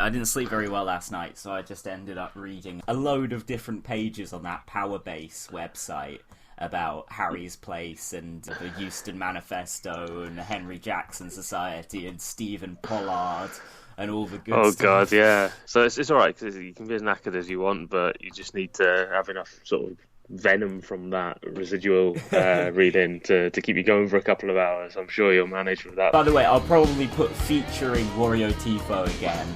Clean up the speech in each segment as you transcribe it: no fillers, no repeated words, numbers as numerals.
I didn't sleep very well last night, so I just ended up reading a load of different pages on that Powerbase website about Harry's Place and the Euston Manifesto and the Henry Jackson Society and Stephen Pollard and all the good stuff. Oh God, yeah. So it's alright, because you can be as knackered as you want, but you just need to have enough sort of venom from that residual reading to keep you going for a couple of hours. I'm sure you'll manage with that. By the way, I'll probably put featuring Wario Tifo again,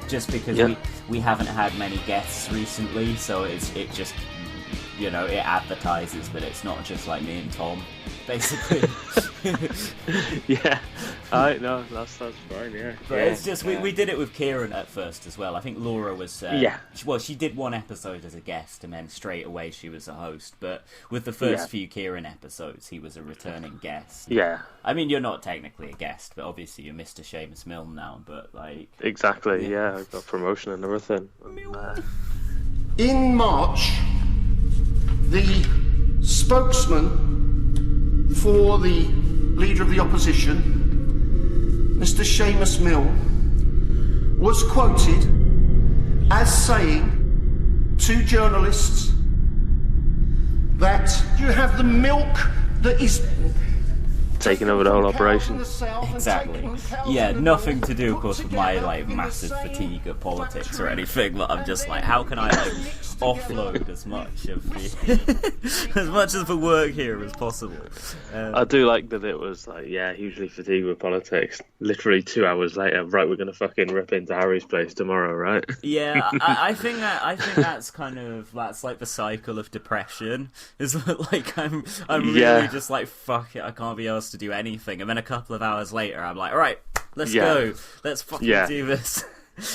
just because we haven't had many guests recently, so it just, you know, it advertises, but it's not just like me and Tom, basically. Yeah, no, that's fine, yeah. But it's just, we did it with Kieran at first as well. I think Laura was, she did one episode as a guest, and then straight away she was a host, but with the first few Kieran episodes, he was a returning guest. Yeah. I mean, you're not technically a guest, but obviously you're Mr. Seamus Milne now, but like... Exactly, yeah, I got promotion and everything. In March, the spokesman for the Leader of the Opposition, Mr. Seamus Milne, was quoted as saying to journalists that you have the milk that is taking over the whole operation. Exactly. Yeah, nothing to do, of course, with my like massive fatigue of politics or anything. But I'm just like, how can I like offload as much of the as much of the work here as possible? I do like that it was like, hugely fatigued with politics. Literally 2 hours later, right, we're gonna fucking rip into Harry's Place tomorrow, right? Yeah, I think that's kind of that's like the cycle of depression. Is like I'm really just like, fuck it, I can't be asked to do anything, and then a couple of hours later I'm like, alright, let's go, let's fucking do this.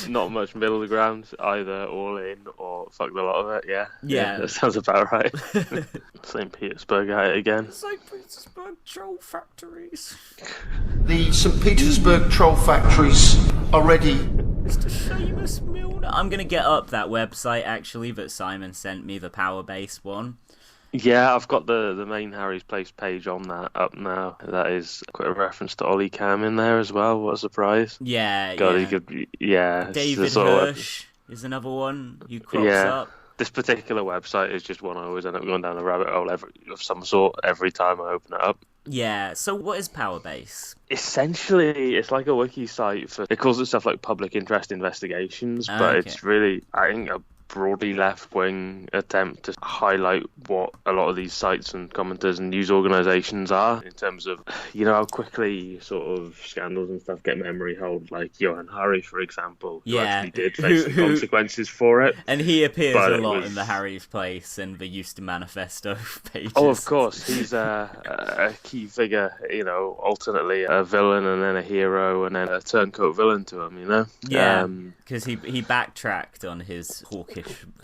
Not much middle ground, either all in or fuck the lot of it. Yeah, that sounds about right. St. Petersburg at it again. St. Petersburg troll factories. The St. Petersburg troll factories are ready. Mr. Seamus Milne. I'm gonna get up that website actually that Simon sent me, the Powerbase one. Yeah, I've got the main Harry's Place page on that up now. That is quite a reference to Ollie Cam in there as well. What a surprise! Yeah, God, he could. Yeah, David Hirsch is another one who crops up. This particular website is just one I always end up going down the rabbit hole of some sort every time I open it up. Yeah, so what is Powerbase? Essentially, it's like a wiki site for... It calls itself like public interest investigations, but it's really, I think, a broadly left-wing attempt to highlight what a lot of these sites and commenters and news organisations are in terms of, you know, how quickly sort of scandals and stuff get memory hold, like Johan Hari, for example, who actually did face the consequences for it. And he appears a lot in the Harry's Place and the Euston Manifesto pages. Oh, of course. He's a key figure, you know, alternately a villain and then a hero and then a turncoat villain to him, you know? Yeah, because he backtracked on his hawkish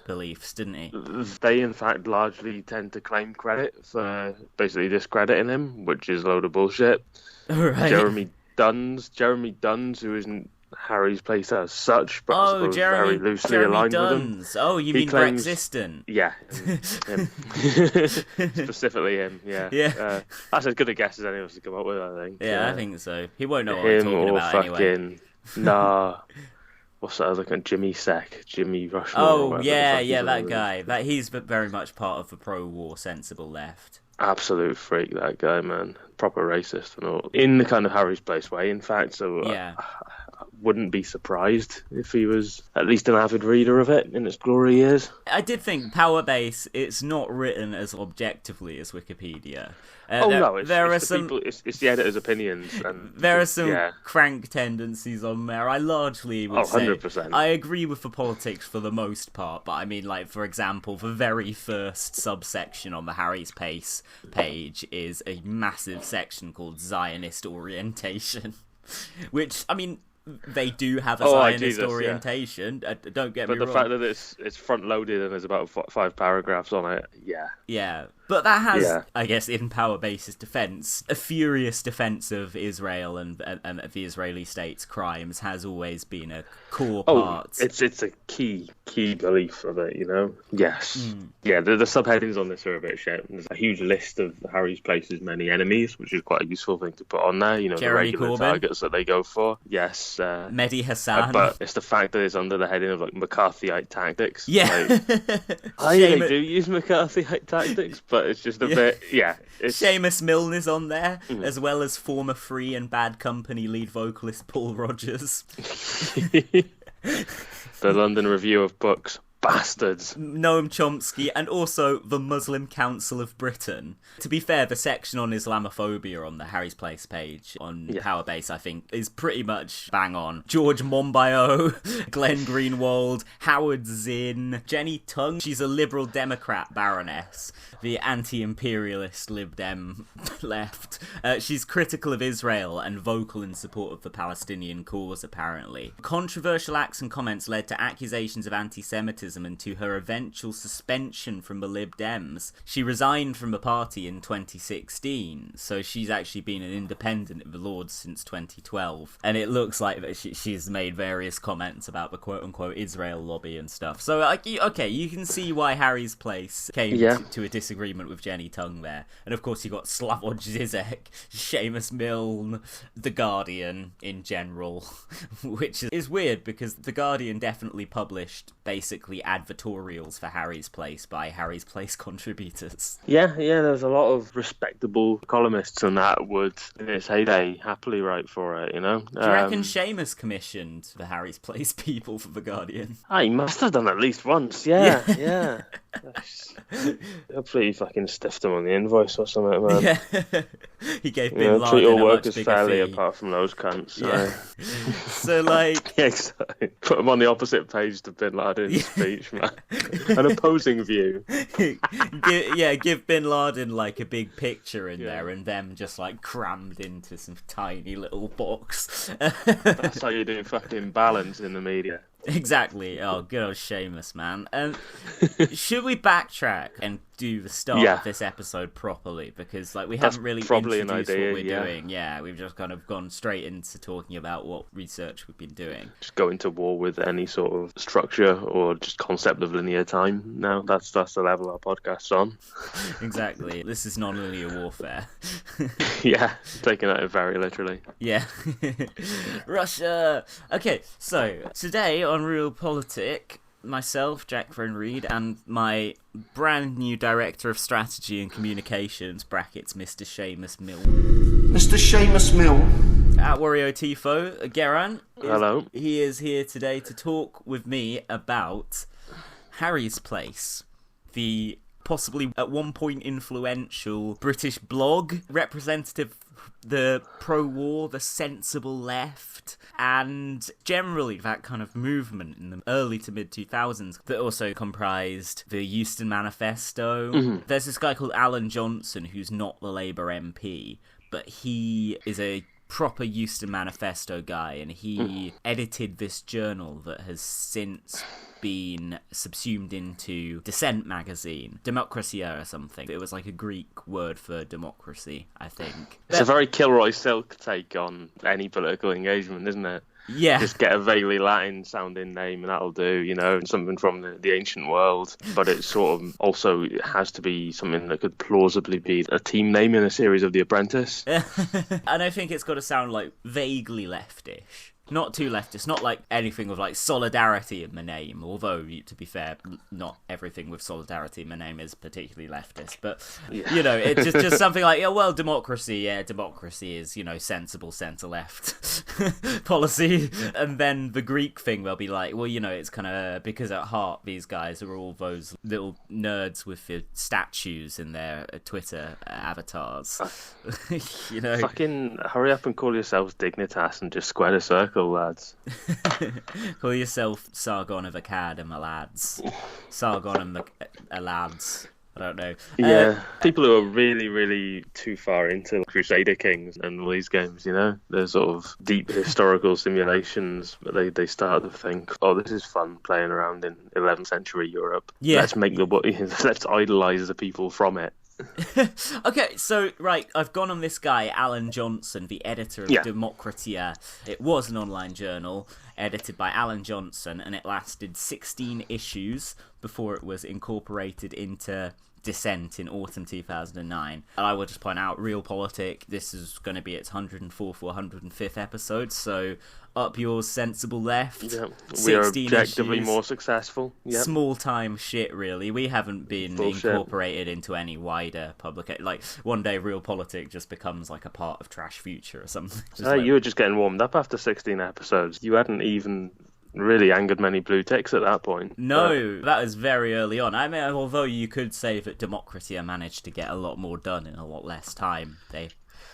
beliefs, didn't he? They, in fact, largely tend to claim credit for basically discrediting him, which is a load of bullshit. Right. Jeremy Duns, who isn't Harry's Place as such, but I suppose very loosely aligned with him. Oh, you mean claims... Brexistant? Yeah, him. Specifically him, yeah. That's as good a guess as anyone to come up with, I think. Yeah, I think so. He won't know what I'm talking about anyway. Nah. What's that other guy? Jimmy Rushmore. Oh, yeah, that guy. He's very much part of the pro-war sensible left. Absolute freak, that guy, man. Proper racist and all. In the kind of Harry's Place way, in fact. So I wouldn't be surprised if he was at least an avid reader of it in its glory years. I did think Powerbase, it's not written as objectively as Wikipedia. It's the editor's opinions. And there are some crank tendencies on there. I largely would say 100%. I agree with the politics for the most part, but I mean, like, for example, the very first subsection on the Harry's Place page is a massive section called Zionist Orientation, which, I mean... They do have a Zionist orientation. Don't get me wrong. But the fact that it's front loaded and there's about 5 paragraphs on it, yeah. But that has, I guess, in Power Base's defense, a furious defense of Israel and the Israeli state's crimes has always been a core part. It's a key belief of it, you know? Yes. Yeah, the subheadings on this are a bit shit. There's a huge list of Harry's Place's many enemies, which is quite a useful thing to put on there, you know, Jeremy the regular Corbyn. targets that they go for. Yes. Mehdi Hassan. But it's the fact that it's under the heading of, like, McCarthyite tactics. Yeah. They do use McCarthyite tactics, but it's just a bit, Seamus Milne is on there, as well as former Free and Bad Company lead vocalist Paul Rogers. The London Review of Books. Bastards. Noam Chomsky, and also the Muslim Council of Britain. To be fair, the section on Islamophobia on the Harry's Place page on Powerbase, I think, is pretty much bang on. George Monbiot, Glenn Greenwald, Howard Zinn, Jenny Tung, she's a Liberal Democrat baroness, the anti-imperialist Lib Dem left. She's critical of Israel and vocal in support of the Palestinian cause, apparently. Controversial acts and comments led to accusations of anti-Semitism and to her eventual suspension from the Lib Dems. She resigned from the party in 2016, so she's actually been an independent of the Lords since 2012. And it looks like that she's made various comments about the quote-unquote Israel lobby and stuff. So, okay, you can see why Harry's Place came to a disagreement with Jenny Tung there. And of course you got Slavoj Zizek, Seamus Milne, The Guardian in general, which is weird because The Guardian definitely published basically advertorials for Harry's Place by Harry's Place contributors. Yeah, there's a lot of respectable columnists and that would, in its heyday, happily write for it, you know? Do you reckon Seamus commissioned the Harry's Place people for The Guardian? He must have done at least once, yeah. Hopefully he fucking stiffed him on the invoice or something, man. Yeah. He gave Bin Laden treat all a much workers bigger fairly fee. apart from those cunts. Yeah. So, like... Yeah, exactly. Put them on the opposite page to Bin Laden's speech, man. An opposing view. Give Bin Laden, like, a big picture in there and them just, like, crammed into some tiny little box. That's how you do fucking balance in the media. Exactly. Oh, good old Seamus, man. Should we backtrack and do the start of this episode properly? Because, like, we haven't really introduced what we're doing. Yeah, we've just kind of gone straight into talking about what research we've been doing. Just go into war with any sort of structure or just concept of linear time now. That's the level our podcast's on. Exactly. This is non-linear warfare. Yeah, taking that very literally. Yeah. Russia! Okay, so today on Real Politik, myself, Jack Van Reed, and my brand new Director of Strategy and Communications, brackets, Mr. Seamus Mill. Mr. Seamus Mill. At Wario Tifo, Geran. Hello. He is here today to talk with me about Harry's Place, the possibly at one point influential British blog representative the pro-war, the sensible left, and generally that kind of movement in the early to mid-2000s that also comprised the Euston Manifesto. There's this guy called Alan Johnson who's not the Labour MP, but he is a proper Euston Manifesto guy, and he edited this journal that has since been subsumed into Dissent magazine, Democracia or something. It was like a Greek word for democracy, I think. It's a very Kilroy Silk take on any political engagement, isn't it? Yeah. Just get a vaguely Latin sounding name and that'll do, you know, something from the ancient world. But it sort of also has to be something that could plausibly be a team name in a series of The Apprentice. And I think it's got to sound like vaguely leftish. Not too leftist, not like anything with like solidarity in the name, although, to be fair, not everything with solidarity in the name is particularly leftist, but, you know, it's just something like, democracy is, you know, sensible centre-left policy, and then the Greek thing, they'll be like, well, you know, it's kind of, because at heart, these guys are all those little nerds with the statues in their Twitter avatars, you know. Fucking hurry up and call yourselves Dignitas and just square the circle. Lads. Call yourself Sargon of Akkad and my lads. Sargon and the lads. I don't know. Yeah, people who are really, really too far into Crusader Kings and all these games, you know, they're sort of deep historical simulations, but they start to think, oh, this is fun playing around in 11th century Europe. Yeah. Let's idolise the people from it. Okay, so, right, I've gone on this guy, Alan Johnson, the editor of Demokratia. It was an online journal, edited by Alan Johnson, and it lasted 16 issues before it was incorporated into Dissent in autumn 2009. And I will just point out, Real Politik, this is going to be its 104th or 105th episode, so up yours, sensible left. Yeah, we are objectively issues. More successful. Yep. Small time shit, really. We haven't been incorporated into any wider publication. Like, one day Real Politik just becomes like a part of Trash Future or something. You were just getting warmed up after 16 episodes. You hadn't even really angered many blue ticks at that point. No, that was very early on. I mean, although you could say that Demokratia managed to get a lot more done in a lot less time. They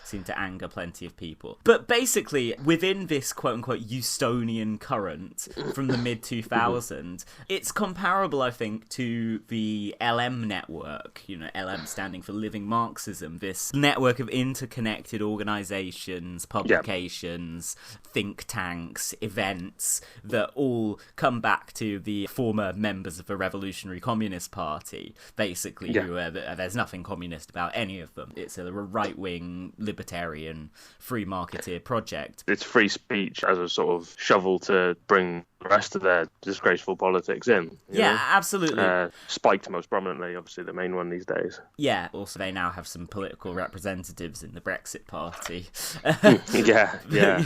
seem to anger plenty of people. But basically, within this quote-unquote Eustonian current from the mid-2000s, it's comparable, I think, to the LM network, LM standing for Living Marxism, this network of interconnected organisations, publications, think tanks, events that all come back to the former members of the Revolutionary Communist Party, basically, who there's nothing communist about any of them. It's a right-wing libertarian free marketeer project. It's free speech as a sort of shovel to bring the rest of their disgraceful politics in. You know? Absolutely. Spiked most prominently, obviously, the main one these days. Yeah, also they now have some political representatives in the Brexit Party.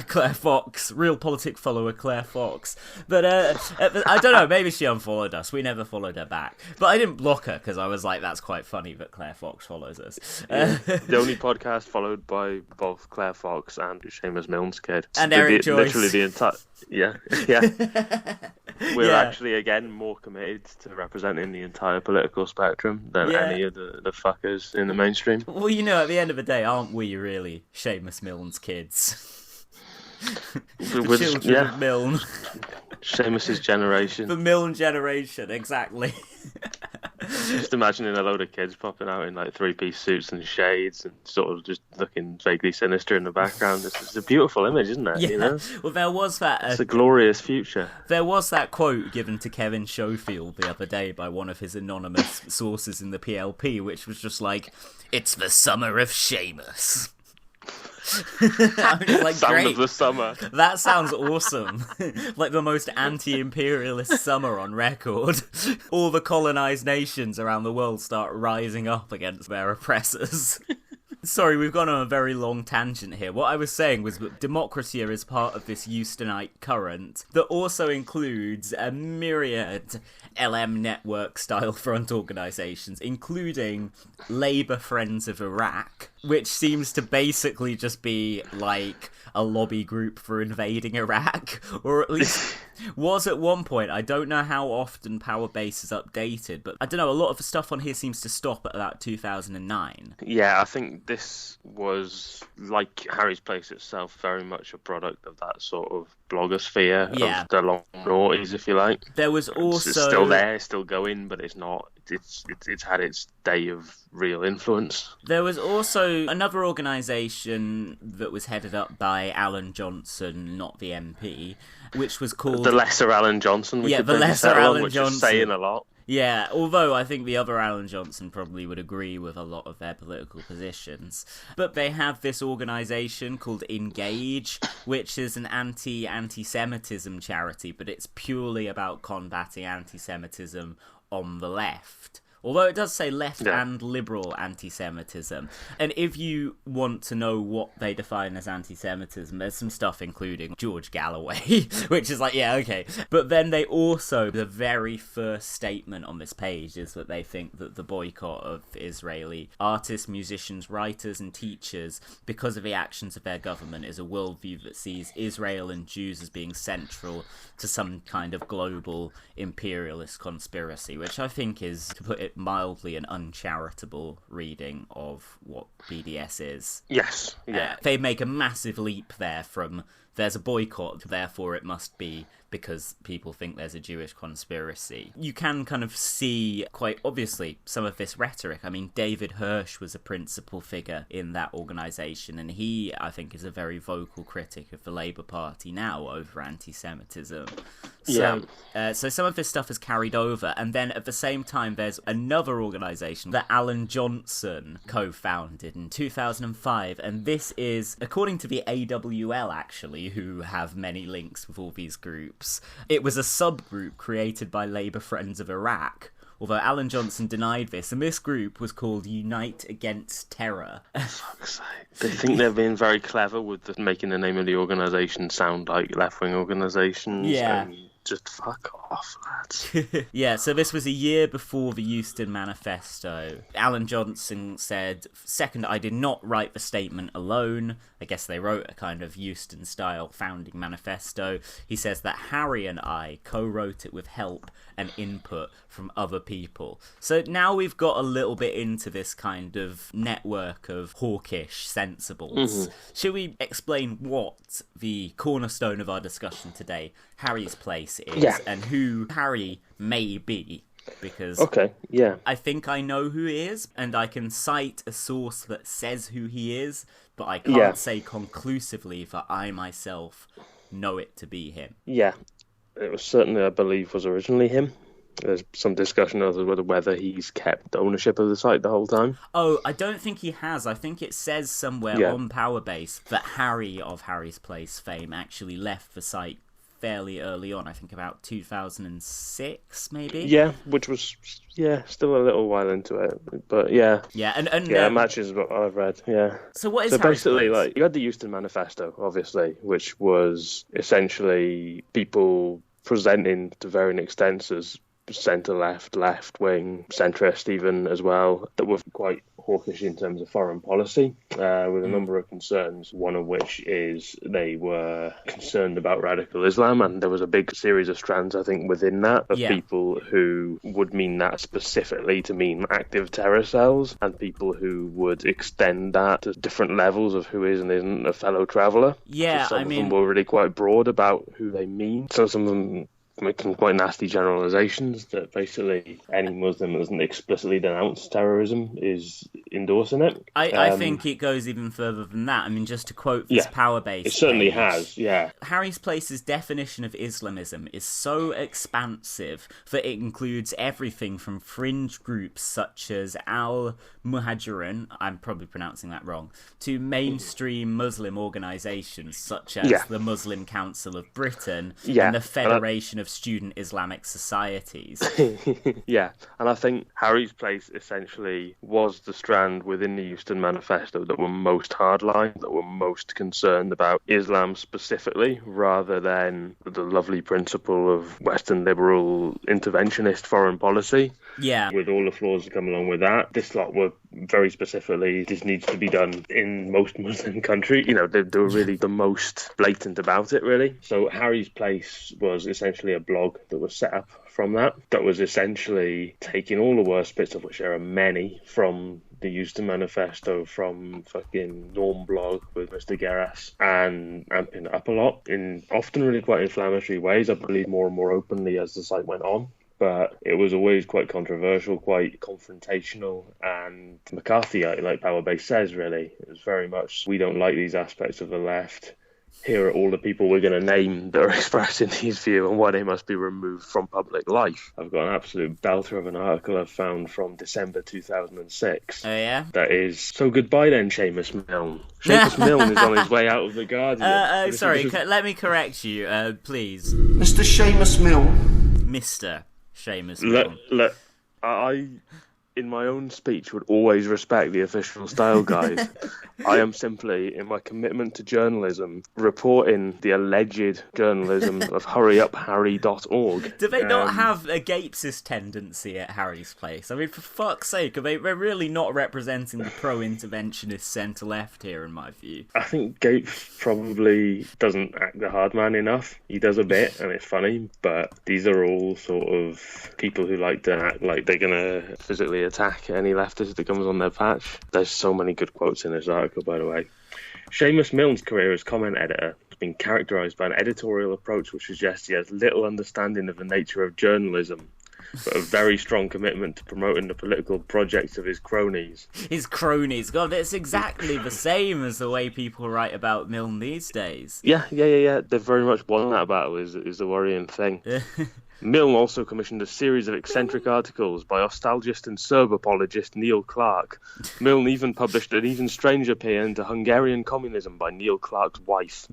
Claire Fox, Real Politik follower Claire Fox. But I don't know, maybe she unfollowed us. We never followed her back. But I didn't block her because I was like, that's quite funny that Claire Fox follows us. The only podcast followed by both Claire Fox and Seamus Milne's kid. And Eric Joyce. Literally the entire... Yeah. We're actually, again, more committed to representing the entire political spectrum than any of the fuckers in the mainstream. Well, at the end of the day, aren't we really Seamus Milne's kids? The children of Milne. Seamus's generation. The Milne generation, exactly. Just imagining a load of kids popping out in like three-piece suits and shades and sort of just looking vaguely sinister in the background. It's a beautiful image, isn't it? Yeah. Well, there was that. It's a glorious future. There was that quote given to Kevin Schofield the other day by one of his anonymous sources in the PLP, which was just like, "It's the summer of Seamus." Like, Sound great. Of the summer. That sounds awesome. Like the most anti-imperialist summer on record. All the colonized nations around the world start rising up against their oppressors. Sorry, we've gone on a very long tangent here. What I was saying was that Demokratia is part of this Eustonite current that also includes a myriad LM network-style front organisations, including Labour Friends of Iraq, which seems to basically just be like a lobby group for invading Iraq, or at least was at one point. I don't know how often Power Base is updated, but I don't know, a lot of the stuff on here seems to stop at about 2009. Yeah, I think this was, like Harry's Place itself, very much a product of that sort of blogosphere of the long noughties, if you like. There was also... It's still there, it's still going, but it's not... It's had its day of real influence. There was also another organisation that was headed up by Alan Johnson, not the MP, which was called... The Lesser Alan Johnson. The Lesser Alan Johnson. Which is saying a lot. Yeah, although I think the other Alan Johnson probably would agree with a lot of their political positions. But they have this organisation called Engage, which is an anti-Semitism charity, but it's purely about combating anti-Semitism on the left. Although it does say left and liberal anti-Semitism. And if you want to know what they define as anti-Semitism, there's some stuff including George Galloway, which is like, yeah, okay. But then they also, the very first statement on this page is that they think that the boycott of Israeli artists, musicians, writers and teachers, because of the actions of their government, is a worldview that sees Israel and Jews as being central to some kind of global imperialist conspiracy, which I think is, to put it mildly, an uncharitable reading of what BDS is. Yes, yeah. They make a massive leap there from there's a boycott, therefore it must be because people think there's a Jewish conspiracy. You can kind of see quite obviously some of this rhetoric. I mean, David Hirsch was a principal figure in that organisation, and he, I think, is a very vocal critic of the Labour Party now over anti-Semitism. So some of this stuff is carried over, and then at the same time there's another organisation that Alan Johnson co-founded in 2005, and this is, according to the AWL actually, who have many links with all these groups, it was a subgroup created by Labour Friends of Iraq, although Alan Johnson denied this, and this group was called Unite Against Terror. Fuck's sake. They think they're being very clever with making the name of the organisation sound like left-wing organisations. Yeah. Just fuck off, lads. Yeah, so this was a year before the Euston Manifesto. Alan Johnson said, second, I did not write the statement alone. I guess they wrote a kind of Euston-style founding manifesto. He says that Harry and I co-wrote it with help and input from other people. So now we've got a little bit into this kind of network of hawkish sensibles. Should we explain what the cornerstone of our discussion today, Harry's Place, is, and who Harry may be? Because I think I know who he is, and I can cite a source that says who he is, but I can't say conclusively that I myself know it to be him. Yeah, it was certainly, I believe, was originally him. There's some discussion as to whether he's kept ownership of the site the whole time. Oh, I don't think he has. I think it says somewhere on Powerbase that Harry of Harry's Place fame actually left the site fairly early on. I think about 2006, maybe. Yeah, which was still a little while into it, but it matches what I've read. Yeah. So what is so Harry's basically Place? Like you had the Euston Manifesto, obviously, which was essentially people presenting to varying extents as centre-left, left-wing, centrist even as well, that were quite hawkish in terms of foreign policy, with a number of concerns, one of which is they were concerned about radical Islam, and there was a big series of strands, I think, within that, of people who would mean that specifically to mean active terror cells, and people who would extend that to different levels of who is and isn't a fellow traveller. Yeah, so some of them were really quite broad about who they mean. So some of them make some quite nasty generalizations that basically any Muslim that doesn't explicitly denounce terrorism is endorsing it. I think it goes even further than that. I mean, just to quote this Powerbase it certainly page, has, Harry's Place's definition of Islamism is so expansive that it includes everything from fringe groups such as Al-Muhajirin, I'm probably pronouncing that wrong, to mainstream Muslim organisations such as the Muslim Council of Britain and the Federation of Student Islamic Societies. And I think Harry's Place essentially was the strand within the Euston Manifesto that were most hardline, that were most concerned about Islam specifically, rather than the lovely principle of Western liberal interventionist foreign policy. Yeah. With all the flaws that come along with that. This lot were very specifically, this needs to be done in most Muslim countries. You know, they were really the most blatant about it, really. So Harry's Place was essentially a blog that was set up from that was essentially taking all the worst bits, of which there are many, from the Euston Manifesto, from fucking Norm blog with Mr. Geras, and amping it up a lot in often really quite inflammatory ways, I believe more and more openly as the site went on. But it was always quite controversial, quite confrontational, and McCarthyite, like Powerbase says, really. It was very much, we don't like these aspects of the left. Here are all the people we're going to name that are expressing these views and why they must be removed from public life. I've got an absolute belter of an article I've found from December 2006. Oh, yeah? That is, so goodbye then, Seamus Milne. Seamus Milne is on his way out of the Guardian. Sorry, let me correct you, please. Mr. Seamus Milne. Mr. Seamus Milne. Look, I, in my own speech, would always respect the official style guide. I am simply, in my commitment to journalism, reporting the alleged journalism of hurryupharry.org. Do they not have a Gapesist tendency at Harry's Place? I mean, for fuck's sake, they're really not representing the pro-interventionist centre-left here, in my view. I think Gapes probably doesn't act the hard man enough. He does a bit, and it's funny, but these are all sort of people who like to act like they're going to physically attack any leftist that comes on their patch. There's so many good quotes in this article, by the way. Seamus Milne's career as comment editor has been characterised by an editorial approach which suggests he has little understanding of the nature of journalism, but a very strong commitment to promoting the political projects of his cronies. His cronies. God, it's exactly the same as the way people write about Milne these days. Yeah. They've very much won that battle, is the worrying thing. Milne also commissioned a series of eccentric articles by nostalgist and Serb apologist Neil Clark. Milne even published an even stranger paean into Hungarian communism by Neil Clark's wife.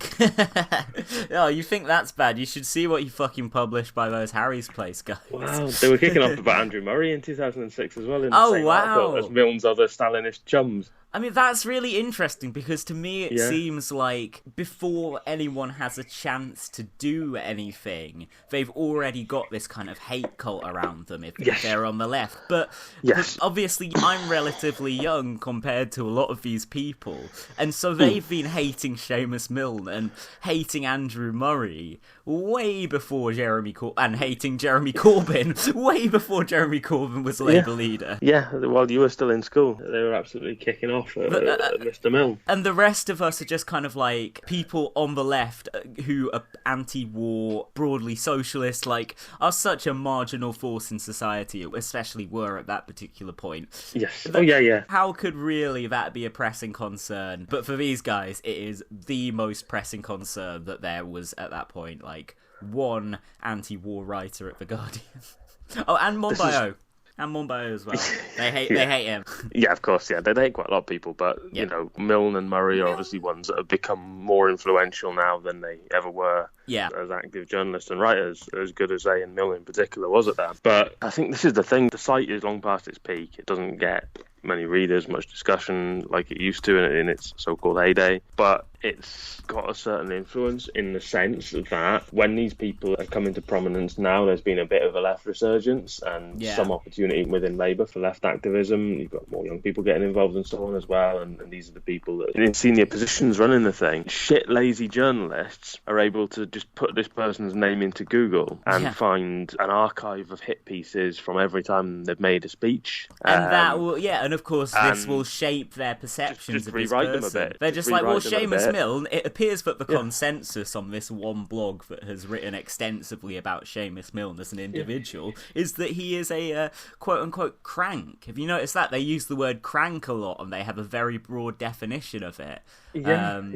Oh, you think that's bad? You should see what he fucking published by those Harry's Place guys. Wow, they were kicking off about Andrew Murray in 2006 as well in the Oh, same wow. article as Milne's other Stalinist chums. I mean, that's really interesting because to me it seems like before anyone has a chance to do anything, they've already got this kind of hate cult around them if they're on the left. But obviously I'm relatively young compared to a lot of these people, and so they've been hating Seamus Milne and hating Andrew Murray way before Jeremy Corbyn, and hating Jeremy Corbyn way before Jeremy Corbyn was Labour leader. Yeah, while you were still in school, they were absolutely kicking off at Mr. Milne. And the rest of us are just kind of like people on the left who are anti-war, broadly socialist, like are such a marginal force in society, especially were at that particular point. Yes. Yeah. How could really that be a pressing concern? But for these guys, it is the most pressing concern that there was at that point. Like, one anti-war writer at The Guardian. Oh, and Monbiot. And Monbiot as well. They hate him. Yeah, of course, they hate quite a lot of people, but, you know, Milne and Murray are obviously ones that have become more influential now than they ever were as active journalists and writers, as good as they, and Milne in particular, was at that. But I think this is the thing, the site is long past its peak. It doesn't get many readers, much discussion like it used to in its so-called heyday, but it's got a certain influence in the sense that when these people have come into prominence now, there's been a bit of a left resurgence and some opportunity within Labour for left activism. You've got more young people getting involved and so on as well, and these are the people that in senior positions running the thing. Shit lazy journalists are able to just put this person's name into Google and find an archive of hit pieces from every time they've made a speech. And that will, and of course this will shape their perceptions of this person. Them a bit. They're just like, well, Seamus Milne, it appears that the consensus on this one blog that has written extensively about Seamus Milne as an individual is that he is a quote-unquote crank. Have you noticed that? They use the word crank a lot and they have a very broad definition of it. And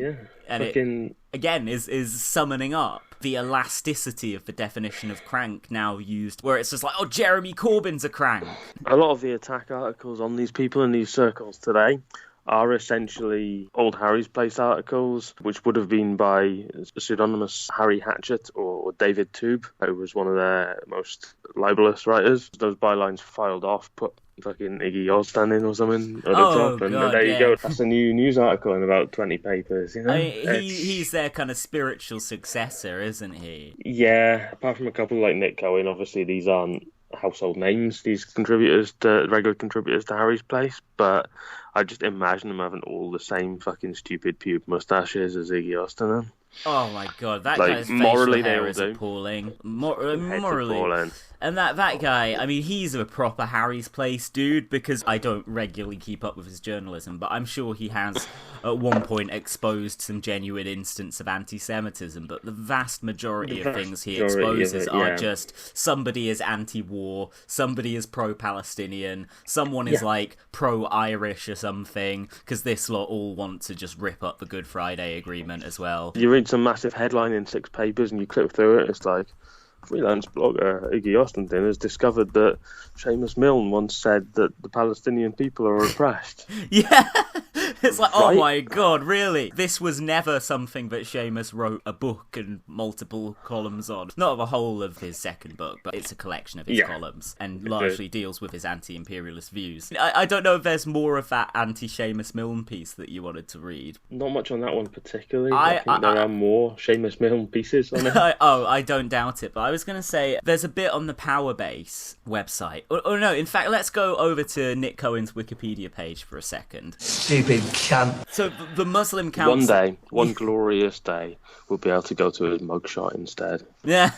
it, again, is summoning up the elasticity of the definition of crank now used, where it's just like, oh, Jeremy Corbyn's a crank. A lot of the attack articles on these people in these circles today are essentially old Harry's Place articles, which would have been by pseudonymous Harry Hatchett or David Toob, who was one of their most libelous writers. Those bylines filed off, put fucking Iggy Ozstan in or something at the top, and there you go. That's a new news article in about 20 papers, you know? I mean, he's their kind of spiritual successor, isn't he? Yeah, apart from a couple like Nick Cohen, obviously these aren't household names, these regular contributors to Harry's Place, but I just imagine them having all the same fucking stupid pube moustaches as Iggy Ozstan. Oh my god, that like, guy's morally facial hair is appalling. Morally. Appalling. And that guy, I mean, he's a proper Harry's Place dude, because I don't regularly keep up with his journalism, but I'm sure he has at one point exposed some genuine instance of anti-Semitism, but the vast majority of things he exposes are just somebody is anti-war, somebody is pro-Palestinian, someone is like pro-Irish or something, because this lot all want to just rip up the Good Friday Agreement as well. You read some massive headline in 6 papers and you click through it, it's like, freelance blogger Iggy Ozstan has discovered that Seamus Milne once said that the Palestinian people are oppressed. It's like, oh my god, really? This was never something that Seamus wrote a book and multiple columns on. Not the whole of his second book, but it's a collection of his columns, and largely deals with his anti-imperialist views. I don't know if there's more of that anti-Seamus Milne piece that you wanted to read. Not much on that one particularly. I think there are more Seamus Milne pieces on it. I don't doubt it, but I was going to say, there's a bit on the Powerbase website. Or no, in fact, let's go over to Nick Cohen's Wikipedia page for a second. Stupid cunt. So the Muslim Council... One day, one glorious day, we'll be able to go to his mugshot instead. Yeah.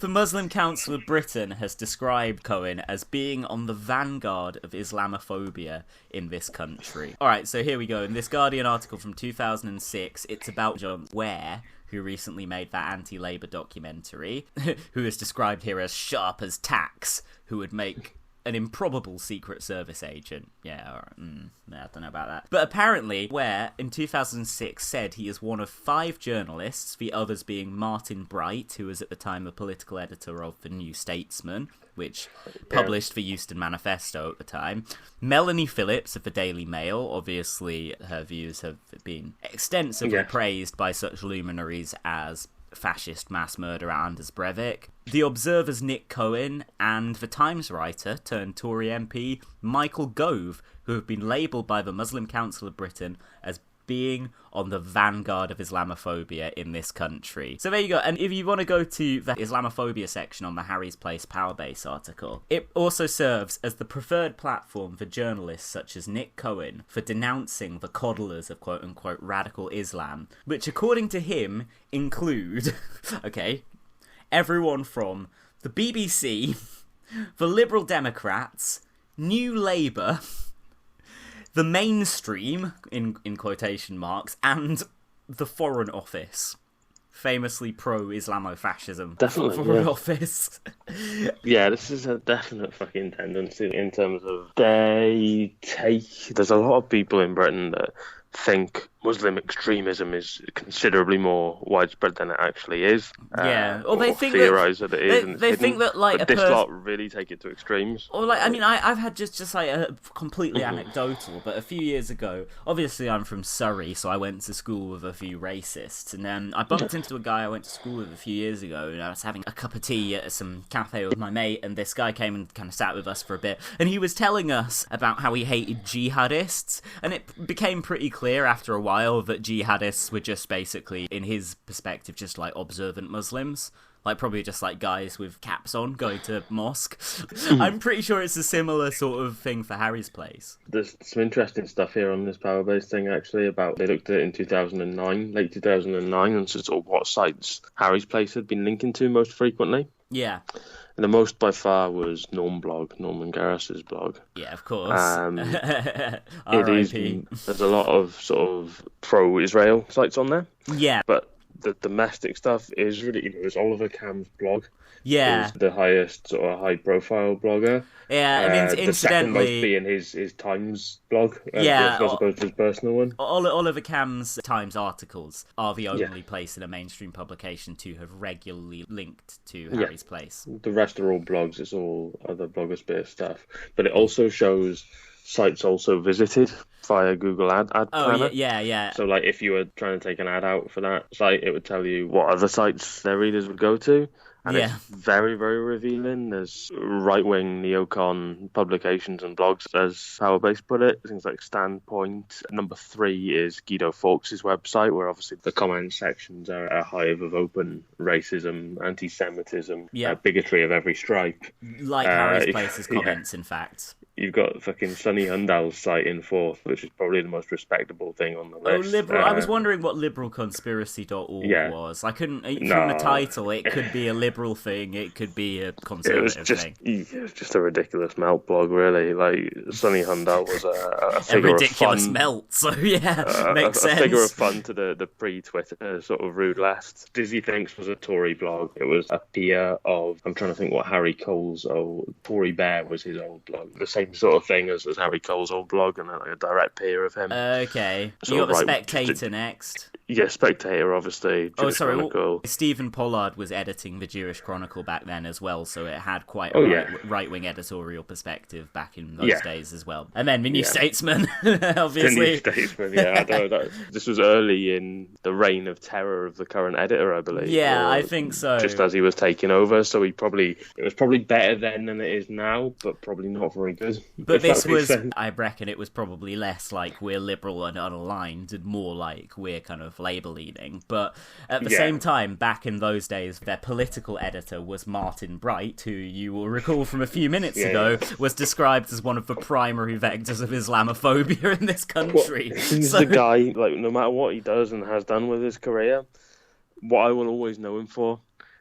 The Muslim Council of Britain has described Cohen as being on the vanguard of Islamophobia in this country. Alright, so here we go. In this Guardian article from 2006, it's about John Ware, who recently made that anti-Labour documentary, who is described here as sharp as tacks, who would make an improbable Secret Service agent. Yeah, I don't know about that. But apparently, Ware, in 2006, said he is one of 5 journalists, the others being Martin Bright, who was at the time a political editor of The New Statesman, which published the Euston Manifesto at the time. Melanie Phillips of the Daily Mail. Obviously, her views have been extensively praised by such luminaries as fascist mass murderer Anders Breivik, The Observer's Nick Cohen, and the Times writer turned Tory MP Michael Gove, who have been labelled by the Muslim Council of Britain as being on the vanguard of Islamophobia in this country. So there you go. And if you want to go to the Islamophobia section on the Harry's Place Powerbase article, it also serves as the preferred platform for journalists such as Nick Cohen for denouncing the coddlers of quote-unquote radical Islam, which according to him include, everyone from the BBC, the Liberal Democrats, New Labour, the mainstream, in quotation marks, and the Foreign Office. Famously pro-Islamofascism. Definitely, Foreign Office. Yeah, this is a definite fucking tendency in terms of there's a lot of people in Britain that think Muslim extremism is considerably more widespread than it actually is. Or they think theorize that it is. They think that like but this lot really take it to extremes. Or like, I mean, I've had just like a completely anecdotal, but a few years ago, obviously I'm from Surrey, so I went to school with a few racists, and then I bumped into a guy I went to school with a few years ago, and I was having a cup of tea at some cafe with my mate, and this guy came and kind of sat with us for a bit, and he was telling us about how he hated jihadists, and it became pretty clear after a while that jihadists were just basically, in his perspective, just like observant Muslims. Like, probably just like guys with caps on going to mosque. I'm pretty sure it's a similar sort of thing for Harry's Place. There's some interesting stuff here on this Powerbase thing, actually, about they looked at it in 2009, late 2009, and sort of what sites Harry's Place had been linking to most frequently. Yeah. And the most by far was Norman Garris's blog. Yeah, of course. It is. There's a lot of sort of pro-Israel sites on there. Yeah. But the domestic stuff is really, it was Oliver Cam's blog. Yeah. Is the highest sort of high-profile blogger. Yeah, I mean, incidentally... The second most being his Times blog, as opposed to his personal one. Oliver Cam's Times articles are the only place in a mainstream publication to have regularly linked to Harry's Place. The rest are all blogs, it's all other blogosphere stuff. But it also shows sites also visited via Google Ad Planner. Yeah. So, like, if you were trying to take an ad out for that site, it would tell you what other sites their readers would go to. And it's very, very revealing. There's right-wing neocon publications and blogs, as Powerbase put it. Things like Standpoint. Number 3 is Guido Fawkes' website, where obviously the comment sections are a hive of open racism, anti-Semitism, bigotry of every stripe. Like Harry's Place's comments, in fact. You've got fucking Sonny Hundal's site in 4th, which is probably the most respectable thing on the list. Liberal. I was wondering what liberalconspiracy.org was. I couldn't... From the title, it could be a liberal thing, it could be a conservative thing. It was just a ridiculous melt blog, really. Like, Sonny Hundal was a figure a ridiculous of fun. Melt, so makes sense. A figure of fun to the pre-Twitter sort of rude left. Dizzy Thinks was a Tory blog. It was a peer of... I'm trying to think what Harry Cole's old... Tory Bear was his old blog. The same sort of thing as Harry Cole's old blog, and like a direct peer of him. Okay. You got the Spectator next. Yeah, Spectator, obviously. Jewish Chronicle. Stephen Pollard was editing the Jewish Chronicle back then as well, so it had quite a right-wing editorial perspective back in those days as well. And then the New Statesman, obviously. The New Statesman, I don't know. This was early in the reign of terror of the current editor, I believe. Yeah, I think so. Just as he was taking over, so it was probably better then than it is now, but probably not very good. But this was, I reckon it was probably less like we're liberal and unaligned, and more like we're kind of self-labeling. But at the same time, back in those days, their political editor was Martin Bright, who you will recall from a few minutes ago was described as one of the primary vectors of Islamophobia in this country. Well, he's the guy, like, no matter what he does and has done with his career, what I will always know him for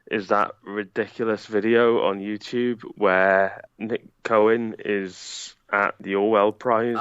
is that ridiculous video on YouTube where Nick Cohen is at the Orwell Prize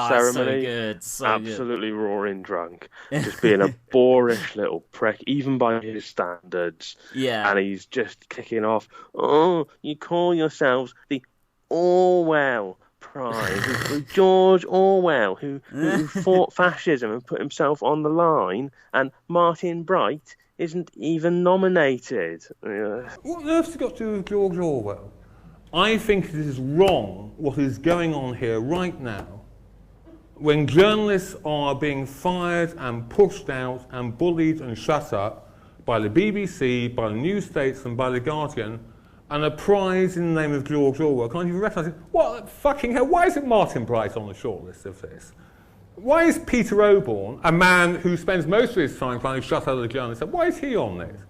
ceremony, absolutely roaring drunk, just being a boorish little prick, even by his standards. Yeah. And he's just kicking off, oh, you call yourselves the Orwell Prize, George Orwell, who fought fascism and put himself on the line, and Martin Bright isn't even nominated. What on earth's it got to do with George Orwell? I think it is wrong what is going on here right now when journalists are being fired and pushed out and bullied and shut up by the BBC, by the New Statesman, by the Guardian, and a prize in the name of George Orwell. Can't you recognise it? What fucking hell? Why isn't Martin Bright on the shortlist of this? Why is Peter Oborne, a man who spends most of his time trying to shut out the journalists, why is he on this?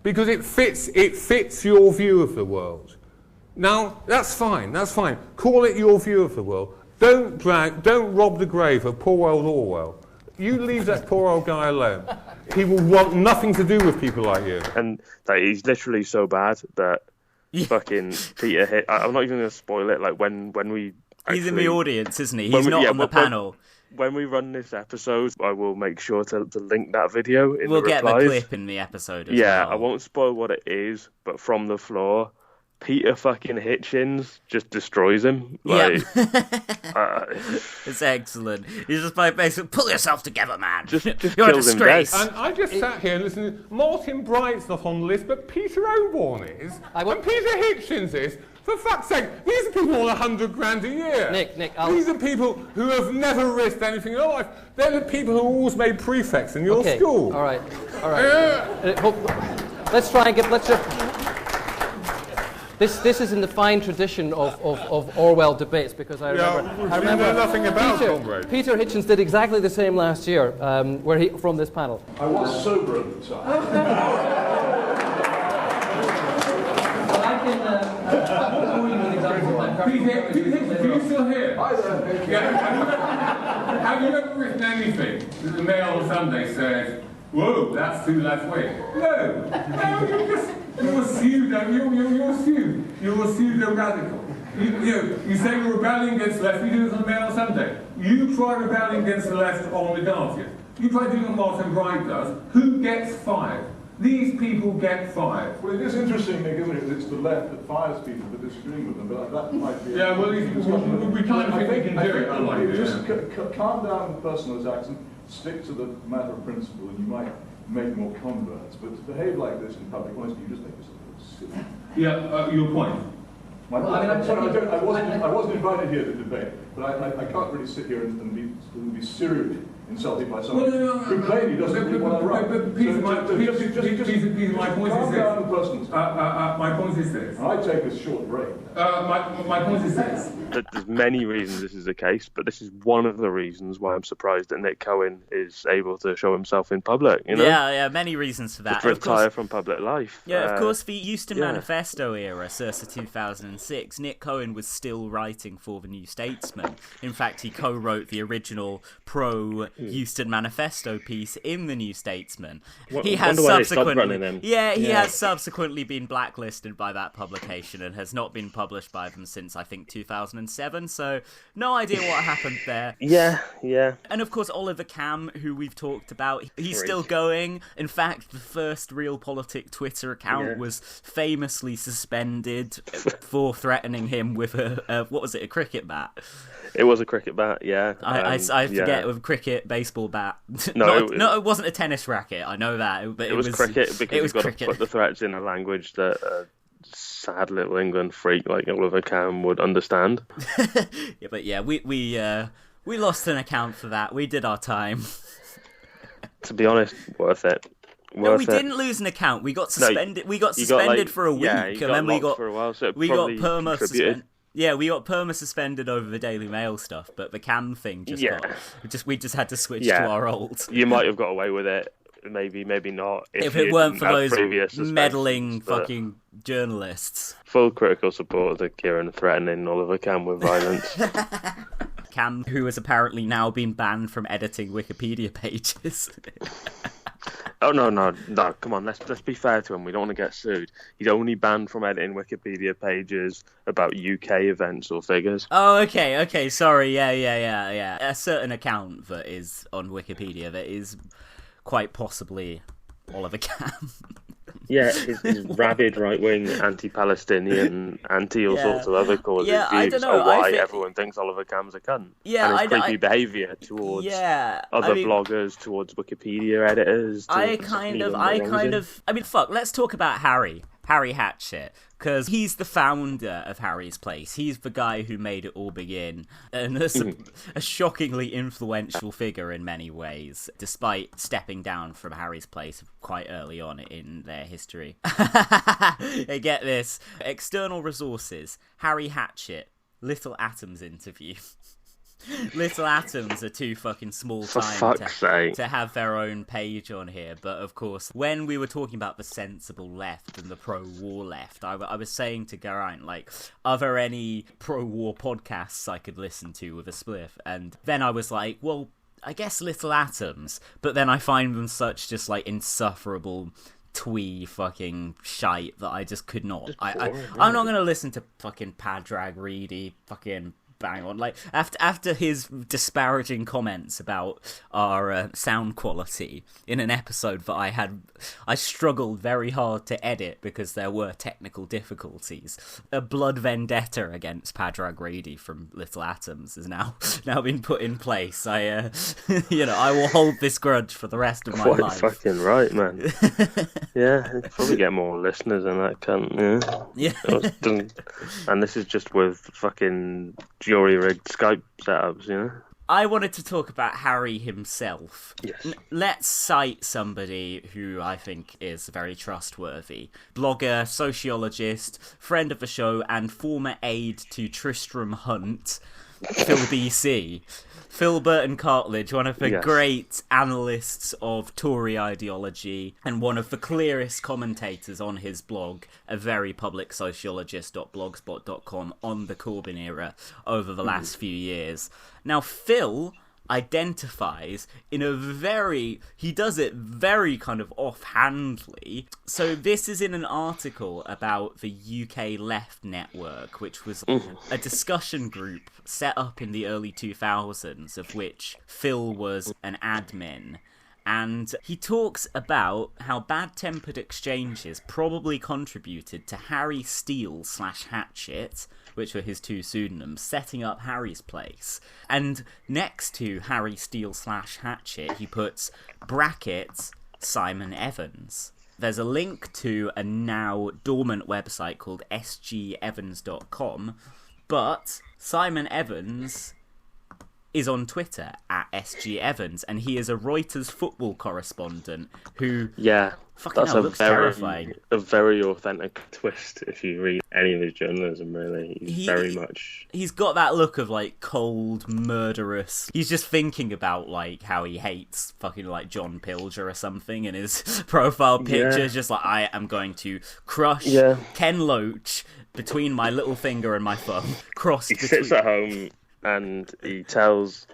Because it fits your view of the world. Now, that's fine. Call it your view of the world. Don't rob the grave of poor old Orwell. You leave that poor old guy alone. He will want nothing to do with people like you. And like, he's literally so bad that fucking Peter hit. I'm not even going to spoil it. Like when we actually, he's in the audience, isn't he? He's not on the panel. When we run this episode, I will make sure to link that video in the replies. We'll get the clip in the episode as well. Yeah, I won't spoil what it is, but from the floor, Peter fucking Hitchens just destroys him. Like, it's excellent. He's just like, basically, pull yourself together, man. Just You're a disgrace. And I just sat here and listened. Martin Bright's not on the list, but Peter Oborne is. And Peter Hitchens is. For fuck's sake, these are people on $100,000 a year. Nick, these are people whu have never risked anything in their life. They're the people who always made prefects in your school. All right. Let's try and This is in the fine tradition of Orwell debates, because I remember nothing about Peter Hitchens did exactly the same last year, from this panel. I was sober at the time. Peter, are you still here? Hi there. Yeah. Have you ever written anything that the Mail on Sunday says, whoa, that's too left wing? No, you're a pseudo radical. You say you're rebelling against the left, you do it on the Mail on Sunday. You try rebelling against the left on the Guardian. You try doing what Martin Bright does. Who gets fired? These people get fired. Well, it is interesting, Nick, isn't it? It's the left that fires people for disagreeing with them, but that might be... Yeah, well, we kind of think we can do it, unlike this. Just calm down the personal attacks and stick to the matter of principle, and you might make more converts. But to behave like this in public, honestly, you just make yourself silly. Yeah, your point. I wasn't invited here to debate, but I can't really sit here and be serially insulted by someone who plainly doesn't really want to write. But Peter, my point is this. I take a short break. My point is this. There's many reasons this is the case, but this is one of the reasons why I'm surprised that Nick Cohen is able to show himself in public. You know? Yeah, many reasons for that. To retire from public life. Yeah, of course, the Euston Manifesto era, circa 2006, Nick Cohen was still writing for the New Statesman. In fact, he co-wrote the original pro-Euston Manifesto piece in the New Statesman. He has subsequently been blacklisted by that publication and has not been published by them since, I think, 2007, so no idea what happened there. Yeah. And of course, Oliver Cam, who we've talked about, he's still going. In fact, the first Real Politik Twitter account was famously suspended for threatening him with a cricket bat? It was a cricket bat, yeah. I forget, with a cricket baseball bat. No, it wasn't a tennis racket, I know that. But it was cricket, because you've got to put the threats in a language that a sad little England freak like Oliver Cam would understand. We lost an account for that. We did our time. To be honest, worth it. No, we didn't lose an account. We got suspended. We got suspended for a week, and then we got for a while, so perma suspended. Yeah, we got perma-suspended over the Daily Mail stuff, but the cam thing we just had to switch to our old. You might have got away with it, maybe not. If it weren't for those meddling fucking journalists. Full critical support of Kieran threatening Oliver Cam with violence. Cam, who has apparently now been banned from editing Wikipedia pages. Oh, no, come on, let's be fair to him. We don't want to get sued. He's only banned from editing Wikipedia pages about UK events or figures. Oh, okay, sorry, yeah. A certain account that is on Wikipedia that is quite possibly Oliver Cam. Yeah, his rabid right-wing, anti-Palestinian, all sorts of other causes views I don't know. Why everyone thinks Oliver Cam's a cunt. Yeah, and his creepy behaviour towards other bloggers, towards Wikipedia editors. Fuck, let's talk about Harry Hatchett, because he's the founder of Harry's Place. He's the guy who made it all begin, and a shockingly influential figure in many ways, despite stepping down from Harry's Place quite early on in their history. Hey, get this. External resources. Harry Hatchett, Little Atoms interview. Little Atoms are too fucking small time to have their own page on here, but of course, when we were talking about the sensible left and the pro-war left, I was saying to Geraint, like, are there any pro-war podcasts I could listen to with a spliff? And then I was like, well, I guess Little Atoms, but then I find them such just, like, insufferable twee fucking shite that I just could not. I'm not going to listen to fucking Padraig Reedy fucking bang on. Like, after his disparaging comments about our sound quality in an episode that I struggled very hard to edit because there were technical difficulties. A blood vendetta against Padraig Reedy from Little Atoms has now been put in place. I will hold this grudge for the rest of my life. Quite fucking right, man. Yeah, probably get more listeners than that cunt. Yeah. And this is just with fucking jury-rigged Skype setups, you know? I wanted to talk about Harry himself. Yes. Let's cite somebody who I think is very trustworthy. Blogger, sociologist, friend of the show, and former aide to Tristram Hunt, Phil BC. Phil Burton Cartledge, one of the great analysts of Tory ideology and one of the clearest commentators on his blog, a very public sociologist.blogspot.com on the Corbyn era over the last few years. Now, Phil identifies he does it very kind of offhandedly. So this is in an article about the UK Left Network, which was a discussion group set up in the early 2000s, of which Phil was an admin. And he talks about how bad-tempered exchanges probably contributed to Harry Steele / Hatchett, which were his two pseudonyms, setting up Harry's Place. And next to Harry Steele / Hatchett, he puts brackets Simon Evans. There's a link to a now dormant website called sgevans.com, but Simon Evans is on Twitter at SGEvans, and he is a Reuters football correspondent who... Yeah, fucking hell, looks terrifying. A very authentic twist if you read any of his journalism, really. He's got that look of, like, cold, murderous... He's just thinking about, like, how he hates fucking, like, John Pilger or something in his profile picture. Just like, I am going to crush Ken Loach between my little finger and my thumb. He sits at home and he tells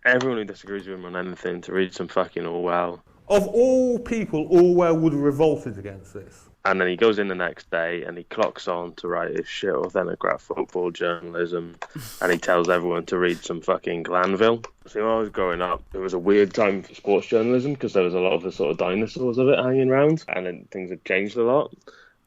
everyone who disagrees with him on anything to read some fucking Orwell. Of all people, Orwell would have revolted against this. And then he goes in the next day and he clocks on to write his shit authentic football journalism, and he tells everyone to read some fucking Glanville. So when I was growing up, it was a weird time for sports journalism because there was a lot of the sort of dinosaurs of it hanging around, and then things had changed a lot.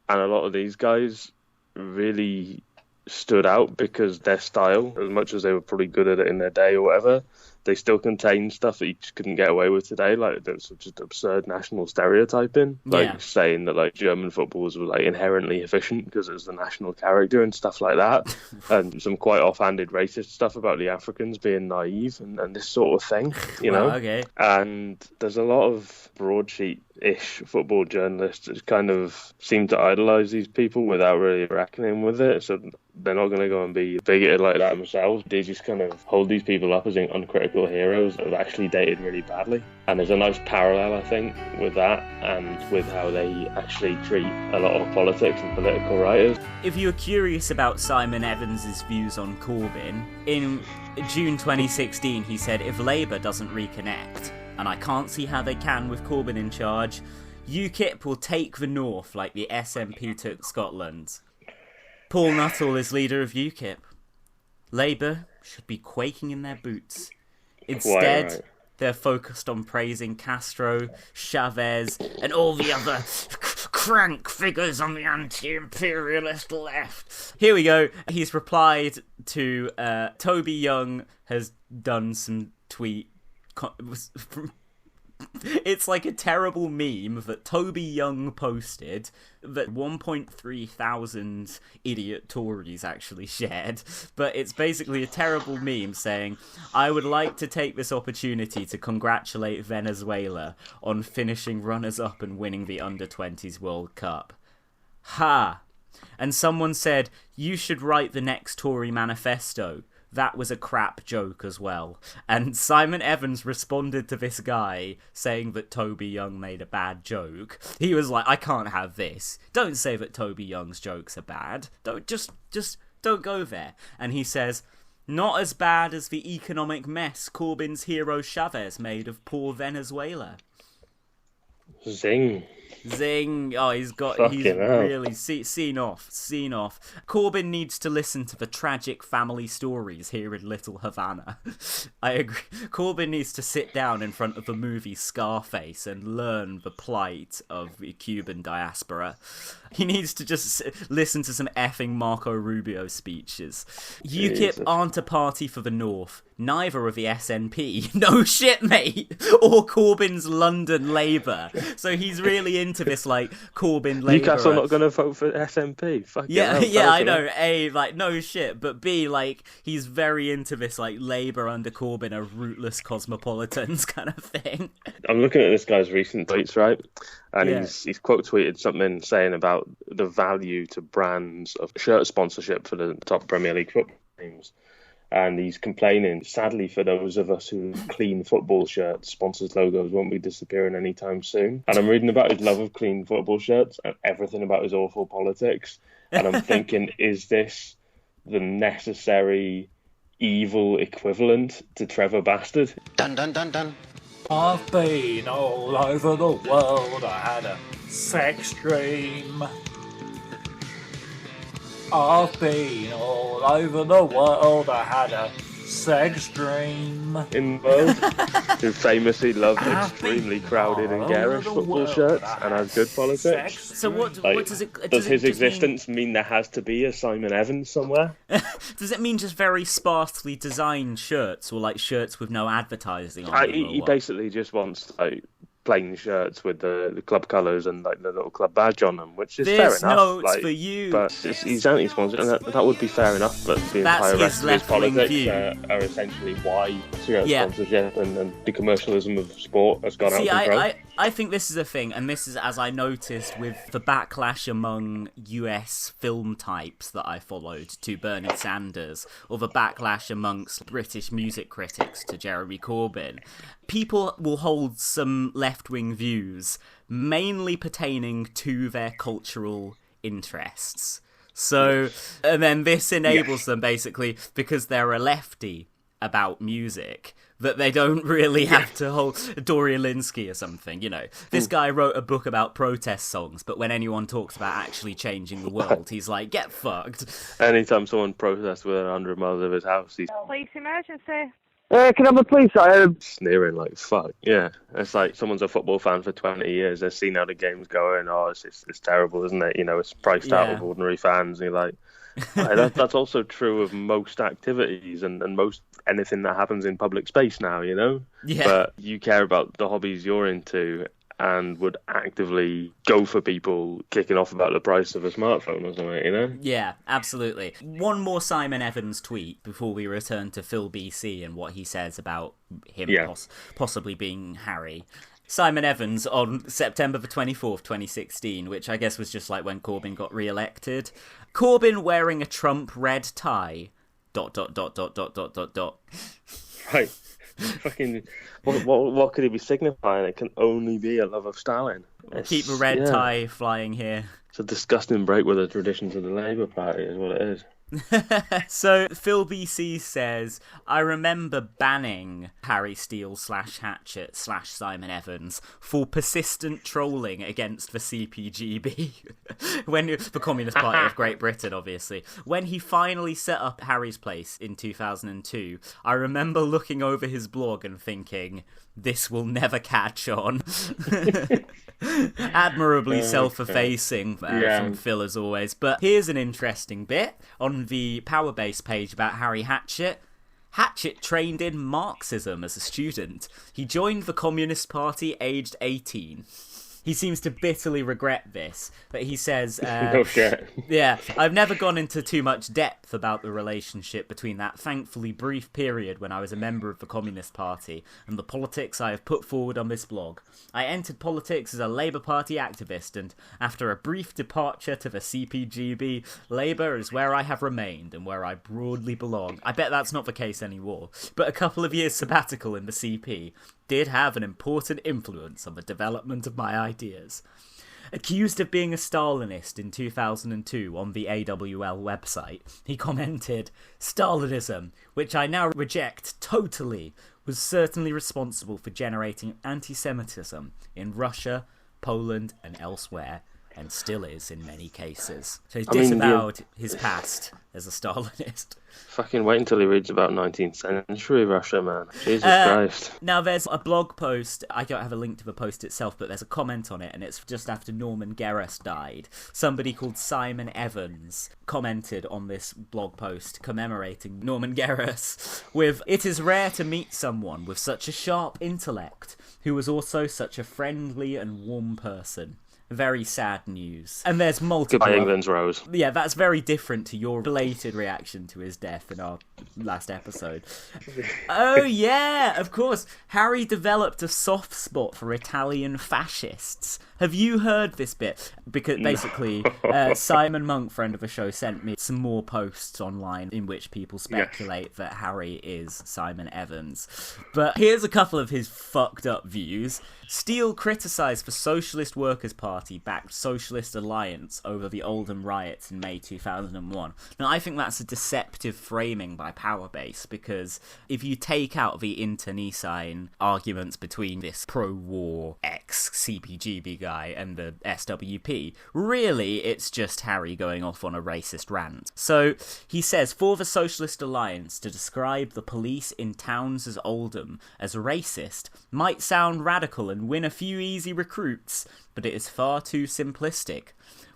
And a lot of these guys really stood out because their style, as much as they were probably good at it in their day or whatever, they still contained stuff that you just couldn't get away with today, like that's just absurd national stereotyping, like saying that like German footballers were like inherently efficient because it was the national character and stuff like that, and some quite offhanded racist stuff about the Africans being naive and this sort of thing, you know. Okay. And there's a lot of broadsheet ish football journalists just kind of seem to idolise these people without really reckoning with it. So they're not going to go and be bigoted like that themselves. They just kind of hold these people up as uncritical heroes that have actually dated really badly. And there's a nice parallel, I think, with that and with how they actually treat a lot of politics and political writers. If you're curious about Simon Evans' views on Corbyn, in June 2016 he said, if Labour doesn't reconnect, and I can't see how they can with Corbyn in charge, UKIP will take the North like the SNP took Scotland. Paul Nuttall is leader of UKIP. Labour should be quaking in their boots. Instead, right. They're focused on praising Castro, Chavez, and all the other crank figures on the anti-imperialist left. Here we go. He's replied to Toby Young has done some tweet. It's like a terrible meme that Toby Young posted that 1.3 thousand idiot Tories actually shared, but it's basically a terrible meme saying, I would like to take this opportunity to congratulate Venezuela on finishing runners-up and winning the Under-20s World Cup. Ha! And someone said, you should write the next Tory manifesto. That was a crap joke as well. And Simon Evans responded to this guy saying that Toby Young made a bad joke. He was like, I can't have this. Don't say that Toby Young's jokes are bad. Don't just don't go there. And he says, not as bad as the economic mess Corbyn's hero Chavez made of poor Venezuela. Zing. Oh, he's really seen off. Corbyn needs to listen to the tragic family stories here in Little Havana. I agree. Corbyn needs to sit down in front of the movie Scarface and learn the plight of the Cuban diaspora. He needs to just listen to some effing Marco Rubio speeches. UKIP aren't a party for the North. Neither of the SNP. No shit, mate. Or Corbyn's London Labour. So he's really into this, like, Corbyn Labour. Newcastle not going to vote for SNP. Yeah, I know. A, like, no shit. But B, like, he's very into this, like, Labour under Corbyn are rootless cosmopolitans kind of thing. I'm looking at this guy's recent tweets, right? And he's quote tweeted something saying about the value to brands of shirt sponsorship for the top Premier League football teams. And he's complaining, sadly for those of us who clean football shirts, sponsors' logos won't be disappearing anytime soon. And I'm reading about his love of clean football shirts and everything about his awful politics. And I'm thinking, is this the necessary evil equivalent to Trevor Bastard? Dun dun dun dun. I've been all over the world, I had a sex dream. I've been all over the world, I had a sex dream. In the world, who famously loved extremely crowded and garish football shirts and has good politics. So what does it... Does his existence mean there has to be a Simon Evans somewhere? Does it mean just very sparsely designed shirts, or like shirts with no advertising on them? He basically just wants, like, plain shirts with the club colours and like the little club badge on them, which is fair enough. Notes for you. But he's anti-sponsored, and that would be fair enough. But the entire rest of his politics are essentially why shirt sponsorship and the commercialism of sport has gone out of control. I think this is a thing, and this is, as I noticed, with the backlash among US film types that I followed to Bernie Sanders, or the backlash amongst British music critics to Jeremy Corbyn. People will hold some left-wing views, mainly pertaining to their cultural interests. So, and then this enables them, basically, because they're a lefty about music, that they don't really have to hold Dorian Linsky or something, you know. This guy wrote a book about protest songs, but when anyone talks about actually changing the world, he's like, get fucked. Anytime someone protests within 100 miles of his house, he's... Police emergency. Can I have a police? Sneering like fuck. Yeah, it's like someone's a football fan for 20 years. They've seen how the game's going. Oh, it's terrible, isn't it? You know, it's priced out of ordinary fans. And you're like, that's also true of most activities and most anything that happens in public space now. You know, but you care about the hobbies you're into and would actively go for people kicking off about the price of a smartphone or something, you know? Yeah, absolutely. One more Simon Evans tweet before we return to Phil BC and what he says about him possibly being Harry. Simon Evans on September the 24th, 2016, which I guess was just like when Corbyn got re-elected. Corbyn wearing a Trump red tie. ... Right. Fucking, what could he be signifying? It can only be a love of Stalin. Keep a red tie flying here. It's a disgusting break with the traditions of the Labour Party, is what it is. So Phil BC says, I remember banning Harry Steele /Hatchet /Simon Evans for persistent trolling against the CPGB, when the Communist Party of Great Britain, obviously. When he finally set up Harry's Place in 2002, I remember looking over his blog and thinking, this will never catch on. Admirably self-effacing from Phil as always. But here's an interesting bit on the Powerbase page about Harry Hatchet. Hatchet trained in Marxism as a student. He joined the Communist Party aged 18. He seems to bitterly regret this, but he says... no shit. Yeah, I've never gone into too much depth about the relationship between that thankfully brief period when I was a member of the Communist Party and the politics I have put forward on this blog. I entered politics as a Labour Party activist, and after a brief departure to the CPGB, Labour is where I have remained and where I broadly belong. I bet that's not the case anymore, but a couple of years sabbatical in the CP did have an important influence on the development of my ideas. Accused of being a Stalinist in 2002 on the AWL website, he commented, Stalinism, which I now reject totally, was certainly responsible for generating anti-Semitism in Russia, Poland and elsewhere, and still is in many cases. So he's disavowed his past as a Stalinist. Fucking wait until he reads about 19th century Russia, man. Jesus Christ. Now, there's a blog post. I don't have a link to the post itself, but there's a comment on it, and it's just after Norman Gerras died. Somebody called Simon Evans commented on this blog post commemorating Norman Gerras with, it is rare to meet someone with such a sharp intellect who was also such a friendly and warm person. Very sad news. And there's multiple... Goodbye, England's Rose. Yeah, that's very different to your belated reaction to his death in our last episode. Oh, yeah, of course. Harry developed a soft spot for Italian fascists. Have you heard this bit? Because basically, Simon Monk, friend of the show, sent me some more posts online in which people speculate that Harry is Simon Evans. But here's a couple of his fucked up views. Steele criticised the Socialist Workers' Party-backed Socialist Alliance over the Oldham riots in May 2001. Now, I think that's a deceptive framing by Powerbase, because if you take out the internecine arguments between this pro-war ex-CPGB guy and the SWP, really it's just Harry going off on a racist rant. So he says, for the Socialist Alliance to describe the police in towns as Oldham as racist might sound radical and win a few easy recruits, but it is far too simplistic.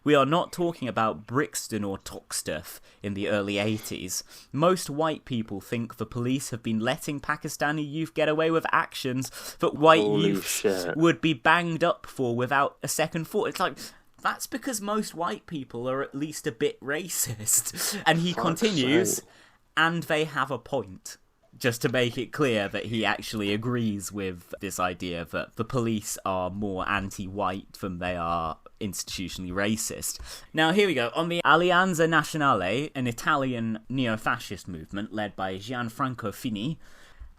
We are not talking about Brixton or Toxteth in the early 80s. Most white people think the police have been letting Pakistani youth get away with actions that white youths would be banged up for without a second thought. It's like, that's because most white people are at least a bit racist. And he continues, and they have a point. Just to make it clear that he actually agrees with this idea that the police are more anti-white than they are institutionally racist. Now, here we go. On the Alleanza Nazionale, an Italian neo-fascist movement led by Gianfranco Fini,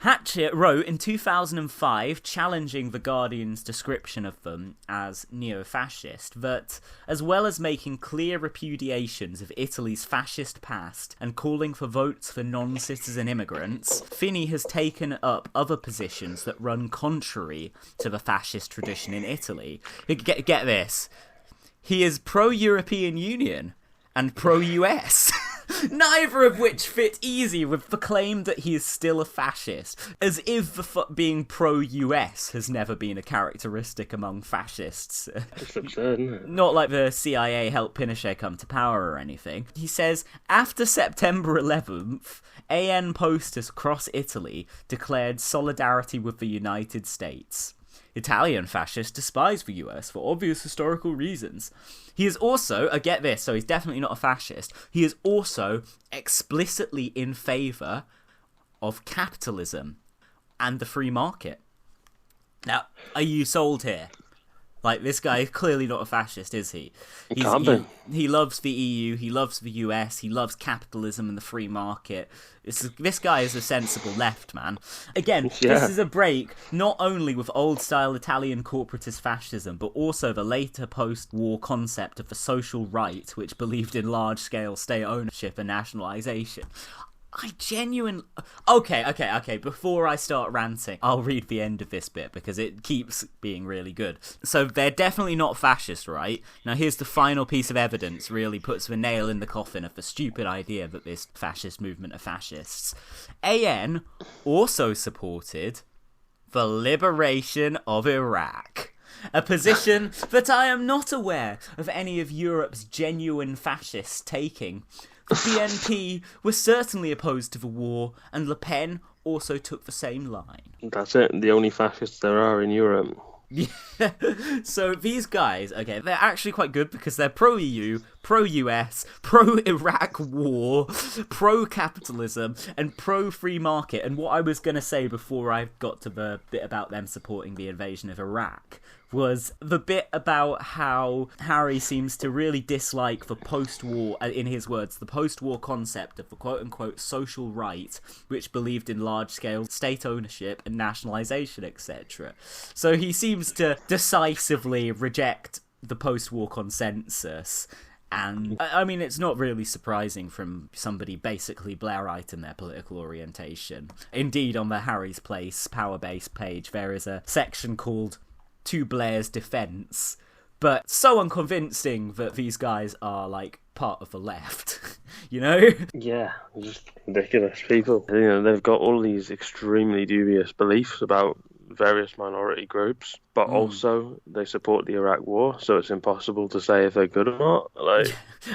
Hatchet wrote in 2005, challenging The Guardian's description of them as neo-fascist, that, as well as making clear repudiations of Italy's fascist past and calling for votes for non-citizen immigrants, Fini has taken up other positions that run contrary to the fascist tradition in Italy. Get this. He is pro-European Union and pro-US. Neither of which fit easy with the claim that he is still a fascist, as if being pro-US has never been a characteristic among fascists. It's absurd, isn't it? Not like the CIA helped Pinochet come to power or anything. He says, after September 11th, AN posters across Italy declared solidarity with the United States. Italian fascists despise the US for obvious historical reasons. He is also, get this, so he's definitely not a fascist, he is also explicitly in favour of capitalism and the free market. Now, are you sold here? Like, this guy is clearly not a fascist, is he? He loves the EU, he loves the US, he loves capitalism and the free market. This guy is a sensible left, man. Again, This is a break not only with old-style Italian corporatist fascism, but also the later post-war concept of the social right, which believed in large-scale state ownership and nationalisation. Okay, before I start ranting, I'll read the end of this bit because it keeps being really good. So they're definitely not fascist, right? Now here's the final piece of evidence, really puts the nail in the coffin of the stupid idea that this fascist movement are fascists. AN also supported the liberation of Iraq. A position that I am not aware of any of Europe's genuine fascists taking. The BNP was certainly opposed to the war, and Le Pen also took the same line. That's it, the only fascists there are in Europe. Yeah. So these guys, okay, they're actually quite good because they're pro-EU, pro-US, pro-Iraq war, pro-capitalism, and pro-free market. And what I was going to say before I got to the bit about them supporting the invasion of Iraq was the bit about how Harry seems to really dislike the post-war, in his words, the post-war concept of the quote-unquote social right, which believed in large-scale state ownership and nationalisation, etc. So he seems to decisively reject the post-war consensus. And, I mean, it's not really surprising from somebody basically Blairite in their political orientation. Indeed, on the Harry's Place Power Base page, there is a section called To Blair's Defence, but so unconvincing that these guys are, like, part of the left, you know? Yeah, just ridiculous people. You know, they've got all these extremely dubious beliefs about various minority groups, but also they support the Iraq war, so it's impossible to say if they're good or not. Like,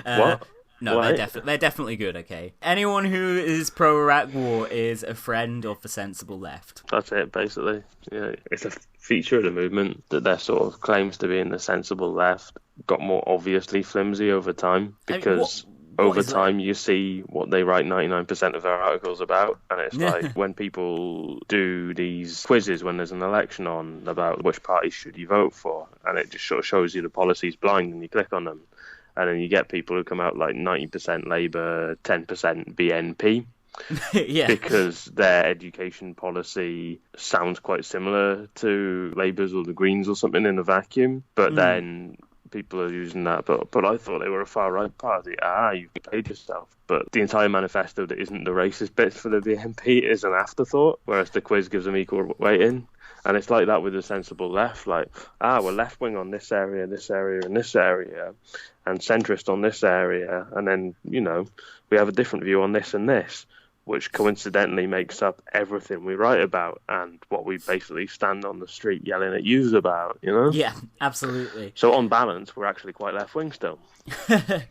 what? No, they're definitely good, okay? Anyone who is pro-Iraq war is a friend of the sensible left. That's it, basically. Yeah, it's a feature of the movement that their sort of claims to be in the sensible left got more obviously flimsy over time, because over time you see what they write 99% of their articles about, and it's like when people do these quizzes when there's an election on about which party should you vote for, and it just sort of shows you the policies blind and you click on them. And then you get people who come out like 90% Labour, 10% BNP. Yeah. Because their education policy sounds quite similar to Labour's or the Greens or something in a vacuum. But then people are using that. But I thought they were a far-right party. You've paid yourself. But the entire manifesto that isn't the racist bits for the BNP is an afterthought, whereas the quiz gives them equal weighting. And it's like that with the sensible left, like, we're left-wing on this area, and this area, and centrist on this area, and then, you know, we have a different view on this and this, which coincidentally makes up everything we write about and what we basically stand on the street yelling at yous about, you know? Yeah, absolutely. So on balance, we're actually quite left-wing still.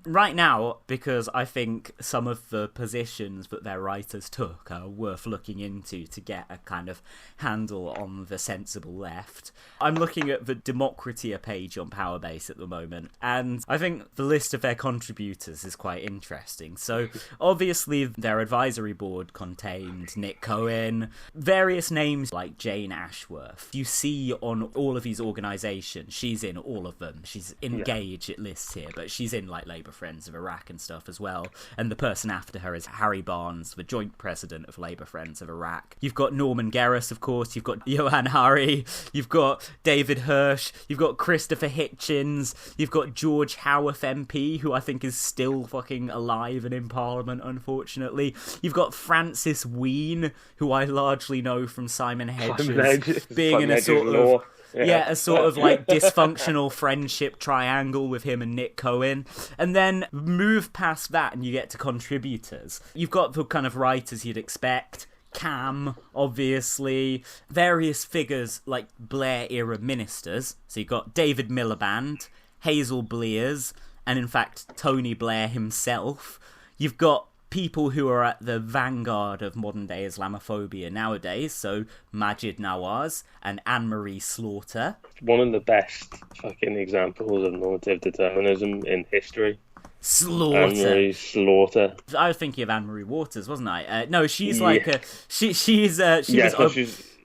Right now, because I think some of the positions that their writers took are worth looking into to get a kind of handle on the sensible left. I'm looking at the Democratia page on Powerbase at the moment, and I think the list of their contributors is quite interesting. So, obviously, their advisory board contained Nick Cohen, various names like Jane Ashworth. You see on all of these organisations, she's in all of them. She's engaged, it lists here, but she's in like Labour Friends of Iraq and stuff as well. And the person after her is Harry Barnes, the joint president of Labour Friends of Iraq. You've got Norman Gerris, of course. You've got Johan Hari. You've got David Hirsch. You've got Christopher Hitchens. You've got George Howarth MP, who I think is still fucking alive and in Parliament, unfortunately. You've got Francis Ween, who I largely know from Simon Hedges, being in a sort of... Yeah, a sort of like dysfunctional friendship triangle with him and Nick Cohen. And then move past that and you get to contributors. You've got the kind of writers you'd expect. Cam, obviously. Various figures like Blair-era ministers. So you've got David Miliband, Hazel Blears, and in fact Tony Blair himself. You've got people who are at the vanguard of modern-day Islamophobia nowadays, so Majid Nawaz and Anne-Marie Slaughter. One of the best fucking examples of normative determinism in history. Slaughter. Anne-Marie Slaughter. I was thinking of Anne-Marie Waters, wasn't I? No, she's like she's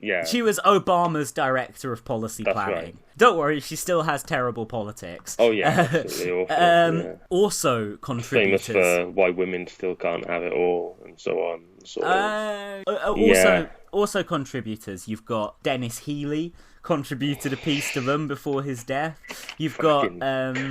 Yeah. She was Obama's director of policy planning. Right. Don't worry, she still has terrible politics. Oh yeah, absolutely awful. Also contributors. Famous for why women still can't have it all, and so on. Also contributors. You've got Dennis Healey contributed a piece to them before his death. You've got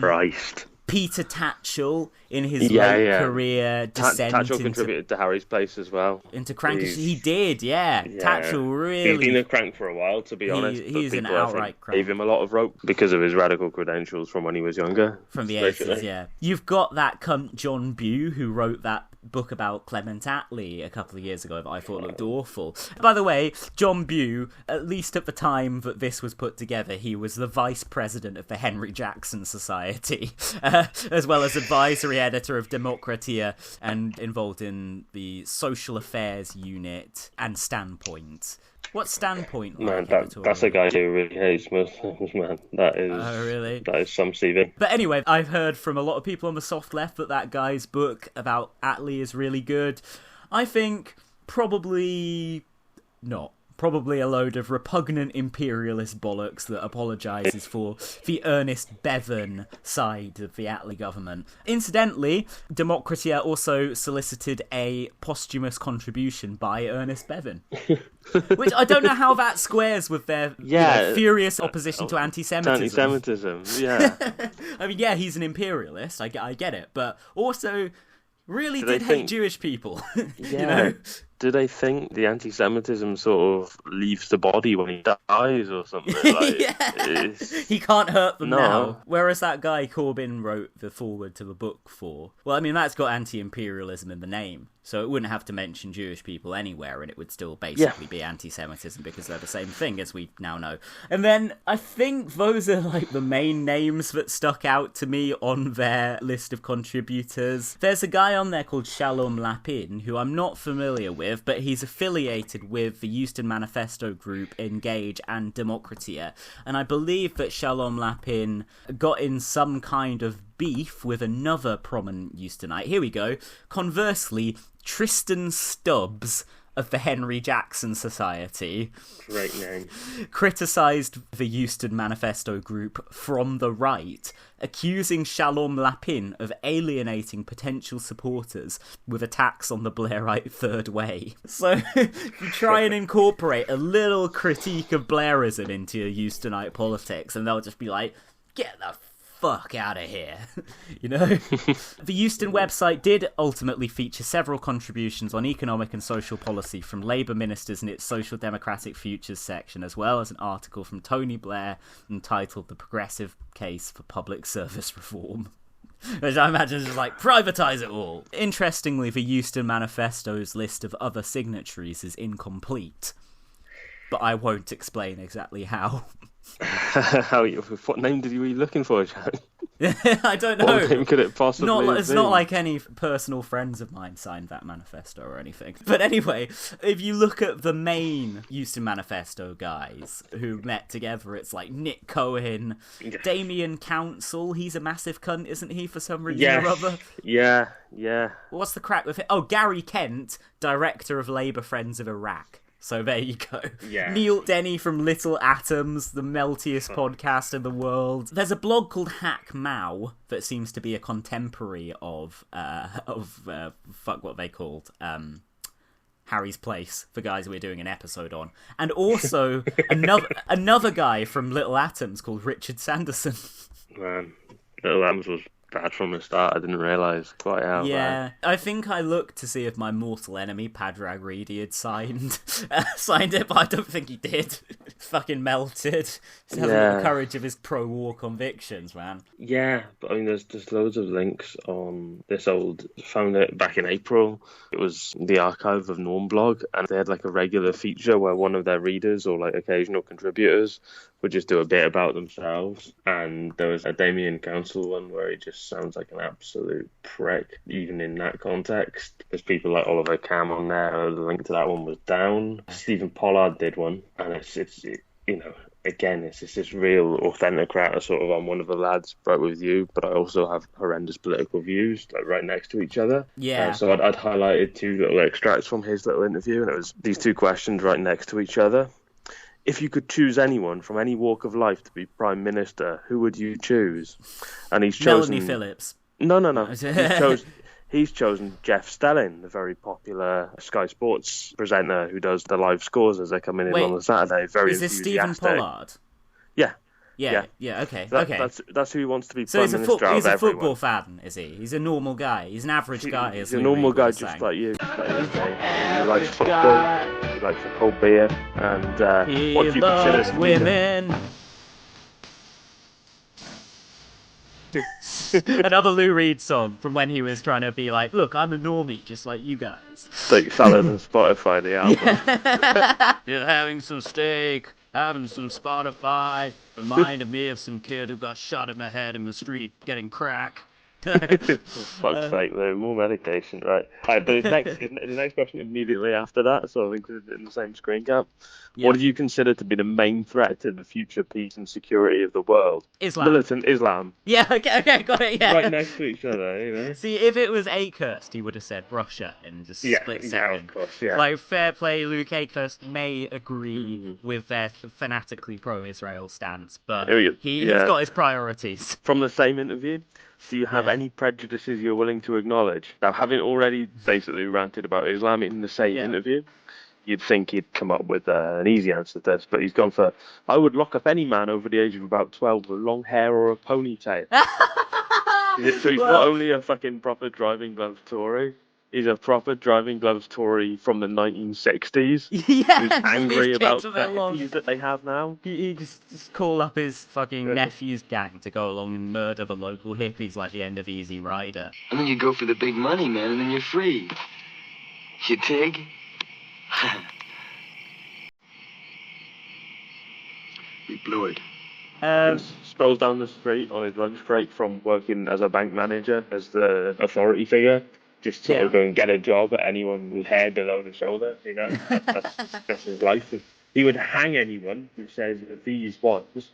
Christ. Peter Tatchell in his late career descent Tatchell contributed to Harry's Place as well. Into Crankish. He did, yeah. Tatchell really... He's been a crank for a while, to be honest. He's an outright crank. Gave him a lot of rope because of his radical credentials from when he was younger. From the 80s, yeah. You've got that cunt John Bew who wrote that book about Clement Attlee a couple of years ago that I thought looked awful. By the way, John Bew, at least at the time that this was put together, he was the vice president of the Henry Jackson Society, as well as advisory editor of Democratia, and involved in the social affairs unit and Standpoint. What's Standpoint like? Man, that's a guy who really hates Muslims, man. That is... Oh, really? That is some CV. But anyway, I've heard from a lot of people on the soft left that guy's book about Attlee is really good. I think probably not. Probably a load of repugnant imperialist bollocks that apologises for the Ernest Bevin side of the Attlee government. Incidentally, Democratia also solicited a posthumous contribution by Ernest Bevin. Which I don't know how that squares with their furious opposition to anti-Semitism. Anti-Semitism, yeah. I mean, yeah, he's an imperialist, I get it, but also really did hate Jewish people. Yeah. You know? Do they think the anti-Semitism sort of leaves the body when he dies or something? Like, he can't hurt them now. Whereas that guy Corbyn wrote the foreword to the book for. Well, I mean, that's got anti-imperialism in the name. So it wouldn't have to mention Jewish people anywhere, and it would still basically be anti-Semitism because they're the same thing, as we now know. And then I think those are like the main names that stuck out to me on their list of contributors. There's a guy on there called Shalom Lapin, who I'm not familiar with, but he's affiliated with the Euston Manifesto group, Engage, and Democratia. And I believe that Shalom Lapin got in some kind of beef with another prominent Eustonite. Here we go. Conversely, Tristan Stubbs of the Henry Jackson Society, great name, criticised the Euston Manifesto group from the right, accusing Shalom Lapin of alienating potential supporters with attacks on the Blairite Third Way. So you try and incorporate a little critique of Blairism into your Eustonite politics, and they'll just be like, get the fuck out of here. You know? The Euston website did ultimately feature several contributions on economic and social policy from Labour ministers in its Social Democratic Futures section, as well as an article from Tony Blair entitled The Progressive Case for Public Service Reform. Which I imagine is just like, privatise it all. Interestingly, the Euston Manifesto's list of other signatories is incomplete. But I won't explain exactly how. What name were you looking for, Jack? I don't know. What name could it possibly be? It's not like any personal friends of mine signed that manifesto or anything. But anyway, if you look at the main Euston Manifesto guys who met together, it's like Nick Cohen, Damien Council. He's a massive cunt, isn't he, for some reason or other? Yeah. What's the crack with it? Oh, Gary Kent, director of Labour Friends of Iraq. So there you go. Yeah. Neil Denny from Little Atoms, the meltiest podcast in the world. There's a blog called Hack Mao that seems to be a contemporary of fuck what they called, Harry's Place, the guys we're doing an episode on. And also another guy from Little Atoms called Richard Sanderson. Man, Little Atoms was bad from the start. I didn't realise quite how bad. I think I looked to see if my mortal enemy Padraig Reedy had signed it, but I don't think he did. Fucking melted. He hasn't got the courage of his pro-war convictions, man. Yeah, but I mean, there's loads of links on this found it back in April. It was the archive of Norm blog, and they had like a regular feature where one of their readers or like occasional contributors would just do a bit about themselves. And there was a Damien Council one where he just sounds like an absolute prick, even in that context. There's people like Oliver Cam on there. The link to that one was down. Stephen Pollard did one, and it's again, it's just this real authenticrat sort of, I'm one of the lads right with you, but I also have horrendous political views, like right next to each other. Yeah. So I'd highlighted two little extracts from his little interview, and it was these two questions right next to each other. if you could choose anyone from any walk of life to be Prime Minister, who would you choose? And he's chosen... Melanie Phillips. No. He's chosen Jeff Stelling, the very popular Sky Sports presenter who does the live scores as they're coming in on the Saturday. Very is this Stephen Pollard? Yeah. Yeah, okay. That's who he wants to be so Prime Minister out of everyone. He's a football fan, is he? He's a normal guy. He's an average guy. He's a normal guy just like you. He likes football, he likes a cold beer, and what do you consider women? Another Lou Reed song from when he was trying to be like, look, I'm a normie just like you guys. Steak salad and Spotify, the album. You're having some steak, having some Spotify, reminded me of some kid who got shot in the head in the street getting crack. Fuck's sake, though. More medication, right? The next question immediately after that, so I think it's in the same screen cap. Yeah. What do you consider to be the main threat to the future peace and security of the world? Islam. Militant Islam. Yeah, okay, got it, yeah. Right next to each other, you know? See, if it was Akehurst, he would have said Russia in just split second. Yeah, of course, yeah. Like, fair play, Luke Akehurst may agree with their fanatically pro-Israel stance, but he's got his priorities. From the same interview, do you have any prejudices you're willing to acknowledge? Now, having already basically ranted about Islam in the same interview, you'd think he'd come up with an easy answer to this, but he's gone for, I would lock up any man over the age of about 12 with long hair or a ponytail. So he's not only a fucking proper driving gloves Tory, he's a proper driving gloves Tory from the 1960s. Yeah, who's angry about the hippies that they have now. He just call up his fucking nephew's gang to go along and murder the local hippies like the end of Easy Rider. And then you go for the big money, man, and then you're free. You dig? We blew it. Strolls down the street on his lunch break from working as a bank manager, as the authority figure. Just sort of go and get a job at anyone with hair below the shoulder, you know. That's his life. He would hang anyone who says these ones.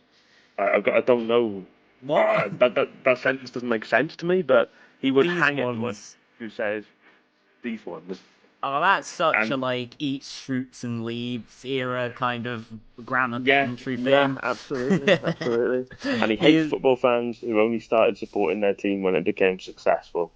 I don't know. What? That sentence doesn't make sense to me, but he would hang anyone who says these ones. Oh, that's such a like eats fruits and leaves era kind of grammar country thing. Yeah, absolutely. And he hates football fans who only started supporting their team when it became successful.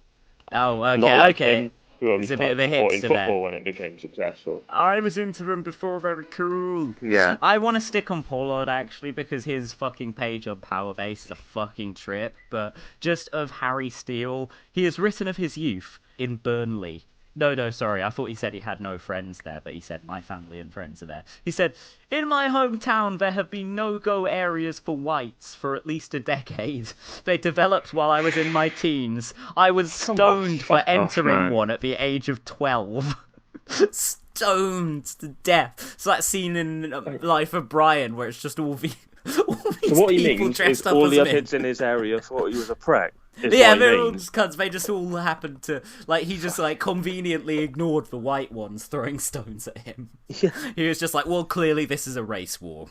Oh, okay, Not okay. Who only it's a bit of a hipster football when it became successful. I was into them before, very cool. Yeah. I want to stick on Pollard, actually, because his fucking page on Powerbase is a fucking trip. But just of Harry Steele, he has written of his youth in Burnley. No, sorry, I thought he said he had no friends there, but he said my family and friends are there. He said, in my hometown there have been no-go areas for whites for at least a decade. They developed while I was in my teens. I was stoned for entering one at the age of 12. Stoned to death. It's that scene in Life of Brian where it's just all these so what he means is all the other kids in his area thought he was a prick. Yeah, they're all just cunts. They just all happened to, like, he just, like, conveniently ignored the white ones throwing stones at him. Yeah. He was just like, well, clearly this is a race war.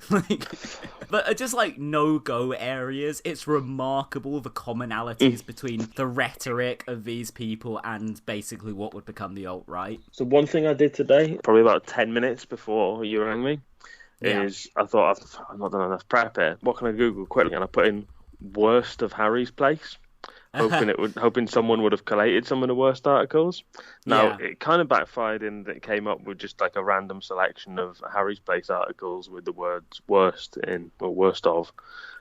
But just, like, no-go areas, it's remarkable the commonalities between the rhetoric of these people and basically what would become the alt-right. So one thing I did today, probably about 10 minutes before you rang me, is I thought, I've not done enough prep here. What can I Google quickly? And I put in worst of Harry's place, hoping someone would have collated some of the worst articles. Now it kind of backfired in that it came up with just like a random selection of Harry's place articles with the words worst in or worst of.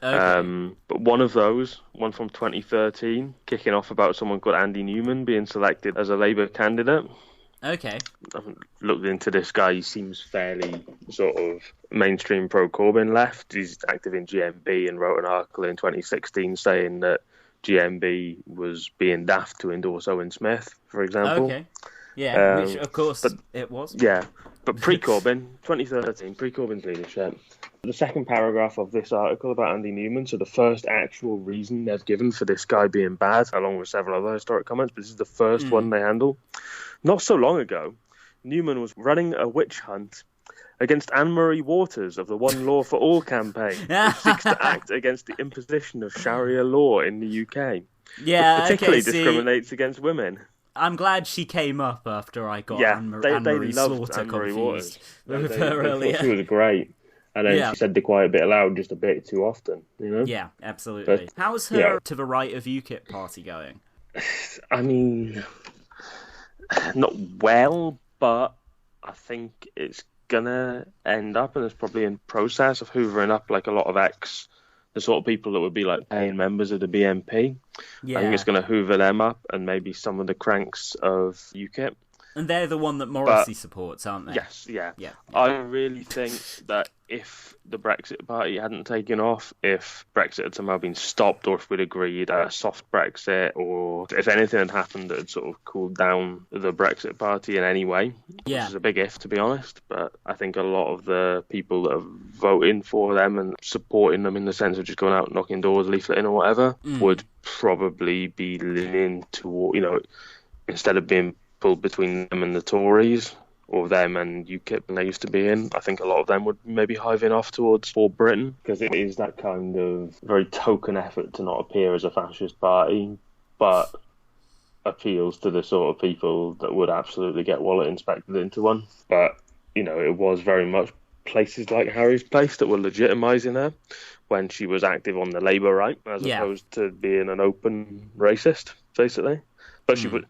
Okay. But one of those, one from 2013, kicking off about someone called Andy Newman being selected as a Labour candidate. Okay. I've looked into this guy. He seems fairly sort of mainstream pro-Corbyn left. He's active in GMB and wrote an article in 2016 saying that GMB was being daft to endorse Owen Smith, for example. Okay. Yeah, which of course it was. Yeah, but pre-Corbyn, 2013, pre-Corbyn's leadership. The second paragraph of this article about Andy Newman, so the first actual reason they've given for this guy being bad, along with several other historic comments, but this is the first one they handle. Not so long ago, Newman was running a witch hunt against Anne-Marie Waters of the One Law for All campaign, which seeks to act against the imposition of Sharia law in the UK. Yeah, which particularly discriminates against women. I'm glad she came up after I got they Anne-Marie loved Slaughter Anne-Marie confused Waters. with her earlier. She was great. And then she said the quiet bit aloud just a bit too often, you know? Yeah, absolutely. But, how's her to the right of UKIP party going? I mean, not well, but I think it's gonna end up, and it's probably in process of hoovering up like a lot of the sort of people that would be like paying members of the BNP. I think it's gonna hoover them up, and maybe some of the cranks of UKIP. And they're the one that Morrissey supports, aren't they? Yes, yeah. I really think that if the Brexit Party hadn't taken off, if Brexit had somehow been stopped, or if we'd agreed a soft Brexit, or if anything had happened that had sort of cooled down the Brexit Party in any way, which is a big if, to be honest, but I think a lot of the people that are voting for them and supporting them in the sense of just going out knocking doors, leafleting or whatever, would probably be leaning toward, you know, instead of being pulled between them and the Tories, or them and UKIP and they used to be in, I think a lot of them would maybe hiving off towards For Britain, because it is that kind of very token effort to not appear as a fascist party, but appeals to the sort of people that would absolutely get wallet inspected into one. But, you know, it was very much places like Harry's Place that were legitimising her when she was active on the Labour right, as opposed to being an open racist, basically. But she would...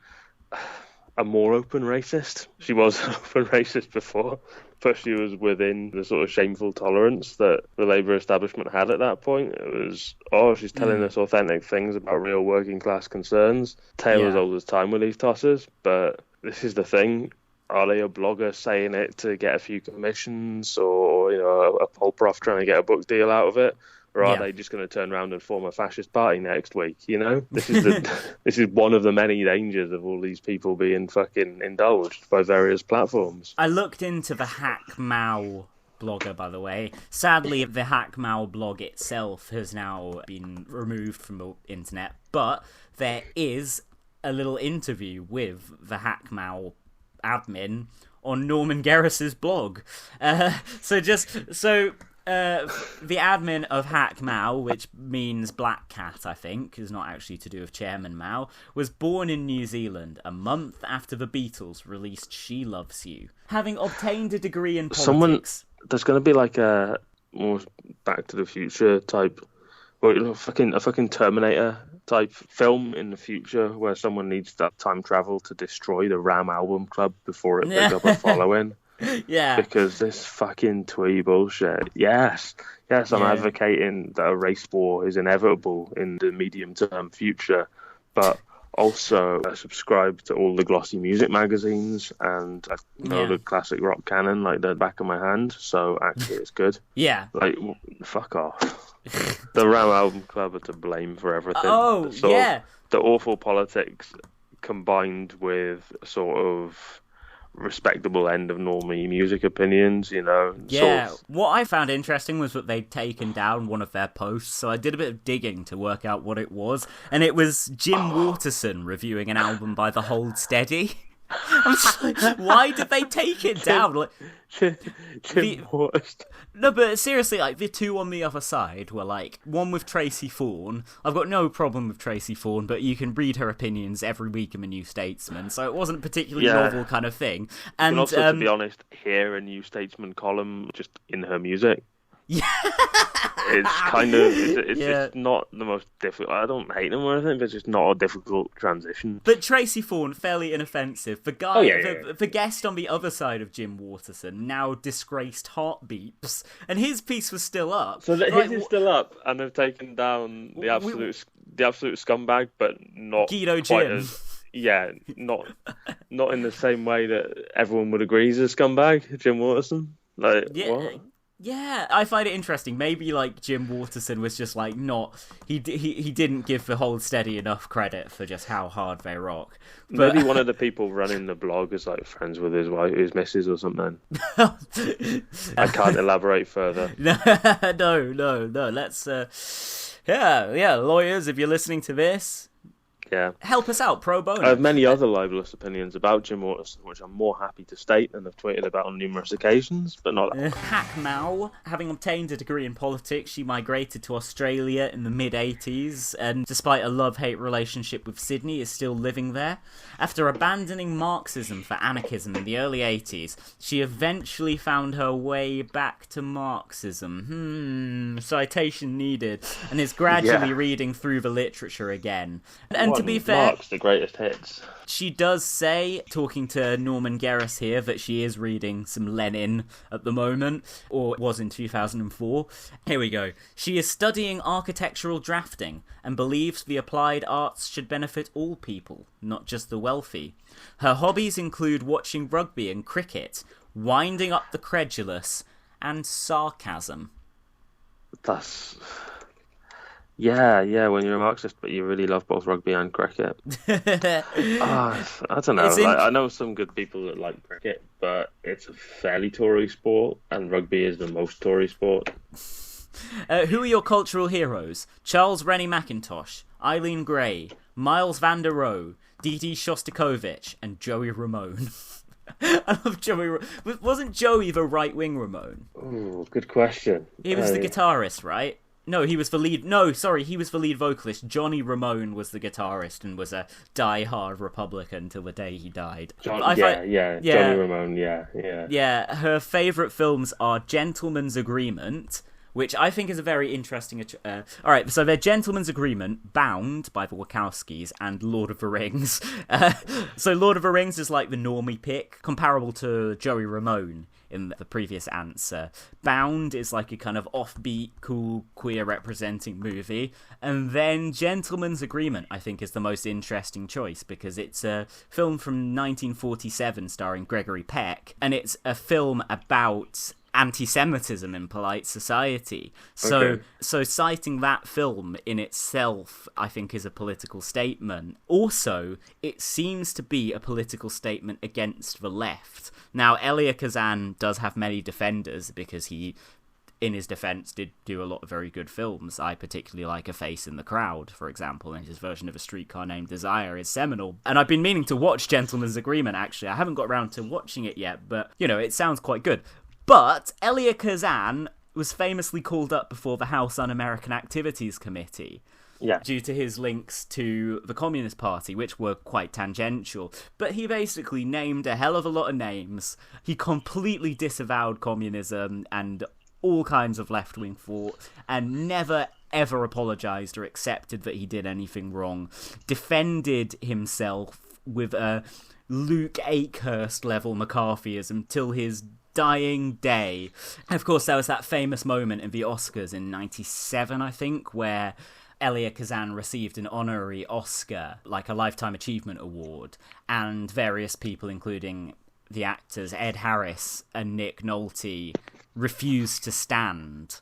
a more open racist. She was an open racist before, but she was within the sort of shameful tolerance that the Labour establishment had at that point. It was, she's telling us authentic things about real working class concerns. Tale as old as time with these tossers, but this is the thing. Are they a blogger saying it to get a few commissions, or, you know, a poll prof trying to get a book deal out of it? Or are they just going to turn around and form a fascist party next week? You know, this is this is one of the many dangers of all these people being fucking indulged by various platforms. I looked into the Hack Mao blogger, by the way. Sadly, the Hack Mao blog itself has now been removed from the internet, but there is a little interview with the Hack Mao admin on Norman Gerris's blog. The admin of Hack Mao, which means Black Cat, I think, is not actually to do with Chairman Mao, was born in New Zealand a month after the Beatles released She Loves You. Having obtained a degree in politics... There's going to be like a more Back to the Future type, or a fucking Terminator type film in the future where someone needs that time travel to destroy the Ram album club before it picks up a following. Yeah. Because this fucking twee bullshit. Yes, I'm advocating that a race war is inevitable in the medium-term future, but also I subscribe to all the glossy music magazines, and I know the classic rock canon like the back of my hand, so actually it's good. Yeah. Like, fuck off. The Ram Album Club are to blame for everything. Oh, the awful politics combined with sort of respectable end of normie music opinions, you know. Yeah, what I found interesting was that they'd taken down one of their posts, so I did a bit of digging to work out what it was, and it was Jim Waterson reviewing an album by The Hold Steady. I'm just like, why did they take it down? Like, no, but seriously, like, the two on the other side were like, one with Tracy Fawn. I've got no problem with Tracy Fawn, but you can read her opinions every week in the New Statesman, so it wasn't a particularly novel kind of thing. And also, to be honest, hear a New Statesman column just in her music. Yeah. It's kind of, it's not the most difficult. I don't hate them or anything, but it's just not a difficult transition. But Tracy Fawn, fairly inoffensive. The guy, the guest on the other side of Jim Waterson, now disgraced Heartbeeps, and his piece was still up. So his is still up, and they've taken down the absolute scumbag, but not Guido quite Jim. Not in the same way that everyone would agree he's a scumbag, Jim Waterson. Like, what? Yeah, I find it interesting. Maybe like Jim Waterson was just like he didn't give the Hold Steady enough credit for just how hard they rock. But... Maybe one of the people running the blog is like friends with his wife, his missus or something. I can't elaborate further. No. Let's lawyers, if you're listening to this, Yeah. Help us out, pro bono. I have many other libelous opinions about Jim Waterson, which I'm more happy to state and have tweeted about on numerous occasions, but not that. Hack Mao, having obtained a degree in politics, she migrated to Australia in the mid-80s, and despite a love-hate relationship with Sydney, is still living there. After abandoning Marxism for anarchism in the early 80s, she eventually found her way back to Marxism. Citation needed. And is gradually reading through the literature again. And to be fair, Marx, the greatest hits. She does say, talking to Norman Garris here, that she is reading some Lenin at the moment, or was in 2004. Here we go. She is studying architectural drafting and believes the applied arts should benefit all people, not just the wealthy. Her hobbies include watching rugby and cricket, winding up the credulous, and sarcasm. That's... Yeah, when you're a Marxist, but you really love both rugby and cricket. I don't know. I know some good people that like cricket, but it's a fairly Tory sport, and rugby is the most Tory sport. Who are your cultural heroes? Charles Rennie Mackintosh, Eileen Gray, Miles van der Rohe, Didi Shostakovich, and Joey Ramone. I love Joey. Wasn't Joey the right-wing Ramone? Oh, good question. He was the guitarist, right? No, he was the lead. No, sorry, he was the lead vocalist. Johnny Ramone was the guitarist and was a die-hard Republican till the day he died. Johnny Ramone, yeah. Yeah, her favourite films are Gentleman's Agreement, which I think is a very interesting... Alright, so they're Gentleman's Agreement, Bound by the Wachowskis, and Lord of the Rings. So Lord of the Rings is like the normie pick, comparable to Joey Ramone in the previous answer. Bound is like a kind of offbeat, cool, queer representing movie. And then Gentleman's Agreement, I think, is the most interesting choice because it's a film from 1947 starring Gregory Peck, and it's a film about anti-Semitism in polite society. So citing that film in itself, I think, is a political statement. Also, it seems to be a political statement against the left. Now, Elia Kazan does have many defenders because he, in his defense, did do a lot of very good films. I particularly like A Face in the Crowd, for example, and his version of A Streetcar Named Desire is seminal. And I've been meaning to watch Gentleman's Agreement, actually. I haven't got around to watching it yet, but, it sounds quite good. But Elia Kazan was famously called up before the House Un-American Activities Committee due to his links to the Communist Party, which were quite tangential. But he basically named a hell of a lot of names. He completely disavowed communism and all kinds of left-wing thought, and never, ever apologised or accepted that he did anything wrong. Defended himself with a Luke Akehurst-level McCarthyism till his dying day. And of course, there was that famous moment in the Oscars in 97, I think, where Elia Kazan received an honorary Oscar, like a Lifetime Achievement Award, and various people, including the actors Ed Harris and Nick Nolte, refused to stand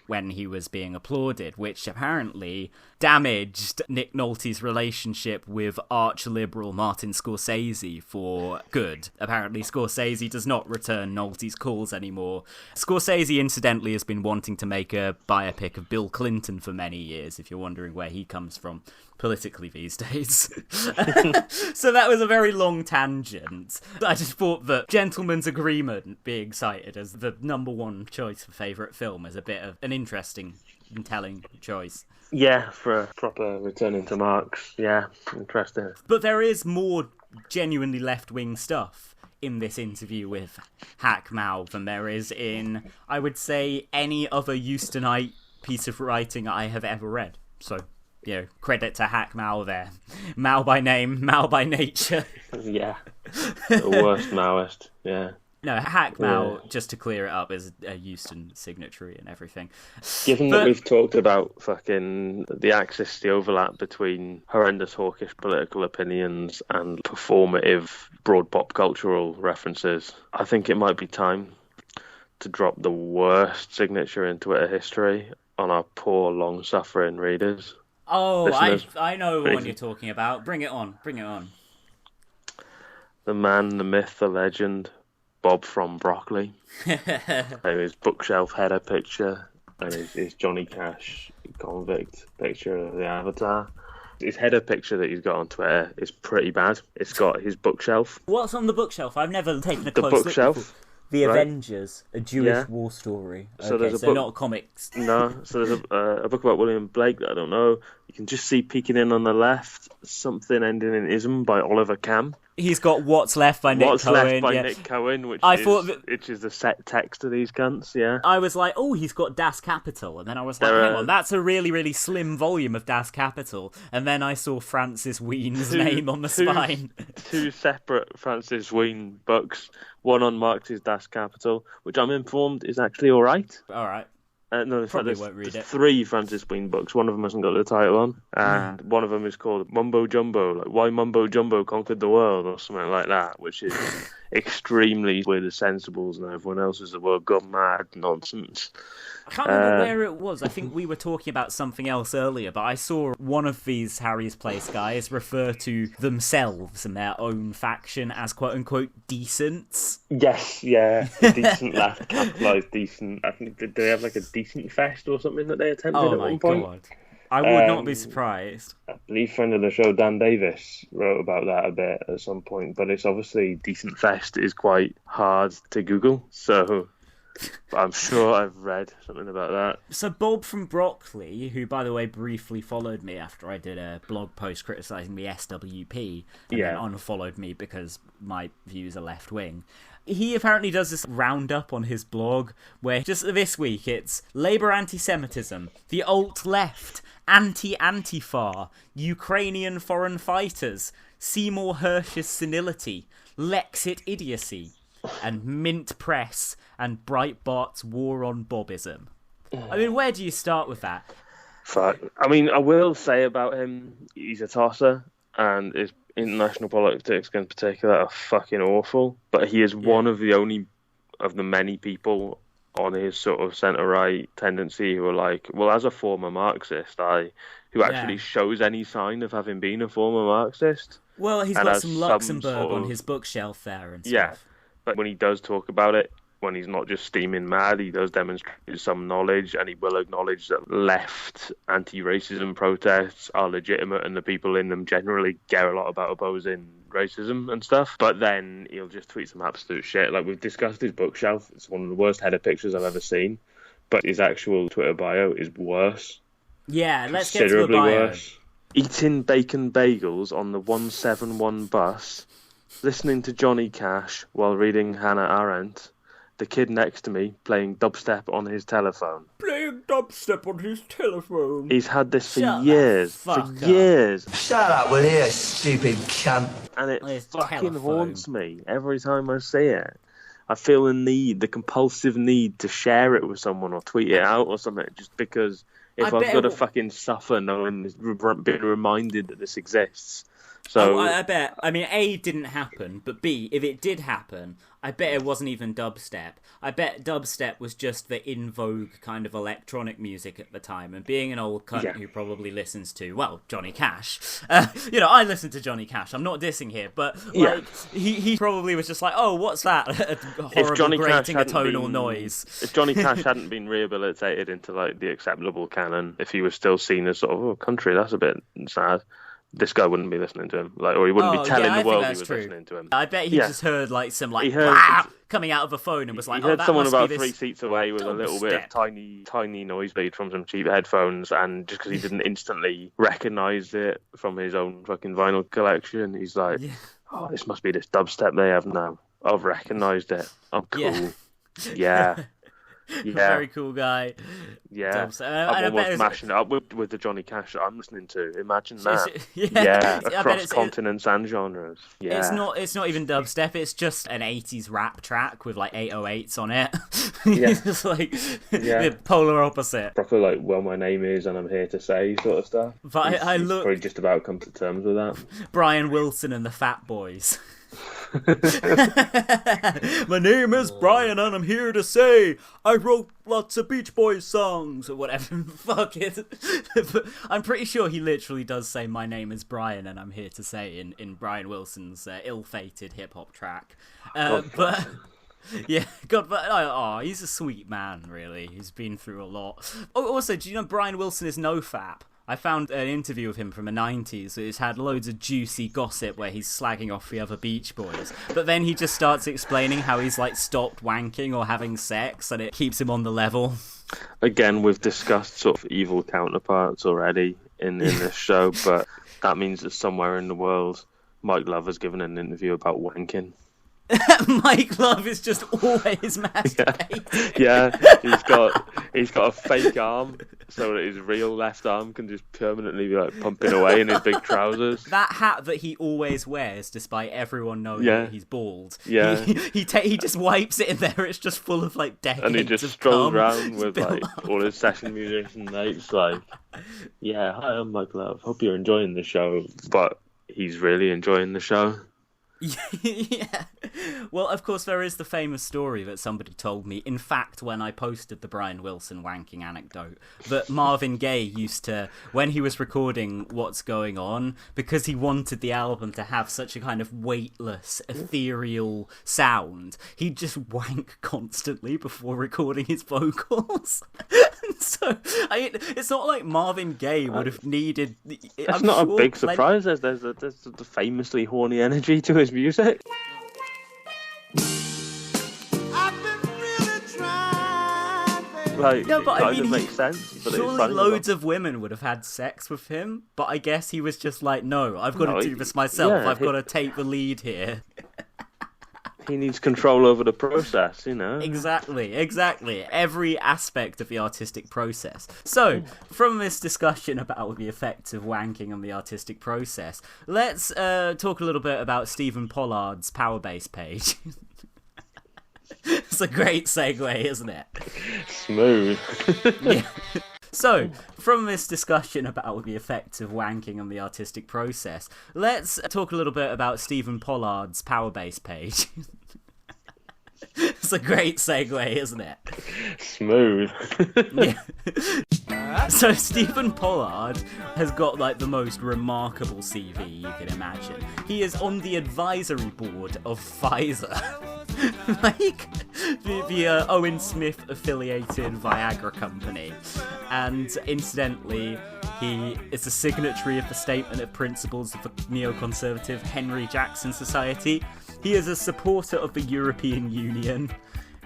when he was being applauded, which apparently damaged Nick Nolte's relationship with arch-liberal Martin Scorsese for good. Apparently Scorsese does not return Nolte's calls anymore. Scorsese, incidentally, has been wanting to make a biopic of Bill Clinton for many years, if you're wondering where he comes from politically these days. So that was a very long tangent. I just thought that Gentleman's Agreement being cited as the number one choice for favourite film is a bit of an interesting and telling choice. Yeah, for a proper returning to Marx. Yeah, interesting. But there is more genuinely left-wing stuff in this interview with Hack Mao than there is in, I would say, any other Eustonite piece of writing I have ever read. So, credit to Hack Mao there. Mao by name, Mao by nature. Yeah. The worst Maoist, yeah. No, Hack Mao, just to clear it up, is a Euston signatory and everything. Given that we've talked about fucking the axis, the overlap between horrendous hawkish political opinions and performative broad pop cultural references, I think it might be time to drop the worst signature in Twitter history on our poor, long-suffering readers. Oh, I know what you're talking about. Bring it on. The man, the myth, the legend, Bob from Broccoli. His bookshelf header picture and his Johnny Cash convict picture of the Avatar. His header picture that he's got on Twitter is pretty bad. It's got his bookshelf. What's on the bookshelf? I've never taken a The close look bookshelf. before. The right? Avengers, a Jewish war story. So Okay, there's a book, not comics. No, so there's a book about William Blake that I don't know. You can just see peeking in on the left, something ending in ism by Oliver Cam. He's got What's Left by Nick Cohen. What's Left by Nick Cohen, which is the set text of these cunts, yeah. I was like, oh, he's got Das Kapital. And then I was like, hang on, that's a really, really slim volume of Das Kapital. And then I saw Francis Ween's name on the spine. Two separate Francis Ween books. One on Marx's Das Kapital, which I'm informed is actually all right. All right. No, Probably won't read it. 3 Francis Ween books. One of them hasn't got the title on, and one of them is called Mumbo Jumbo, like Why Mumbo Jumbo Conquered the World, or something like that, which is extremely we're the sensibles and everyone else is the world gone mad nonsense. I can't remember where it was. I think we were talking about something else earlier, but I saw one of these Harry's Place guys refer to themselves and their own faction as quote-unquote decents. Yes, yeah. Decent left, capitalised decent. I think, did they have like a decent fest or something that they attended at one point? God. I would not be surprised. I believe friend of the show, Dan Davis, wrote about that a bit at some point, but it's obviously decent fest is quite hard to Google, so... But I'm sure I've read something about that. So Bob from Broccoli, who, by the way, briefly followed me after I did a blog post criticising the SWP, and then unfollowed me because my views are left-wing, he apparently does this roundup on his blog where just this week it's Labour anti-Semitism, the alt-left, anti-Antifa, Ukrainian foreign fighters, Seymour Hersh's senility, Lexit idiocy, and Mint Press and Breitbart's war on Bobism. I mean, where do you start with that? Fuck. I mean, I will say about him, he's a tosser, and his international politics in particular are fucking awful, but he is one of the many people on his sort of centre-right tendency who are like, well, as a former Marxist, who actually shows any sign of having been a former Marxist. Well, he's got some Luxembourg on his bookshelf there and stuff. Yeah. But when he does talk about it, when he's not just steaming mad, he does demonstrate some knowledge, and he will acknowledge that left anti-racism protests are legitimate and the people in them generally care a lot about opposing racism and stuff. But then he'll just tweet some absolute shit. Like, we've discussed his bookshelf. It's one of the worst header pictures I've ever seen. But his actual Twitter bio is worse. Yeah, let's get to the bio. Worse. Eating bacon bagels on the 171 bus, listening to Johnny Cash while reading Hannah Arendt, the kid next to me playing dubstep on his telephone. Playing dubstep on his telephone? He's had this for years. Shut up, will you, stupid cunt? And it fucking haunts me every time I see it. I feel the compulsive need to share it with someone or tweet it out or something, just because if I've got to fucking suffer knowing, being reminded that this exists. So I bet. I mean, A, it didn't happen, but B, if it did happen, I bet it wasn't even dubstep. I bet dubstep was just the in vogue kind of electronic music at the time. And being an old cunt who probably listens to, well, Johnny Cash. I listen to Johnny Cash. I'm not dissing here, but he probably was just like, oh, what's that? A horrible grating, a tonal noise. If Johnny Cash hadn't been rehabilitated into like the acceptable canon, if he was still seen as sort of country, that's a bit sad. This guy wouldn't be listening to him, or he wouldn't be telling the world he was listening to him. I bet he just heard some coming out of a phone and was like, he heard someone about 3 seats away with a little bit of tiny noise bleed from some cheap headphones, and just because he didn't instantly recognise it from his own fucking vinyl collection, he's like, oh, this must be this dubstep they have now. I've recognised it. I'm cool. Yeah. Very cool guy. Yeah, I'm almost mashing it up with the Johnny Cash that I'm listening to. Imagine that. Across continents and genres. Yeah, it's not even dubstep. It's just an 80s rap track with like 808s on it. It's like the polar opposite. Proper like, well, my name is and I'm here to say sort of stuff. But I look probably just about come to terms with that. Brian Wilson and the Fat Boys. My name is Brian and I'm here to say I wrote lots of Beach Boys songs or whatever. Fuck it. But I'm pretty sure he literally does say my name is Brian and I'm here to say in Brian Wilson's ill-fated hip-hop track. But yeah, God, but he's a sweet man, really. He's been through a lot. Oh, also, do you know Brian Wilson is no fap? I found an interview of him from the 90s. It's had loads of juicy gossip where he's slagging off the other Beach Boys. But then he just starts explaining how he's like stopped wanking or having sex, and it keeps him on the level. Again, we've discussed sort of evil counterparts already in this show, but that means that somewhere in the world, Mike Love has given an interview about wanking. Mike Love is just always masturbating. Yeah, he's got a fake arm so that his real left arm can just permanently be like pumping away in his big trousers. That hat that he always wears, despite everyone knowing that he's bald. Yeah, he just wipes it in there. It's just full of like decades. And he just strolls around with like all his session musician mates. Like, yeah, hi, I'm Mike Love. Hope you're enjoying the show. But he's really enjoying the show. Yeah. Well, of course, there is the famous story that somebody told me, in fact, when I posted the Brian Wilson wanking anecdote, that Marvin Gaye used to, when he was recording What's Going On, because he wanted the album to have such a kind of weightless, ethereal sound, he'd just wank constantly before recording his vocals. So, it's not like Marvin Gaye would have needed... It's not a big surprise. There's the famously horny energy to his music. Like, no, but I mean, makes sense. But surely loads of women would have had sex with him, but I guess he was just like, no, I've got to do this myself. Yeah, I've got to take the lead here. He needs control over the process, you know? Exactly. Every aspect of the artistic process. So, from this discussion about the effects of wanking on the artistic process, let's talk a little bit about Stephen Pollard's Powerbase page. It's a great segue, isn't it? Smooth. Yeah. So, from this discussion about the effects of wanking on the artistic process, let's talk a little bit about Stephen Pollard's Powerbase page. It's a great segue, isn't it? Smooth. Yeah. So Stephen Pollard has got like the most remarkable CV you can imagine. He is on the advisory board of Pfizer. Like the Owen Smith affiliated Viagra company. And incidentally, he is a signatory of the Statement of Principles of the neoconservative Henry Jackson Society. He is a supporter of the European Union.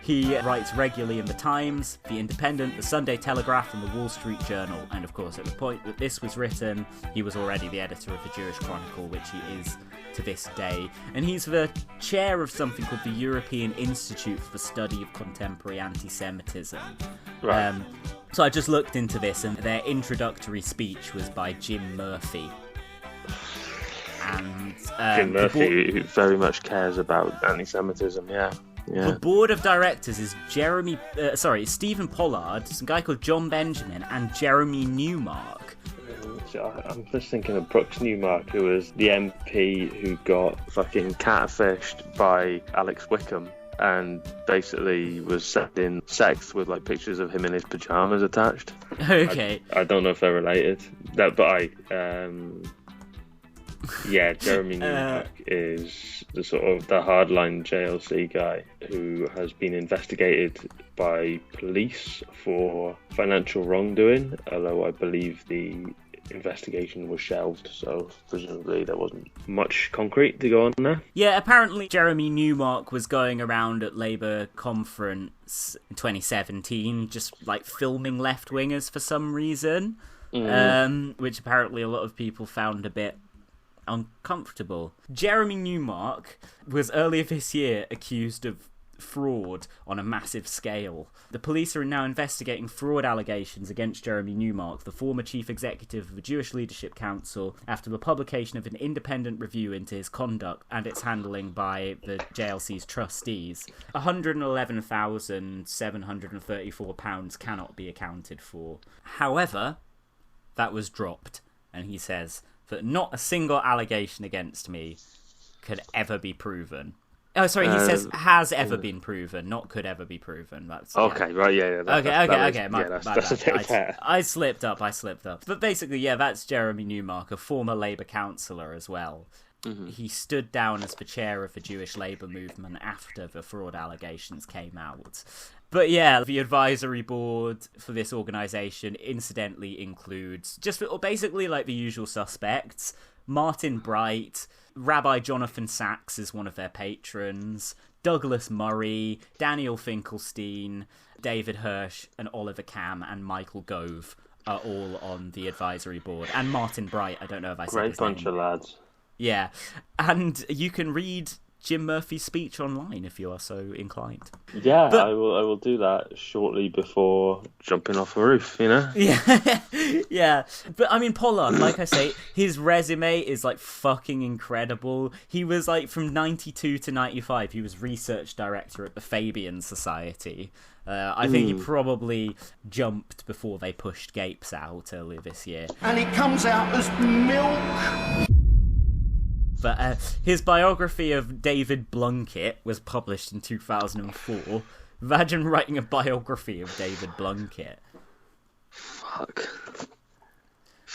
He writes regularly in The Times, The Independent, The Sunday Telegraph, and The Wall Street Journal. And of course, at the point that this was written, he was already the editor of the Jewish Chronicle, which he is to this day. And he's the chair of something called the European Institute for the Study of Contemporary Anti-Semitism. Right. So I just looked into this, and their introductory speech was by Jim Murphy. And Jim Murphy very much cares about anti-Semitism, yeah. The board of directors is Stephen Pollard, some guy called John Benjamin, and Jeremy Newmark. I'm just thinking of Brooks Newmark, who was the MP who got fucking catfished by Alex Wickham and basically was sending sex with like pictures of him in his pajamas attached. Okay. I don't know if they're related, yeah, Jeremy Newmark is the sort of the hardline JLC guy who has been investigated by police for financial wrongdoing, although I believe the investigation was shelved, so presumably there wasn't much concrete to go on there. Yeah, apparently Jeremy Newmark was going around at Labour conference in 2017 just like filming left-wingers for some reason, which apparently a lot of people found a bit uncomfortable. Jeremy Newmark was earlier this year accused of fraud on a massive scale. The police are now investigating fraud allegations against Jeremy Newmark, the former chief executive of the Jewish Leadership Council, after the publication of an independent review into his conduct and its handling by the JLC's trustees. £111,734 cannot be accounted for. However, that was dropped, and he says that not a single allegation against me could ever be proven. Oh, sorry, he says has ever been proven, not could ever be proven. That's okay, right, yeah. Okay. That's a bit fair. I slipped up. But basically, yeah, that's Jeremy Newmark, a former Labour councillor as well. He stood down as the chair of the Jewish labour movement after the fraud allegations came out. But yeah, the advisory board for this organisation incidentally includes just basically like the usual suspects. Martin Bright, Rabbi Jonathan Sachs is one of their patrons, Douglas Murray, Daniel Finkelstein, David Hirsch, and Oliver Kamm and Michael Gove are all on the advisory board. And Martin Bright, I don't know if I said his name. Great bunch of lads. Yeah, and you can read Jim Murphy's speech online if you are so inclined. Yeah, but I will do that shortly before jumping off a roof, you know? Yeah, yeah. But I mean, Pollard, like I say, his resume is like fucking incredible. He was like from 92 to 95, he was research director at the Fabian Society. I think he probably jumped before they pushed Gapes out earlier this year. And it comes out as milk. But his biography of David Blunkett was published in 2004. Imagine writing a biography of David Blunkett. Fuck.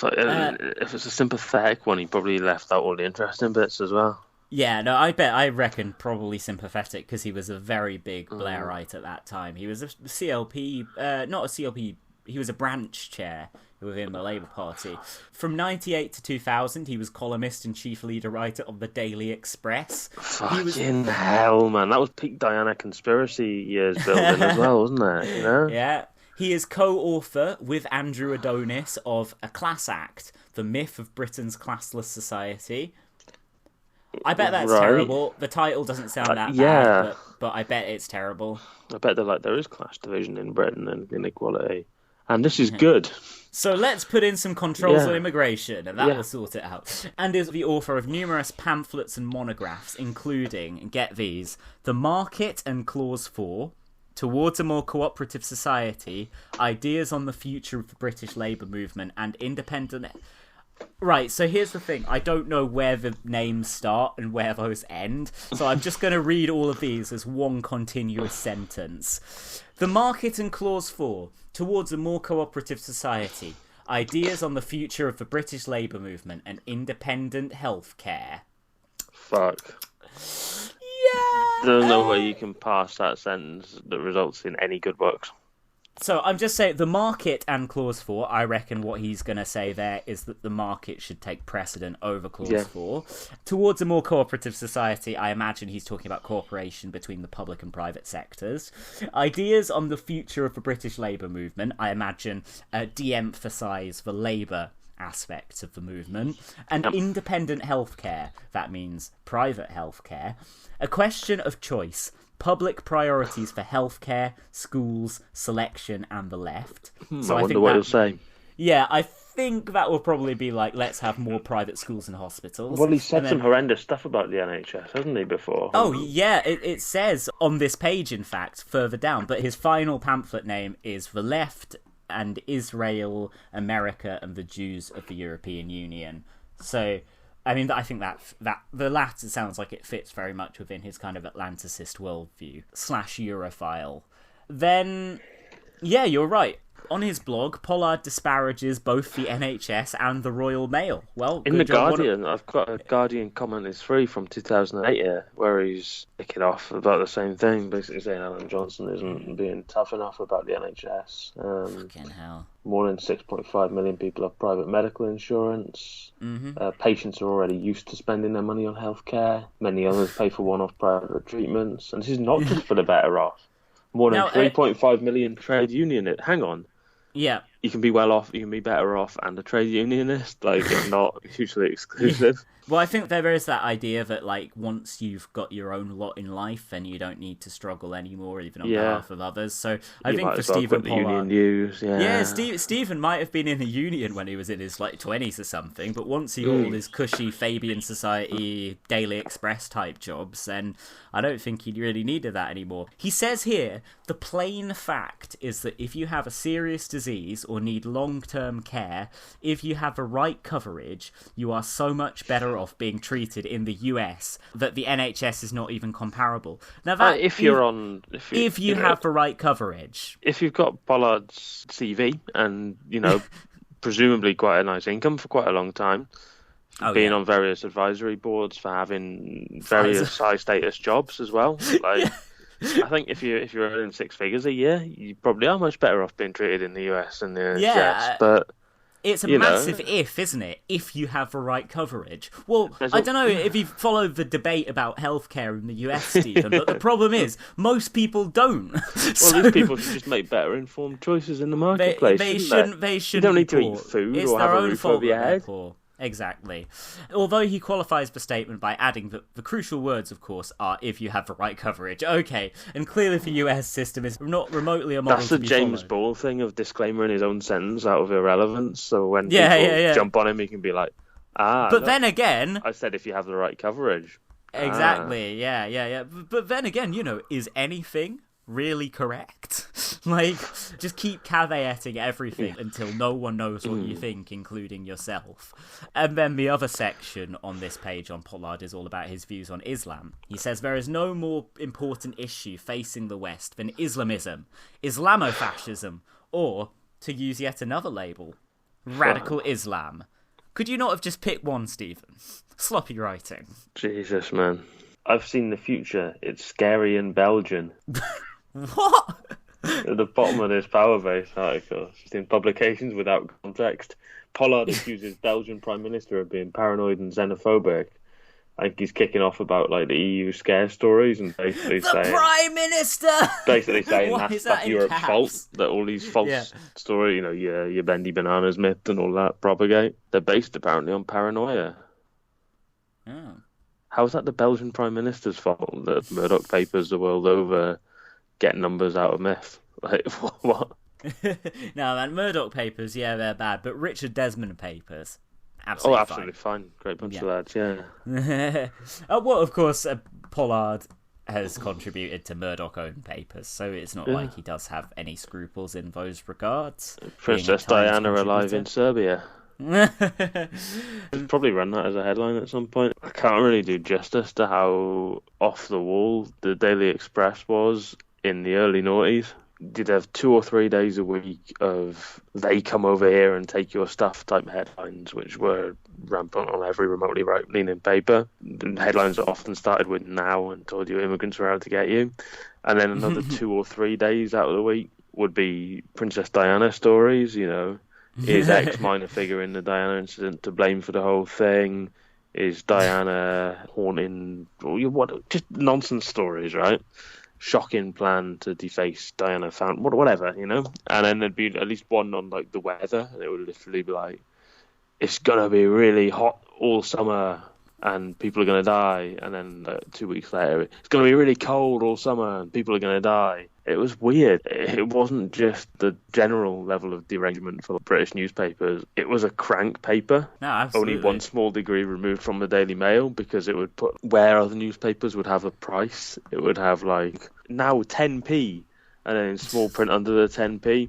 If it's a sympathetic one, he probably left out all the interesting bits as well. Yeah, no, I reckon probably sympathetic, because he was a very big Blairite at that time. He was a CLP, not a CLP, he was a branch chair within the Labour Party. From 98 to 2000, he was columnist and chief leader writer of the Daily Express. Fucking hell, man. That was peak Diana conspiracy years building as well, wasn't it? You know? Yeah. He is co-author with Andrew Adonis of A Class Act, The Myth of Britain's Classless Society. I bet that's terrible. The title doesn't sound that bad, but I bet it's terrible. I bet there is class division in Britain and inequality. And this is good. So let's put in some controls on immigration, and that will sort it out. And is the author of numerous pamphlets and monographs, including, and get these, The Market and Clause 4, Towards a More Cooperative Society, Ideas on the Future of the British Labour Movement, and Independent... Right, so here's the thing. I don't know where the names start and where those end, so I'm just going to read all of these as one continuous sentence. The Market and Clause 4, Towards a More Cooperative Society, Ideas on the Future of the British Labour Movement, and Independent Healthcare. Fuck. Yeah! There's no way you can pass that sentence that results in any good works. So I'm just saying, the market and Clause 4, I reckon what he's going to say there is that the market should take precedent over Clause 4. Towards a more cooperative society, I imagine he's talking about cooperation between the public and private sectors. Ideas on the future of the British labour movement, I imagine de-emphasise the labour aspects of the movement. And independent healthcare, that means private healthcare. A question of choice. Public priorities for healthcare, schools, selection, and the left. So I wonder what he'll say. Yeah, I think that will probably be like, let's have more private schools and hospitals. Well, he said some horrendous stuff about the NHS, hasn't he, before? Oh, yeah, it says on this page, in fact, further down, but his final pamphlet name is The Left and Israel, America, and the Jews of the European Union. So... I mean, I think that the latter sounds like it fits very much within his kind of Atlanticist worldview / Europhile. Then, yeah, you're right. On his blog, Pollard disparages both the NHS and the Royal Mail. Well, in The Guardian, I've got a Guardian comment is free from 2008 here, where he's kicking off about the same thing, basically saying Alan Johnson isn't being tough enough about the NHS. Fucking hell. More than 6.5 million people have private medical insurance. Mm-hmm. Patients are already used to spending their money on healthcare. Many others pay for one-off private treatments. And this is not just for the better off. More than 3.5 million trade unionists. Hang on. Yeah. You can be well off, you can be better off, and a trade unionist. Like, it's not hugely exclusive. Well, I think there is that idea that, like, once you've got your own lot in life, then you don't need to struggle anymore, even on behalf of others. So I think for Stephen Pollard... Stephen might have been in a union when he was in his, like, 20s or something, but once he got all his cushy Fabian Society, Daily Express type jobs, then I don't think he really needed that anymore. He says here, the plain fact is that if you have a serious disease or need long-term care, if you have the right coverage, you are so much better off being treated in the US that the NHS is not even comparable. Now, that if you have the right coverage, if you've got Pollard's CV and presumably quite a nice income for quite a long time, being on various advisory boards, for having various high status jobs as well. Like, I think if you're earning 6 figures a year, you probably are much better off being treated in the US than the NHS. But it's a massive if, isn't it? If you have the right coverage. Well, I don't know if you've followed the debate about healthcare in the US, Stephen, but the problem is most people don't. Well, these people should just make better informed choices in the marketplace. They shouldn't. You don't need to eat food or have a roof over your head. Exactly. Although he qualifies the statement by adding that the crucial words, of course, are if you have the right coverage. Okay, and clearly the US system is not remotely a model That's the James Ball thing of disclaiming his own sentence out of irrelevance, so when people jump on him, he can be like, But then again... I said if you have the right coverage. Exactly, yeah. But then again, is anything really correct? Like, just keep caveating everything until no one knows what you think, including yourself. And then the other section on this page on Pollard is all about his views on Islam. He says there is no more important issue facing the West than Islamism, Islamofascism, or, to use yet another label, radical Islam. Could you not have just picked one, Stephen? Sloppy writing. Jesus, man. I've seen the future. It's scary and Belgian. What? At the bottom of this Powerbase article, it's in publications without context. Pollard accuses Belgian Prime Minister of being paranoid and xenophobic. I think he's kicking off about like the EU scare stories and basically saying Prime Minister. Basically saying that's Europe's fault, that all these false stories, your bendy bananas myth and all that propagate. They're based apparently on paranoia. Oh. How is that the Belgian Prime Minister's fault that Murdoch papers the world over get numbers out of myth? Like, what? No, man, Murdoch papers, they're bad, but Richard Desmond papers, absolutely fine. Great bunch of lads, yeah. Well, of course, Pollard has contributed to Murdoch-owned papers, so it's not like he does have any scruples in those regards. Princess Diana alive in Serbia. I'd probably run that as a headline at some point. I can't really do justice to how off the wall the Daily Express was in the early noughties. You'd have 2 or 3 days a week of they come over here and take your stuff type headlines, which were rampant on every remotely right-leaning paper. The headlines that often started with now and told you immigrants were out to get you. And then another 2 or 3 days out of the week would be Princess Diana stories, Is X minor figure in the Diana incident to blame for the whole thing? Is Diana haunting... Just nonsense stories, right? Shocking plan to deface Diana Fountain, whatever, And then there'd be at least one on, like, the weather, and it would literally be like, it's going to be really hot all summer, and people are going to die. And then 2 weeks later, it's going to be really cold all summer, and people are going to die. It was weird. It wasn't just the general level of derangement for British newspapers. It was a crank paper. No, absolutely. Only one small degree removed from the Daily Mail, because it would put where other newspapers would have a price. It would have like now 10p, and then in small print under the 10p,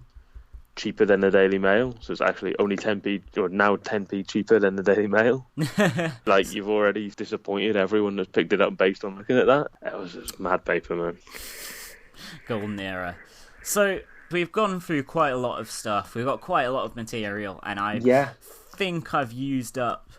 cheaper than the Daily Mail. So it's actually only 10p, or now 10p cheaper than the Daily Mail. Like, you've already disappointed everyone that's picked it up based on looking at that. It was just mad paper, man. Golden era. So we've gone through quite a lot of stuff. We've got quite a lot of material, and I think I've used up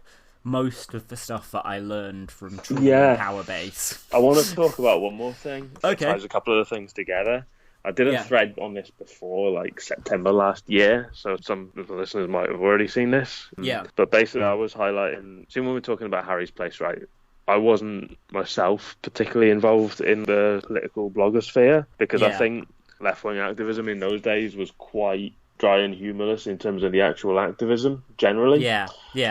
most of the stuff that I learned from Powerbase. I want to talk about one more thing. Okay. Ties a couple of the things together. I did a thread on this before, like September last year, so some of the listeners might have already seen this. Yeah. But basically, I was highlighting... See, when we're talking about Harry's Place, right? I wasn't myself particularly involved in the political blogosphere, because I think left-wing activism in those days was quite dry and humorless in terms of the actual activism, generally. Yeah.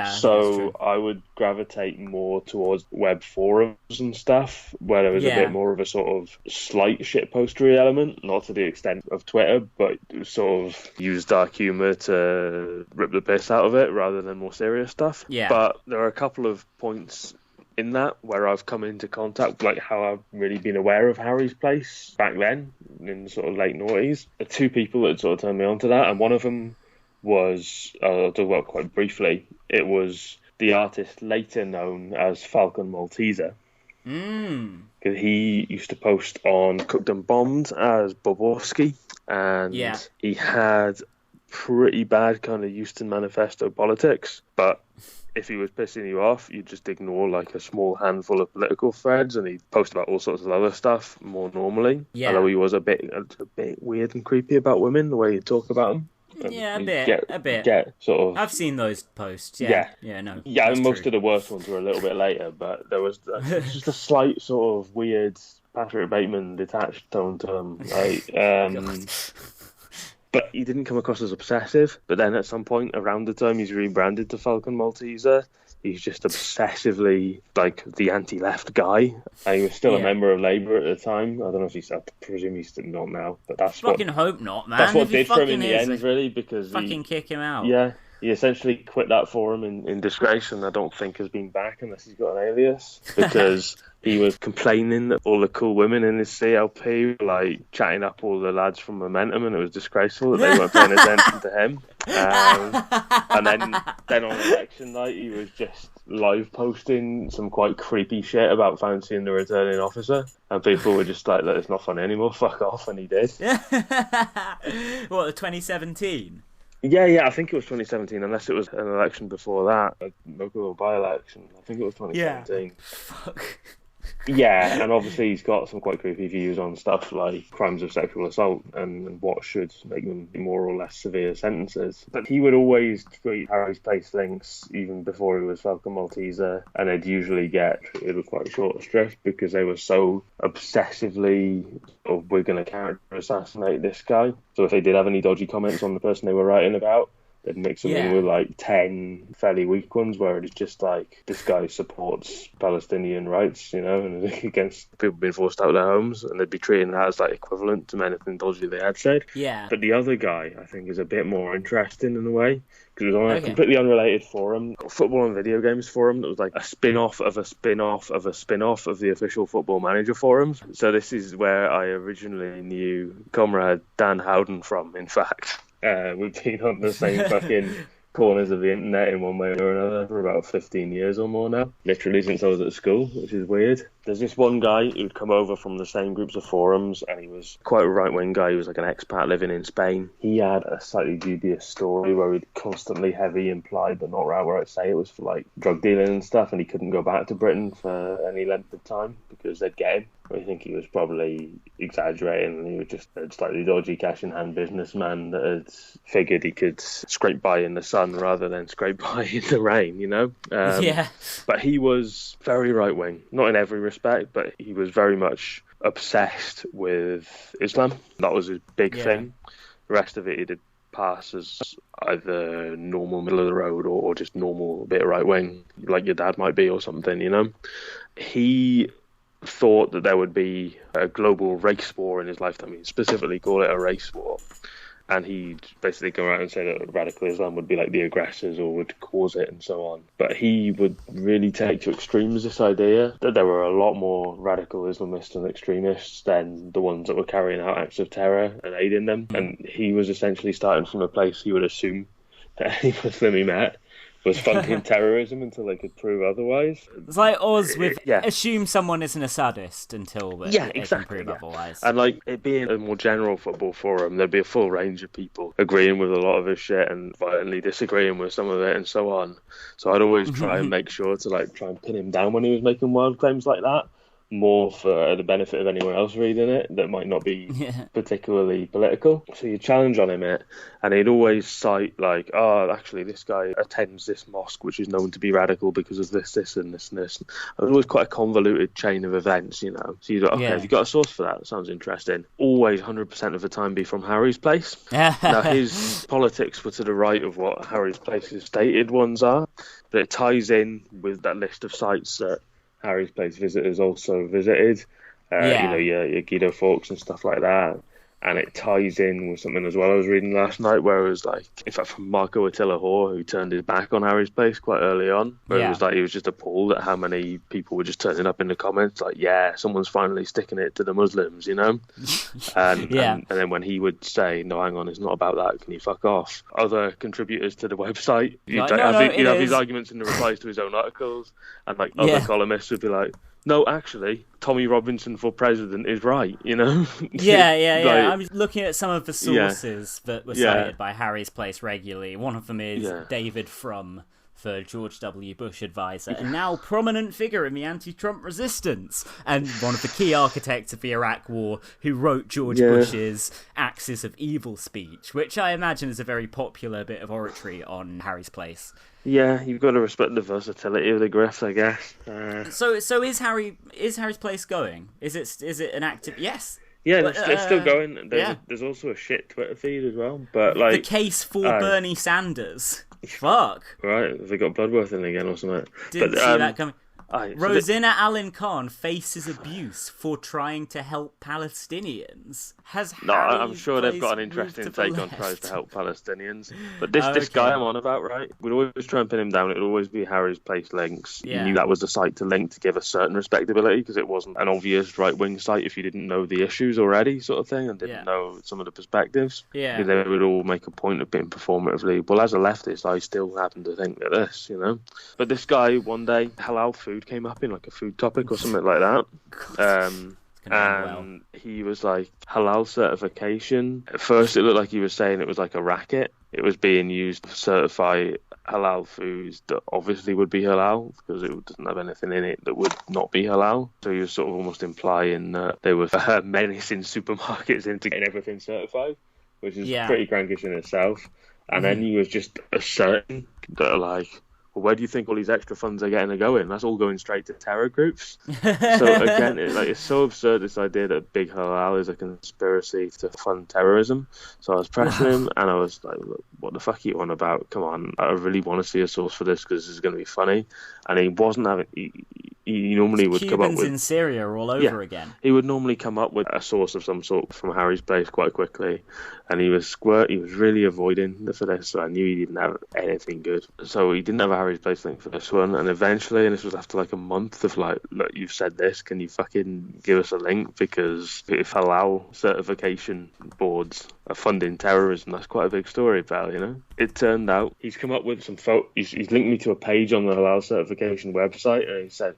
So I would gravitate more towards web forums and stuff, where there was a bit more of a sort of slight shitpostery element, not to the extent of Twitter, but sort of use dark humour to rip the piss out of it, rather than more serious stuff. Yeah. But there are a couple of points in that where I've come into contact, like how I've really been aware of Harry's Place back then, in the sort of late noughties. There are 2 people that sort of turned me on to that, and one of them was, I'll talk about quite briefly, it was the artist later known as Falcon Malteser. Because he used to post on Cooked and Bombed as Bobowski, and he had pretty bad kind of Euston Manifesto politics, but if he was pissing you off, you'd just ignore like a small handful of political threads, and he'd post about all sorts of other stuff more normally. Yeah. Although he was a bit weird and creepy about women, the way he'd talk about them. Yeah, a bit. Get sort of. I've seen those posts. Yeah, no. Yeah, and most of the worst ones were a little bit later, but there was just a slight sort of weird Patrick Bateman detached tone to him. Like, but he didn't come across as obsessive. But then at some point around the time he's rebranded to Falcon Malteser, he's just obsessively like the anti-left guy. And he was still a member of Labour at the time. I don't know if he's, I presume he's still not now. But that's fucking hope not, man. That's what did for him in the end, really, because fucking kick him out. Yeah. He essentially quit that forum in disgrace, and I don't think has been back unless he's got an alias, because he was complaining that all the cool women in his CLP were like chatting up all the lads from Momentum, and it was disgraceful that they weren't paying attention to him. And then on election night, he was just live posting some quite creepy shit about fancying the returning officer, and people were just like, "It's not funny anymore, fuck off," and he did. What, 2017? Yeah, I think it was 2017, unless it was an election before that, a local by-election. I think it was 2017. Yeah. Fuck. Yeah, and obviously he's got some quite creepy views on stuff like crimes of sexual assault and what should make them more or less severe sentences. But he would always tweet Harry's Place links even before he was Falcon Malteser, and they'd usually get treated with quite short shrift because they were so obsessively, we're going to character assassinate this guy. So if they did have any dodgy comments on the person they were writing about, they'd mix them in with like 10 fairly weak ones where it's just like, this guy supports Palestinian rights, you know, and against people being forced out of their homes, and they'd be treating that as like equivalent to anything dodgy they had said. Yeah. But the other guy, I think, is a bit more interesting in a way, because it was on a completely unrelated forum, a football and video games forum that was like a spin-off of a spin-off of a spin-off of the official Football Manager forums. So this is where I originally knew Comrade Dan Howden from, in fact. We've been on the same fucking corners of the internet in one way or another for about 15 years or more now. Literally since I was at school, which is weird. There's this one guy who'd come over from the same groups of forums, and he was quite a right-wing guy. He was like an expat living in Spain. He had a slightly dubious story where he'd constantly heavy implied, but not outright say it was for like drug dealing and stuff, and he couldn't go back to Britain for any length of time because they'd get him. I think he was probably exaggerating, and he was just a slightly dodgy cash-in-hand businessman that had figured he could scrape by in the sun rather than scrape by in the rain, you know? Yeah. But he was very right-wing, not in every respect, but he was very much obsessed with Islam. That was his big thing. The rest of it, he did pass as either normal, middle of the road, or just normal, bit right-wing, like your dad might be or something, you know? He thought that there would be a global race war in his lifetime. He'd specifically call it a race war. And he'd basically go around and say that radical Islam would be like the aggressors or would cause it and so on. But he would really take to extremes this idea that there were a lot more radical Islamists and extremists than the ones that were carrying out acts of terror and aiding them. And he was essentially starting from a place he would assume that any Muslim he met was funding terrorism until they could prove otherwise. It's like us with assume someone isn't a sadist until they can prove otherwise. And like it being a more general football forum, there'd be a full range of people agreeing with a lot of his shit and violently disagreeing with some of it and so on. So I'd always try and make sure to like try and pin him down when he was making wild claims like that, more for the benefit of anyone else reading it that might not be particularly political. So you challenge on him it, and he'd always cite like, oh, actually this guy attends this mosque which is known to be radical because of this, this and this and this. It was always quite a convoluted chain of events, you know. So you'd like, okay, have you got a source for that? That sounds interesting. Always 100% of the time be from Harry's Place. Now his politics were to the right of what Harry's Place's stated ones are, but it ties in with that list of sites that Harry's Place visitors also visited, you know, your Guido Fawkes and stuff like that. And it ties in with something as well I was reading last night where it was like, in fact, from Marco Attila Hoare, who turned his back on Harry's Place quite early on, where it was like he was just appalled at how many people were just turning up in the comments like, yeah, someone's finally sticking it to the Muslims, you know? And then when he would say, no, hang on, it's not about that, can you fuck off? Other contributors to the website, you'd have these arguments in the replies to his own articles, and like other columnists would be like, no, actually, Tommy Robinson for president is right, you know? Yeah. I'm looking at some of the sources that were cited by Harry's Place regularly. One of them is David Frum, for George W. Bush advisor, and now prominent figure in the anti-Trump resistance, and one of the key architects of the Iraq War, who wrote George Bush's Axis of Evil speech, which I imagine is a very popular bit of oratory on Harry's Place. Yeah, you've got to respect the versatility of the grift, I guess. So is Harry's Place going? Is it an active? Yes. Yeah, it's still going. There's also a shit Twitter feed as well, but like the case for Bernie Sanders. Fuck. Right, they got Bloodworth in again or something. Didn't see that coming. Rosina Allen Khan faces abuse for trying to help Palestinians. I'm sure they've got an interesting take on trying to help Palestinians. But this guy I'm on about, right? We'd always try and pin him down. It would always be Harry's Place links. You knew that was the site to link to give a certain respectability, because it wasn't an obvious right-wing site if you didn't know the issues already, sort of thing, and didn't know some of the perspectives. Yeah. They would all make a point of being performatively. Well, as a leftist, I still happen to think that this, you know. But this guy, one day, halal food came up in like a food topic or something like that. And he was like, halal certification. At first it looked like he was saying it was like a racket. It was being used to certify halal foods that obviously would be halal, because it doesn't have anything in it that would not be halal. So he was sort of almost implying that they were menacing supermarkets into getting everything certified, which is pretty crankish in itself. And then he was just asserting that, like, well, where do you think all these extra funds are going? That's all going straight to terror groups. So again, it's so absurd, this idea that Big Halal is a conspiracy to fund terrorism. So I was pressing him, and I was like, look, what the fuck are you on about? Come on, I really want to see a source for this, because this is going to be funny. And he wasn't having... He normally would come up with... Cubans in Syria all over again. He would normally come up with a source of some sort from Harry's Place quite quickly, and he was really avoiding for this, so I knew he didn't have anything good. So he didn't have a Harry's Place link for this one, and eventually, and this was after like a month of like, look, you've said this, can you fucking give us a link? Because if halal certification boards are funding terrorism, that's quite a big story, pal, you know? It turned out he's come up with some he's linked me to a page on the halal certification website, and he said,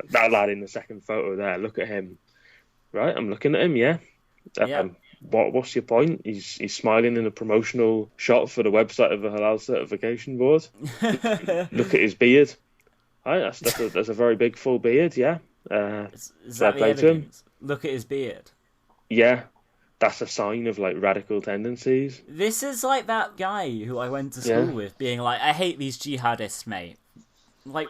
that lad in the second photo there, look at him. Right, I'm looking at him, what's your point? He's smiling in a promotional shot for the website of the halal certification board. Look at his beard. Right, that's a very big full beard, yeah. Is that the evidence? Look at his beard. Yeah. That's a sign of like radical tendencies. This is like that guy who I went to school with being like, I hate these jihadists, mate. Like,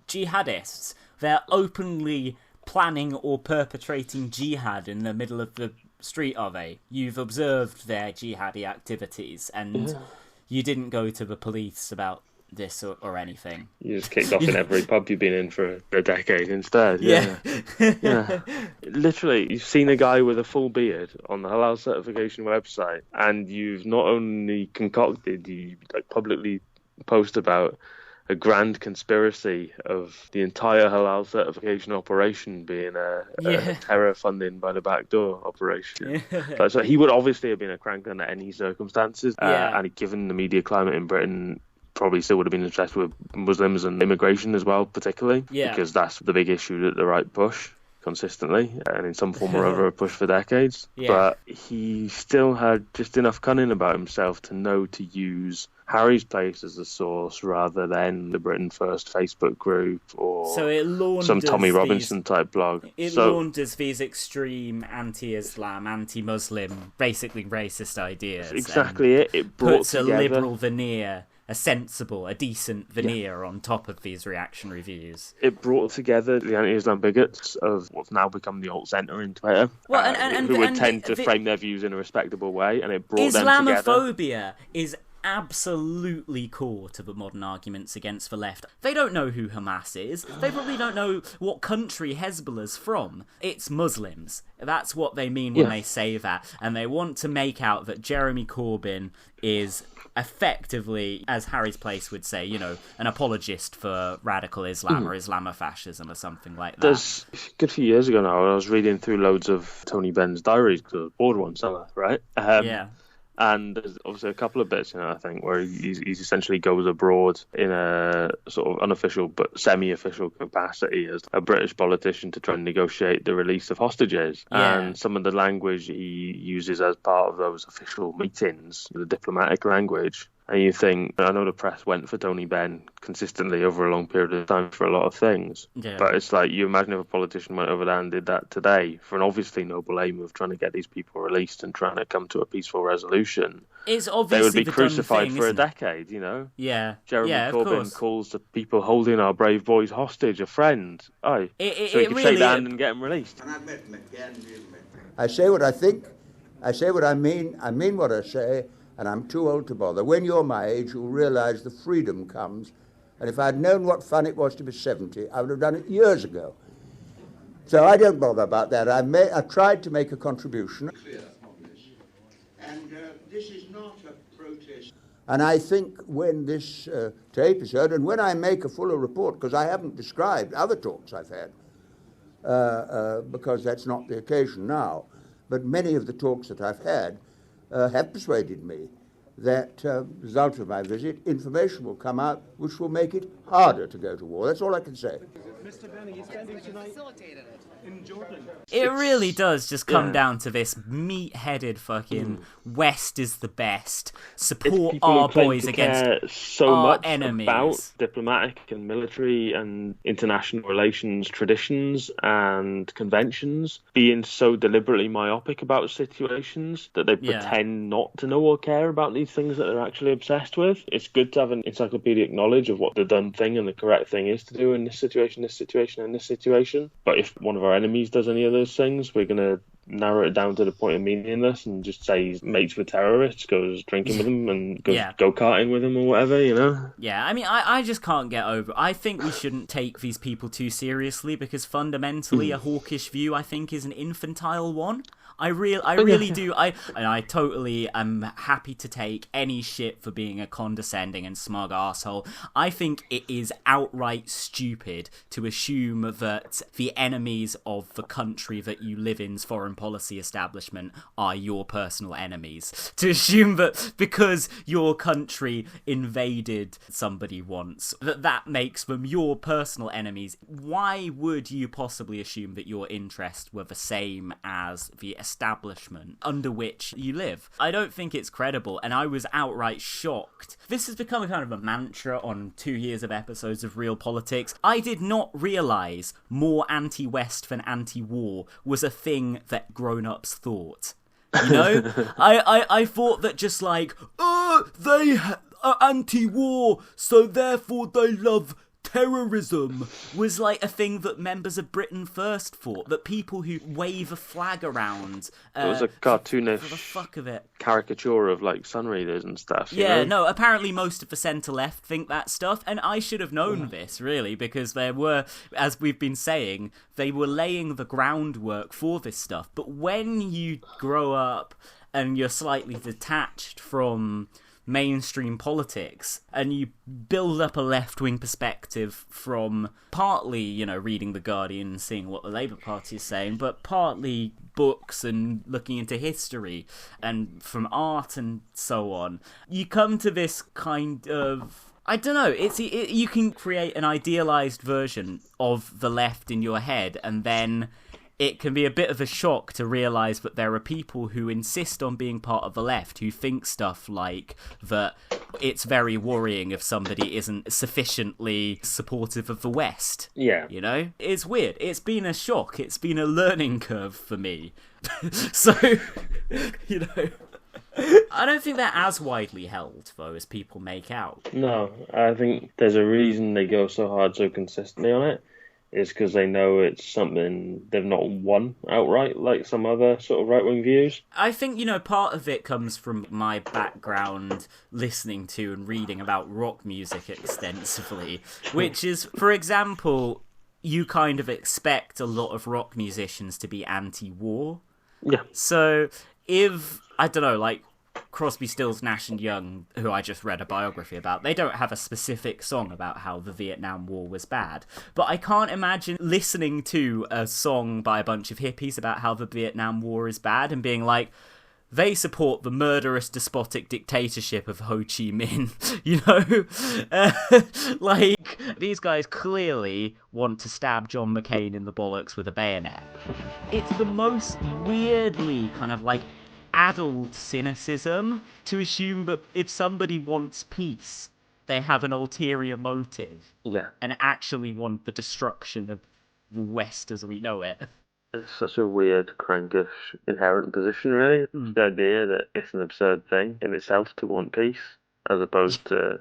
jihadists, they're openly planning or perpetrating jihad in the middle of the street, are they? You've observed their jihadi activities, and you didn't go to the police about this or anything. You just kicked off in every pub you've been in for a decade instead. Yeah. Literally, you've seen a guy with a full beard on the halal certification website, and you've not only concocted, you like publicly post about a grand conspiracy of the entire halal certification operation being a terror funding by the back door operation. So he would obviously have been a crank under any circumstances, and given the media climate in Britain, probably still would have been obsessed with Muslims and immigration as well, particularly, because that's the big issue that the right push consistently, and in some form or other a push for decades. But he still had just enough cunning about himself to know to use Harry's Place as a source rather than the Britain First Facebook group or some Tommy Robinson type blog. It launders these extreme anti-Islam, anti-Muslim, basically racist ideas. Exactly it. It brought puts together a liberal veneer, a sensible, a decent veneer on top of these reactionary views. It brought together the anti-Islam bigots of what's now become the alt-centre in Twitter, who would tend to frame their views in a respectable way, and it brought them together. Islamophobia is absolutely core to the modern arguments against the left. They don't know who Hamas is. They probably don't know what country Hezbollah's from. It's Muslims. That's what they mean when they say that. And they want to make out that Jeremy Corbyn is effectively, as Harry's Place would say, you know, an apologist for radical Islam or Islamofascism or something like that. There's a good few years ago now, I was reading through loads of Tony Benn's diaries because I was bored one summer, right? And there's obviously a couple of bits in it, I think, where he essentially goes abroad in a sort of unofficial but semi-official capacity as a British politician to try and negotiate the release of hostages. Yeah. And some of the language he uses as part of those official meetings, the diplomatic language. And you think, I know the press went for Tony Benn consistently over a long period of time for a lot of things. Yeah. But it's like, you imagine if a politician went over there and did that today for an obviously noble aim of trying to get these people released and trying to come to a peaceful resolution. It's obviously they would be the crucified done thing, for a isn't it? decade, you know? Yeah. Jeremy yeah, Corbyn calls the people holding our brave boys hostage a friend. Aye. So he can really shake their hand and get them released. I say what I think, I say what I mean what I say, and I'm too old to bother. When you're my age, you'll realise the freedom comes, and if I'd known what fun it was to be 70, I would have done it years ago. So I don't bother about that. I tried to make a contribution. And this is not a protest. And I think when this tape is heard, and when I make a fuller report, because I haven't described other talks I've had, because that's not the occasion now, but many of the talks that I've had have persuaded me that, as a result of my visit, information will come out which will make it harder to go to war. That's all I can say. Mr. Benny, you're spending tonight in Jordan. It really does just come down to this meat-headed fucking West is the best. Support our boys against so our much enemies. About diplomatic and military and international relations traditions and conventions being so deliberately myopic about situations that they pretend not to know or care about these things that they're actually obsessed with. It's good to have an encyclopedic knowledge of what the done thing and the correct thing is to do in this situation, and this situation. But if one of our enemies does any of those things, we're going to narrow it down to the point of meaningless and just say he's mates with terrorists, goes drinking with them and goes go-karting with them or whatever, you know? Yeah, I mean, I just can't get over it. I think we shouldn't take these people too seriously because fundamentally a hawkish view, I think, is an infantile one. I really do. I totally am happy to take any shit for being a condescending and smug asshole. I think it is outright stupid to assume that the enemies of the country that you live in's foreign policy establishment are your personal enemies. To assume that because your country invaded somebody once, that makes them your personal enemies. Why would you possibly assume that your interests were the same as the establishment under which you live? I don't think it's credible, and I was outright shocked. This has become a kind of a mantra on 2 years of episodes of Real Politics. I did not realise more anti-West than anti-war was a thing that grown-ups thought. You know? I thought that just like, they are anti-war, so therefore they love terrorism, was like a thing that members of Britain First thought, that people who wave a flag around it was a cartoonish for the fuck of it caricature of like sun readers and stuff. No, apparently most of the centre left think that stuff, and I should have known this really, because there were, as we've been saying, they were laying the groundwork for this stuff. But when you grow up and you're slightly detached from mainstream politics and you build up a left-wing perspective from partly, you know, reading The Guardian and seeing what the Labour Party is saying, but partly books and looking into history and from art and so on, you come to this kind of, I don't know, you can create an idealised version of the left in your head, and then it can be a bit of a shock to realise that there are people who insist on being part of the left who think stuff like that it's very worrying if somebody isn't sufficiently supportive of the West. Yeah. You know? It's weird. It's been a shock. It's been a learning curve for me. So, you know, I don't think they're as widely held, though, as people make out. No, I think there's a reason they go so hard so consistently on it. Is because they know it's something they've not won outright, like some other sort of right-wing views. I think, you know, part of it comes from my background listening to and reading about rock music extensively, which is, for example, you kind of expect a lot of rock musicians to be anti-war. Yeah. So if, I don't know, like Crosby, Stills, Nash and Young, who I just read a biography about, they don't have a specific song about how the Vietnam War was bad. But I can't imagine listening to a song by a bunch of hippies about how the Vietnam War is bad and being like, they support the murderous, despotic dictatorship of Ho Chi Minh. Like, these guys clearly want to stab John McCain in the bollocks with a bayonet. It's the most weirdly kind of like adult cynicism to assume that if somebody wants peace, they have an ulterior motive. Yeah. And actually want the destruction of the West as we know it. It's such a weird, crankish, inherent position, really. The idea that it's an absurd thing in itself to want peace, as opposed to,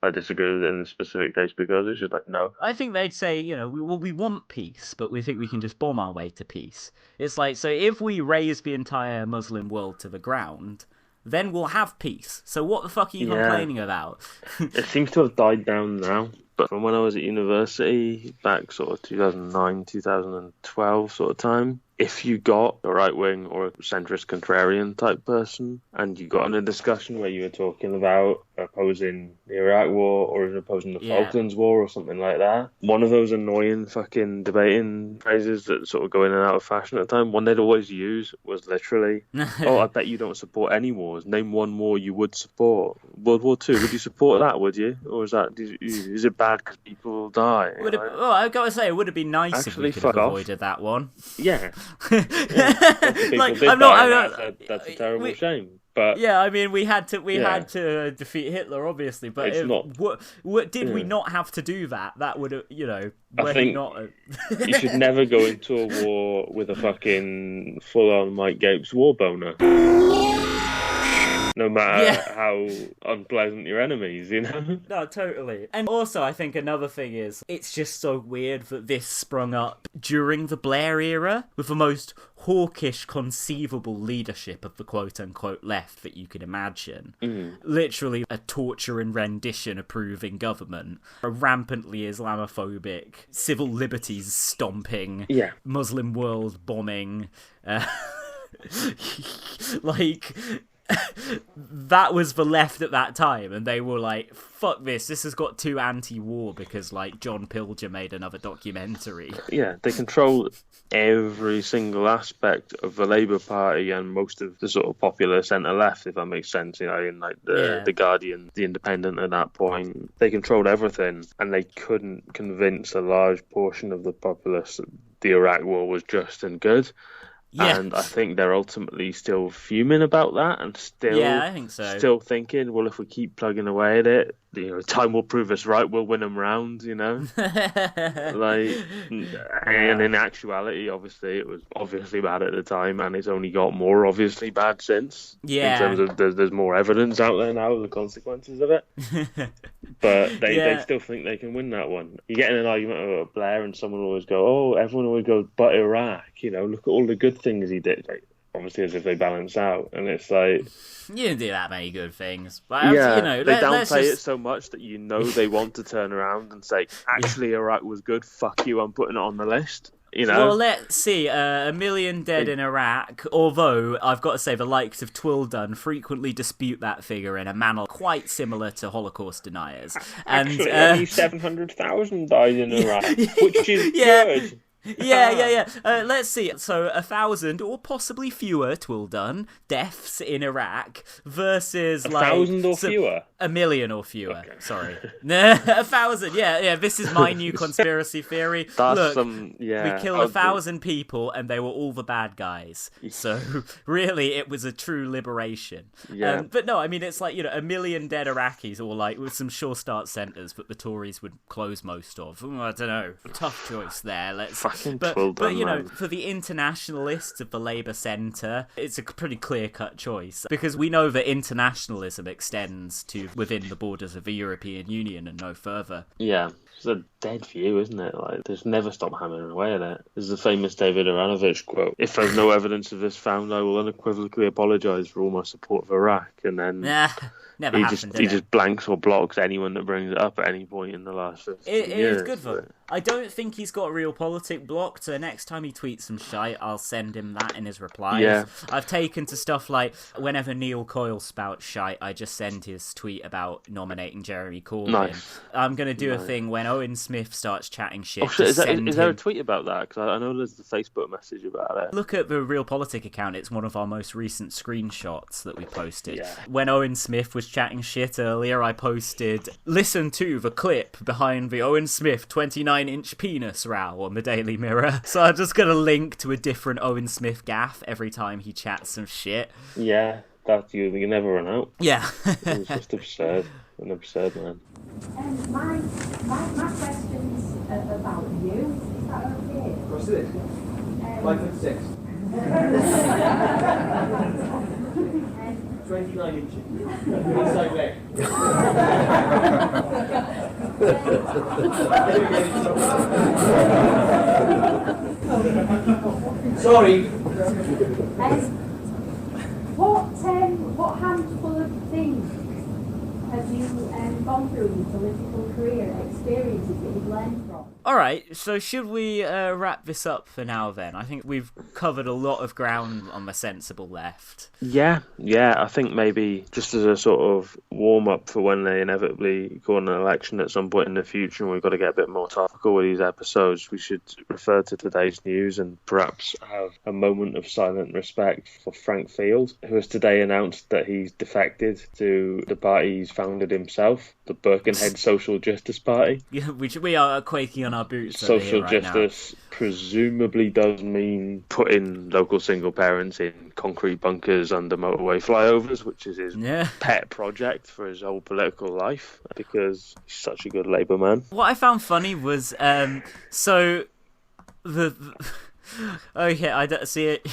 I disagree with it in a specific case because it's just like, no. I think they'd say, we want peace, but we think we can just bomb our way to peace. It's like, so if we raise the entire Muslim world to the ground, then we'll have peace. So what the fuck are you complaining about? It seems to have died down now. But from when I was at university, back sort of 2009, 2012 sort of time, if you got a right-wing or a centrist contrarian type person, and you got in a discussion where you were talking about opposing the Iraq War or opposing the Falklands War or something like that, one of those annoying fucking debating phrases that sort of go in and out of fashion at the time, one they'd always use was literally, oh, I bet you don't support any wars. Name one war you would support. World War II, would you support that, would you? Or is it bad because people die? I've got to say, it would have been nice if we could have avoided that one. Yeah. Like, that's a terrible shame. But yeah, I mean, we had to defeat Hitler, obviously. But did we not have to do that? That would have, I think you should never go into a war with a fucking full-on Mike Gapes war boner. No matter how unpleasant your enemies, No, totally. And also, I think another thing is, it's just so weird that this sprung up during the Blair era, with the most hawkish conceivable leadership of the quote-unquote left that you could imagine. Literally a torture and rendition approving government, a rampantly Islamophobic, civil liberties stomping, Muslim world bombing, like... that was the left at that time, and they were like, fuck this has got too anti-war because, like, John Pilger made another documentary. Yeah, they control every single aspect of the Labour Party and most of the sort of popular centre-left, if that makes sense, in like the Guardian, the Independent at that point. They controlled everything, and they couldn't convince a large portion of the populace that the Iraq War was just and good. Yeah. And I think they're ultimately still fuming about that and I think so. Still thinking, well, if we keep plugging away at it, time will prove us right, we'll win them round, Like, and in actuality, obviously, it was obviously bad at the time, and it's only got more obviously bad since. Yeah. In terms of there's more evidence out there now of the consequences of it. But they still think they can win that one. You get in an argument about Blair, and someone will always go, oh, everyone always goes, but Iraq, look at all the good things he did. Like, obviously, as if they balance out, and it's like... You didn't do that many good things. But, they downplay it so much that they want to turn around and say, actually, Iraq was good, fuck you, I'm putting it on the list. Well, let's see. 1 million dead in Iraq, although I've got to say the likes of Twildon frequently dispute that figure in a manner quite similar to Holocaust deniers. Actually, only 700,000 died in Iraq, which is good. Let's see. So 1,000 or possibly fewer, Twildon, deaths in Iraq versus 1,000 or fewer? 1 million or fewer. Okay. Sorry. 1,000. Yeah. This is my new conspiracy theory. Look, we killed 1,000 people and they were all the bad guys. So really, it was a true liberation. Yeah. But no, I mean, it's like, 1 million dead Iraqis, or like with some sure start centres that the Tories would close most of. I don't know. Tough choice there. But for the internationalists of the Labour Centre, it's a pretty clear-cut choice, because we know that internationalism extends to within the borders of the European Union and no further. Yeah, it's a dead view, isn't it? Like, there's never stop hammering away at it. There's the famous David Aranovich quote: "If there's no evidence of this found, I will unequivocally apologise for all my support of Iraq." And then he just blanks or blocks anyone that brings it up at any point in the last 15 years. It is good for him. I don't think he's got Realpolitik blocked, so next time he tweets some shite, I'll send him that in his replies. Yeah. I've taken to stuff like, whenever Neil Coyle spouts shite, I just send his tweet about nominating Jeremy Corbyn. Nice. I'm going to do a thing when when Owen Smith starts chatting shit. Oh shit! Is there a him... tweet about that? Because I know there's the Facebook message about it. Look at the Real Politik account. It's one of our most recent screenshots that we posted. Yeah. When Owen Smith was chatting shit earlier, I posted, "Listen to the clip behind the Owen Smith 29-inch penis row" on the Daily Mirror. So I'm just gonna link to a different Owen Smith gaff every time he chats some shit. Yeah, that you never run out. Yeah. It's just absurd. An absurd man. My question's about you. Is that okay? Of course it is. 5'6". 29 inches. Inside leg. Sorry. What handful of things have you gone through in your political career, experiences that you've learned from? Alright, so should we wrap this up for now then? I think we've covered a lot of ground on the sensible left. Yeah, I think maybe just as a sort of warm-up for when they inevitably go on an election at some point in the future and we've got to get a bit more topical with these episodes, we should refer to today's news and perhaps have a moment of silent respect for Frank Field, who has today announced that he's defected to the party he's founded himself, the Birkenhead Social Justice Party. Yeah, which we are quaking on our boots. Social right justice now. Presumably does mean putting local single parents in concrete bunkers under motorway flyovers, which is his pet project for his whole political life, because he's such a good Labour man. What I found funny was, so okay, I don't see it.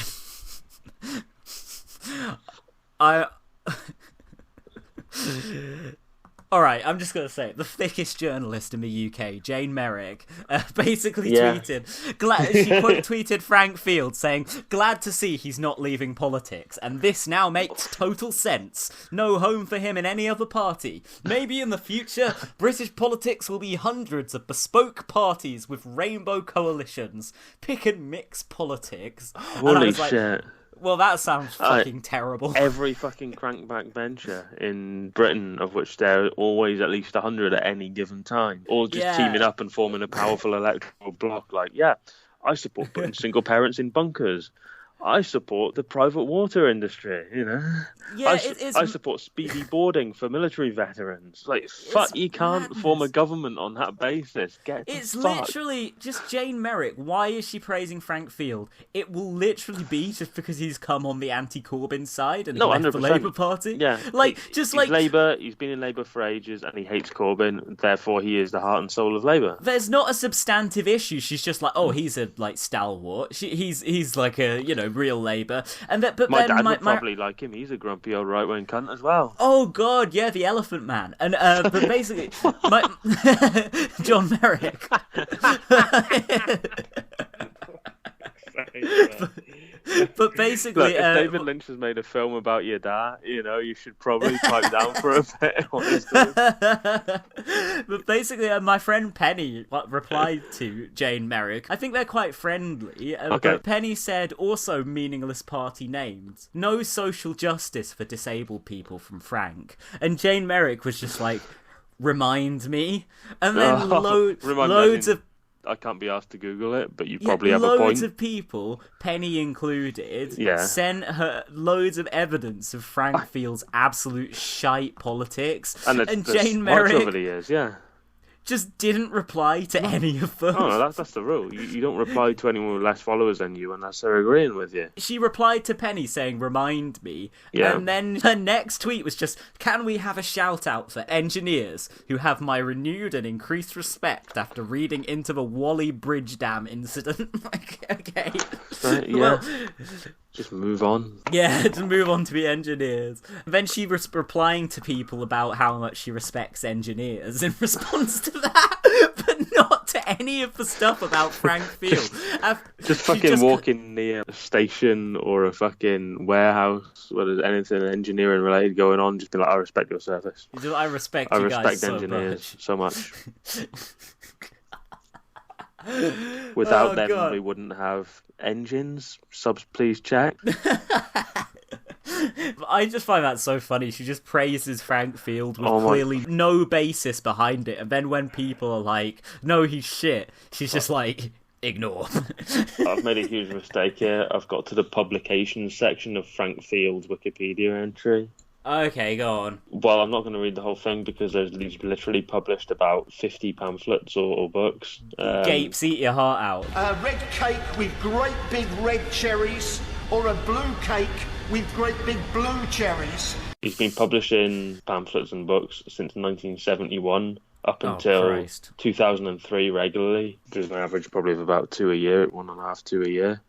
Alright, I'm just going to say it. The thickest journalist in the UK, Jane Merrick, basically tweeted, she quote tweeted Frank Field saying, "Glad to see he's not leaving politics, and this now makes total sense. No home for him in any other party. Maybe in the future, British politics will be hundreds of bespoke parties with rainbow coalitions. Pick and mix politics." Holy shit. Well, that sounds fucking terrible. Every fucking crank backbencher in Britain, of which there are always at least 100 at any given time, all just teaming up and forming a powerful electoral bloc. Like, I support putting single parents in bunkers. I support the private water industry, you know. Yeah, I support speedy boarding for military veterans. Like, fuck, you can't form a government on that basis. It's literally just Jane Merrick. Why is she praising Frank Field? It will literally be just because he's come on the anti-Corbyn side and left 100%. the Labour Party. Yeah, he's Labour. He's been in Labour for ages, and he hates Corbyn. Therefore, he is the heart and soul of Labour. There's not a substantive issue. She's just like, oh, he's a stalwart. He's like a real Labour. And but my then dad would probably like him. He's a grumpy old right-wing cunt as well. Oh God, yeah, the Elephant Man. And but basically, John Merrick. But basically, look, if David Lynch has made a film about your dad, you should probably pipe down for a bit, honestly. But basically, my friend Penny replied to Jane Merrick. I think they're quite friendly. But Penny said, also meaningless party named. No social justice for disabled people from Frank. And Jane Merrick was just like, remind me. And then loads of... I can't be asked to Google it, but you probably have a point. Loads of people, Penny included, sent her loads of evidence of Frank Field's absolute shite politics. And Jane Merrick over the years, just didn't reply to any of them. Oh, no, that's the rule. You don't reply to anyone with less followers than you unless they're agreeing with you. She replied to Penny saying, remind me. Yeah. And then her next tweet was just, can we have a shout out for engineers who have my renewed and increased respect after reading into the Whalley Bridge Dam incident? Okay. Right, yeah. Well, just move on. Yeah, to move on to the engineers. And then she was replying to people about how much she respects engineers in response to that, but not to any of the stuff about Frank Field. just walking near a station or a fucking warehouse where there's anything engineering related going on, just be like, I respect your service. I respect you guys engineers so much. Without them, we wouldn't have engines. Subs, please check. I just find that so funny. She just praises Frank Field with clearly no basis behind it, and then when people are like, no, he's shit, she's just like, ignore. I've made a huge mistake here. I've got to the publications section of Frank Field's Wikipedia entry. Okay, go on. Well, I'm not going to read the whole thing because he's literally published about 50 pamphlets or books. Gapes, eat your heart out. A red cake with great big red cherries, or a blue cake with great big blue cherries. He's been publishing pamphlets and books since 1971 up until 2003 regularly. There's an average probably of about 2 a year, 1.5, 2 a year.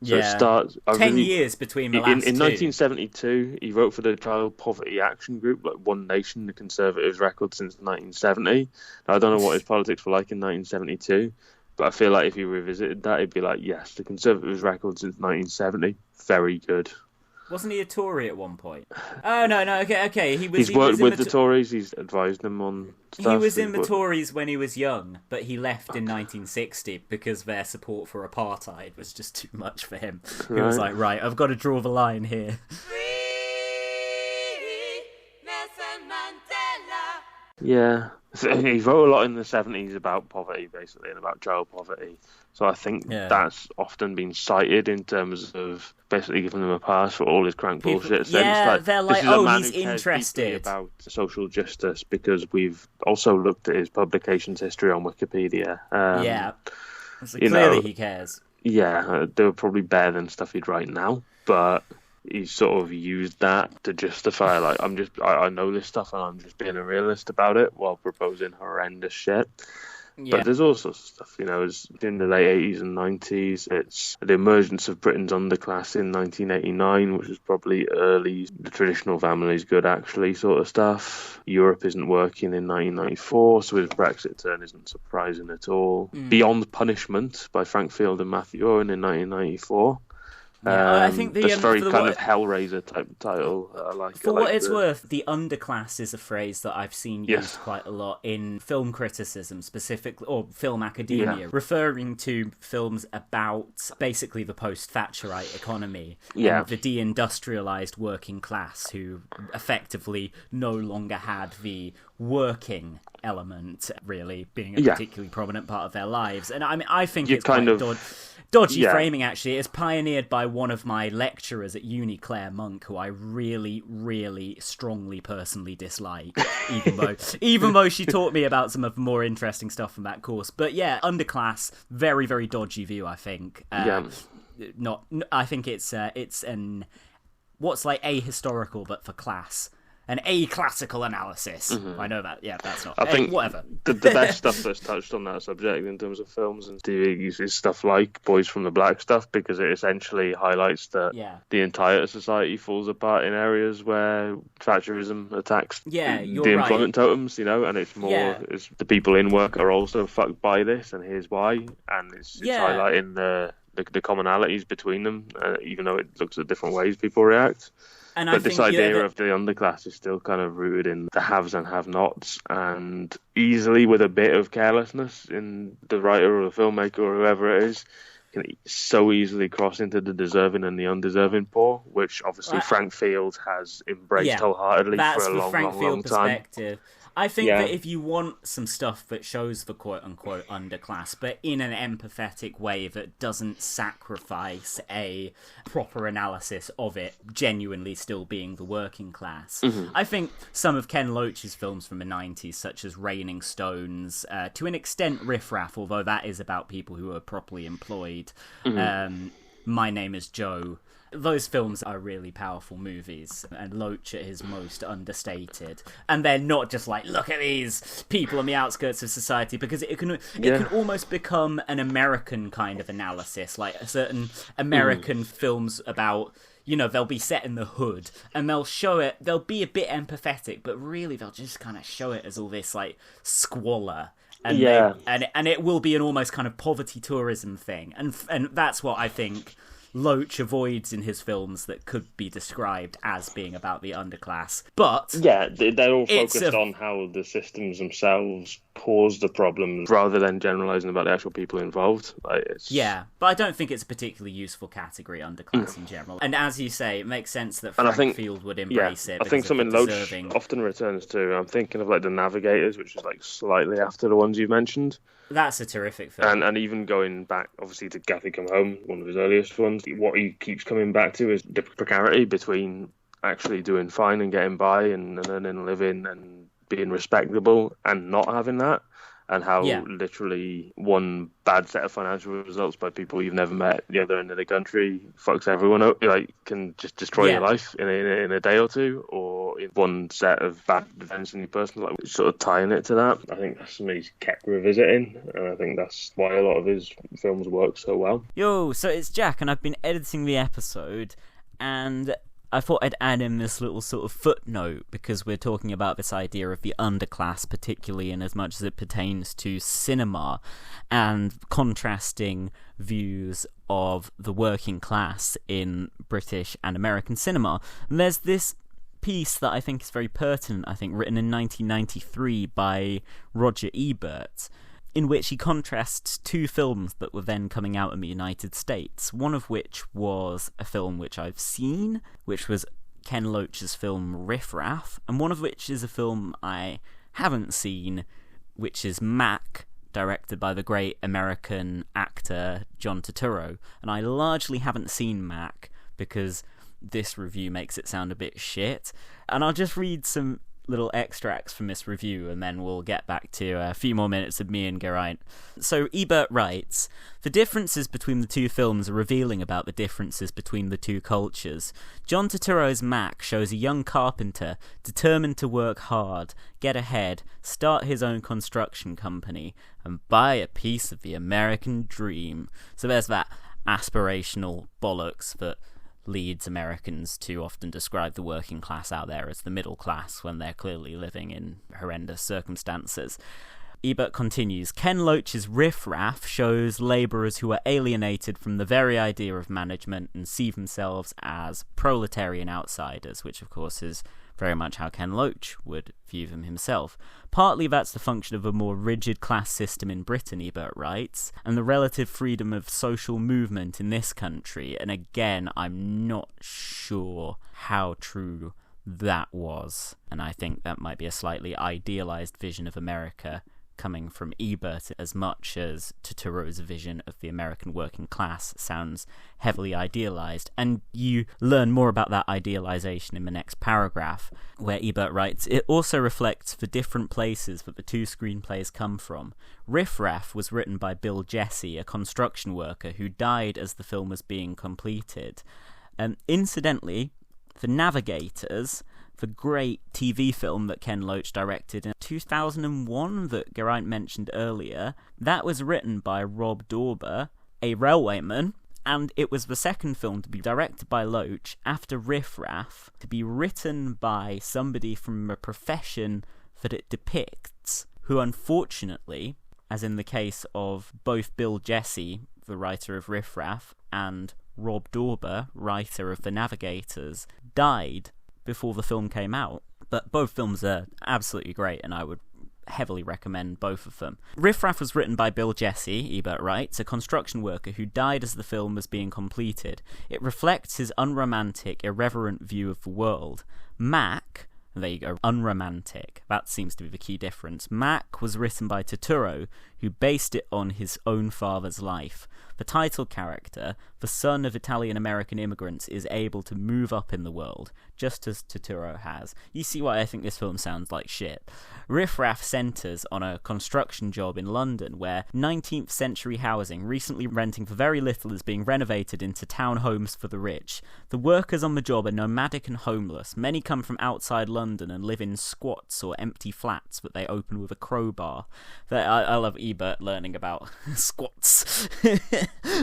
So it starts 10 years between the last in two. 1972, he wrote for the Child Poverty Action Group, like One Nation, the Conservatives' record since 1970. Now, I don't know what his politics were like in 1972, but I feel like if he revisited that, he'd be like, yes, the Conservatives' record since 1970, very good. Wasn't he a Tory at one point? Oh, no, okay. He's worked with the Tories, he's advised them on stuff. He was in the Tories when he was young, but he left in 1960 because their support for apartheid was just too much for him. He was like, right, I've got to draw the line here. Yeah. He wrote a lot in the 70s about poverty, basically, and about child poverty. So I think that's often been cited in terms of basically giving him a pass for all his crank bullshit. Yeah, they're like, oh, he's interested interested about social justice because we've also looked at his publications history on Wikipedia. So clearly he cares. Yeah, they were probably better than stuff he'd write now, but he sort of used that to justify, like, I know this stuff and I'm just being a realist about it while proposing horrendous shit. Yeah. But there's all sorts of stuff, it's in the late 80s and 90s. It's the emergence of Britain's underclass in 1989, which is probably early. The traditional family's good, actually, sort of stuff. Europe isn't working in 1994, so his Brexit turn isn't surprising at all. Beyond Punishment by Frank Field and Matthew Owen in 1994. I think that's very kind of Hellraiser type title. I like. For what it's worth, the underclass is a phrase that I've seen used quite a lot in film criticism, specifically, or film academia, referring to films about basically the post-Thatcherite economy, and the deindustrialized working class who effectively no longer had the working element really being a particularly prominent part of their lives. And I mean, I think it's kind of dodgy framing, actually. It's pioneered by one of my lecturers at uni, Claire Monk, who I really, really strongly personally dislike, even though she taught me about some of the more interesting stuff from that course. But yeah, underclass, very, very dodgy view, I think. I think it's an what's like ahistorical, but for class. An a-classical analysis. I know that. Yeah, that's not. I think whatever. The best stuff that's touched on that subject in terms of films and TV is stuff like Boys from the Black stuff, because it essentially highlights that the entire society falls apart in areas where Thatcherism attacks the employment totems, and it's more it's the people in work are also fucked by this, and here's why, and it's highlighting the commonalities between them, even though it looks at different ways people react. But this idea of the underclass is still kind of rooted in the haves and have-nots, and easily, with a bit of carelessness in the writer or the filmmaker or whoever it is, can so easily cross into the deserving and the undeserving poor, which obviously Frank Field has embraced wholeheartedly for a long time. I think that if you want some stuff that shows the quote-unquote underclass, but in an empathetic way that doesn't sacrifice a proper analysis of it genuinely still being the working class, I think some of Ken Loach's films from the 90s, such as Raining Stones, to an extent Riff Raff, although that is about people who are properly employed, My Name is Joe, those films are really powerful movies, and Loach at his most understated. And they're not just like, look at these people on the outskirts of society, because it can almost become an American kind of analysis, like a certain American films about, they'll be set in the hood, and they'll show it, they'll be a bit empathetic, but really they'll just kind of show it as all this, like, squalor. And and it will be an almost kind of poverty tourism thing. And that's what I think Loach avoids in his films that could be described as being about the underclass. But they're all focused on how the systems themselves cause the problems rather than generalising about the actual people involved. Yeah, but I don't think it's a particularly useful category, underclass in general. And as you say, it makes sense that Frank Field would embrace it. I think something Loach often returns to, I'm thinking of like The Navigators, which is like slightly after the ones you've mentioned. That's a terrific film. And even going back, obviously, to Kathy Come Home, one of his earliest ones, what he keeps coming back to is the precarity between actually doing fine and getting by and earning a living and being respectable and not having that, and how literally one bad set of financial results by people you've never met at the other end of the country fucks everyone up, like can just destroy your life in a day or two, or in one set of bad events in your personal life. Sort of tying it to that, I think that's something he's kept revisiting, and I think that's why a lot of his films work so well. Yo, so it's Jack, and I've been editing the episode, and I thought I'd add in this little sort of footnote, because we're talking about this idea of the underclass, particularly in as much as it pertains to cinema, and contrasting views of the working class in British and American cinema. And there's this piece that I think is very pertinent, written in 1993 by Roger Ebert, in which he contrasts two films that were then coming out in the United States, one of which was a film which I've seen, which was Ken Loach's film Riff Raff, and one of which is a film I haven't seen, which is Mac, directed by the great American actor John Turturro. And I largely haven't seen Mac because this review makes it sound a bit shit, and I'll just read some little extracts from this review, and then we'll get back to a few more minutes of me and Geraint. So Ebert writes, "The differences between the two films are revealing about the differences between the two cultures. John Turturro's Mac shows a young carpenter determined to work hard, get ahead, start his own construction company, and buy a piece of the American dream." So there's that aspirational bollocks that leads Americans to often describe the working class out there as the middle class when they're clearly living in horrendous circumstances. Ebert continues, "Ken Loach's Riff Raff shows labourers who are alienated from the very idea of management and see themselves as proletarian outsiders," which of course is very much how Ken Loach would view them himself. "Partly that's the function of a more rigid class system in Britain," Ebert writes, "and the relative freedom of social movement in this country." And again, I'm not sure how true that was, and I think that might be a slightly idealised vision of America coming from Ebert, as much as Turturro's vision of the American working class sounds heavily idealised. And you learn more about that idealisation in the next paragraph, where Ebert writes, "It also reflects the different places that the two screenplays come from. Riff Raff was written by Bill Jesse, a construction worker who died as the film was being completed. Incidentally, The Navigators, the great TV film that Ken Loach directed in 2001 that Geraint mentioned earlier, that was written by Rob Dauber, a railwayman, and it was the second film to be directed by Loach after Riff Raff, to be written by somebody from a profession that it depicts, who unfortunately, as in the case of both Bill Jesse, the writer of Riff Raff, and Rob Dauber, writer of The Navigators, died before the film came out. But both films are absolutely great, and I would heavily recommend both of them. Riff Raff was written by Bill Jesse, Ebert writes, a construction worker who died as the film was being completed. It reflects his unromantic, irreverent view of the world. Mac, there you go, unromantic, that seems to be the key difference. Mac was written by Turturro, who based it on his own father's life. The title character, the son of Italian-American immigrants, is able to move up in the world, just as Turturro has. You see why I think this film sounds like shit. Riff Raff centres on a construction job in London where 19th century housing, recently renting for very little, is being renovated into townhomes for the rich. The workers on the job are nomadic and homeless. Many come from outside London and live in squats or empty flats that they open with a crowbar. I love Ebert learning about squats.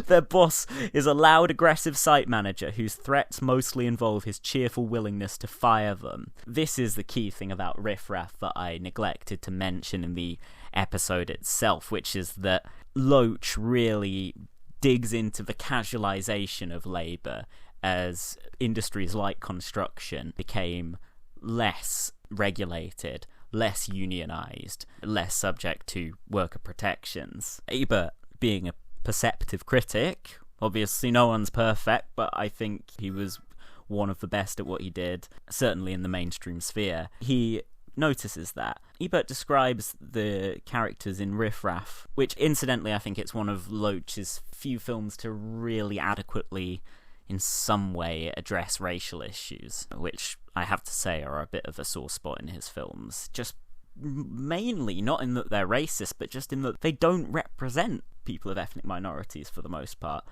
Their boss is a loud, aggressive site manager whose threats mostly involve his cheerful willingness to fire them. This is the key thing about Riff Raff that I neglected to mention in the episode itself, which is that Loach really digs into the casualisation of labour as industries like construction became less regulated. less unionised, less subject to worker protections. Ebert, being a perceptive critic, obviously no one's perfect, but I think he was one of the best at what he did, certainly in the mainstream sphere. He notices that. Ebert describes the characters in Riff Raff, which incidentally I think it's one of Loach's few films to really adequately, in some way, address racial issues, which I have to say are a bit of a sore spot in his films. Just mainly, not in that they're racist, but just in that they don't represent people of ethnic minorities for the most part.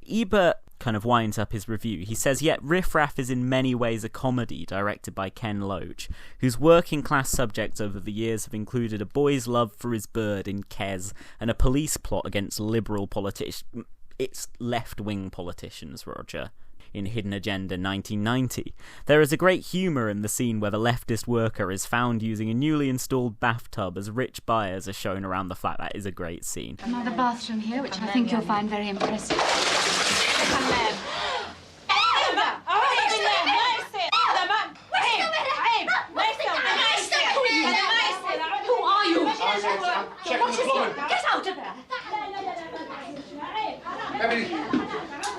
Ebert kind of winds up his review. He says, yet Riff Raff is in many ways a comedy directed by Ken Loach, whose working class subjects over the years have included a boy's love for his bird in Kes and a police plot against liberal politicians. It's left-wing politicians, Roger. In Hidden Agenda 1990. There is a great humour in the scene where the leftist worker is found using a newly installed bathtub as rich buyers are shown around the flat. That is a great scene. Another bathroom here, which I think you'll find very impressive. Who are you? Get out of there!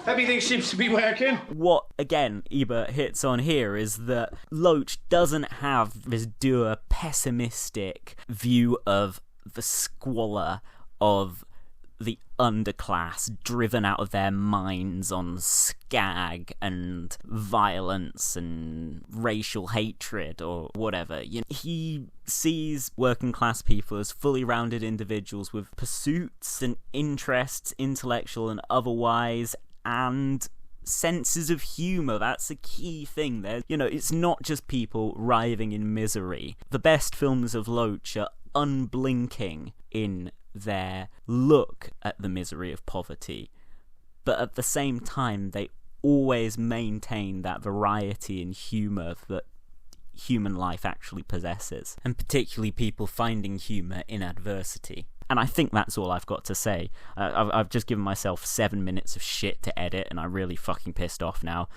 Everything seems to be working. What, again, Ebert hits on here is that Loach doesn't have this dour, pessimistic view of the squalor of the underclass driven out of their minds on scag and violence and racial hatred or whatever. He sees working class people as fully rounded individuals with pursuits and interests, intellectual and otherwise, and senses of humour. That's a key thing there. It's not just people writhing in misery. The best films of Loach are unblinking in their look at the misery of poverty, but at the same time they always maintain that variety and humour that human life actually possesses, and particularly people finding humour in adversity. And I think that's all I've got to say. I've just given myself 7 minutes of shit to edit, and I'm really fucking pissed off now.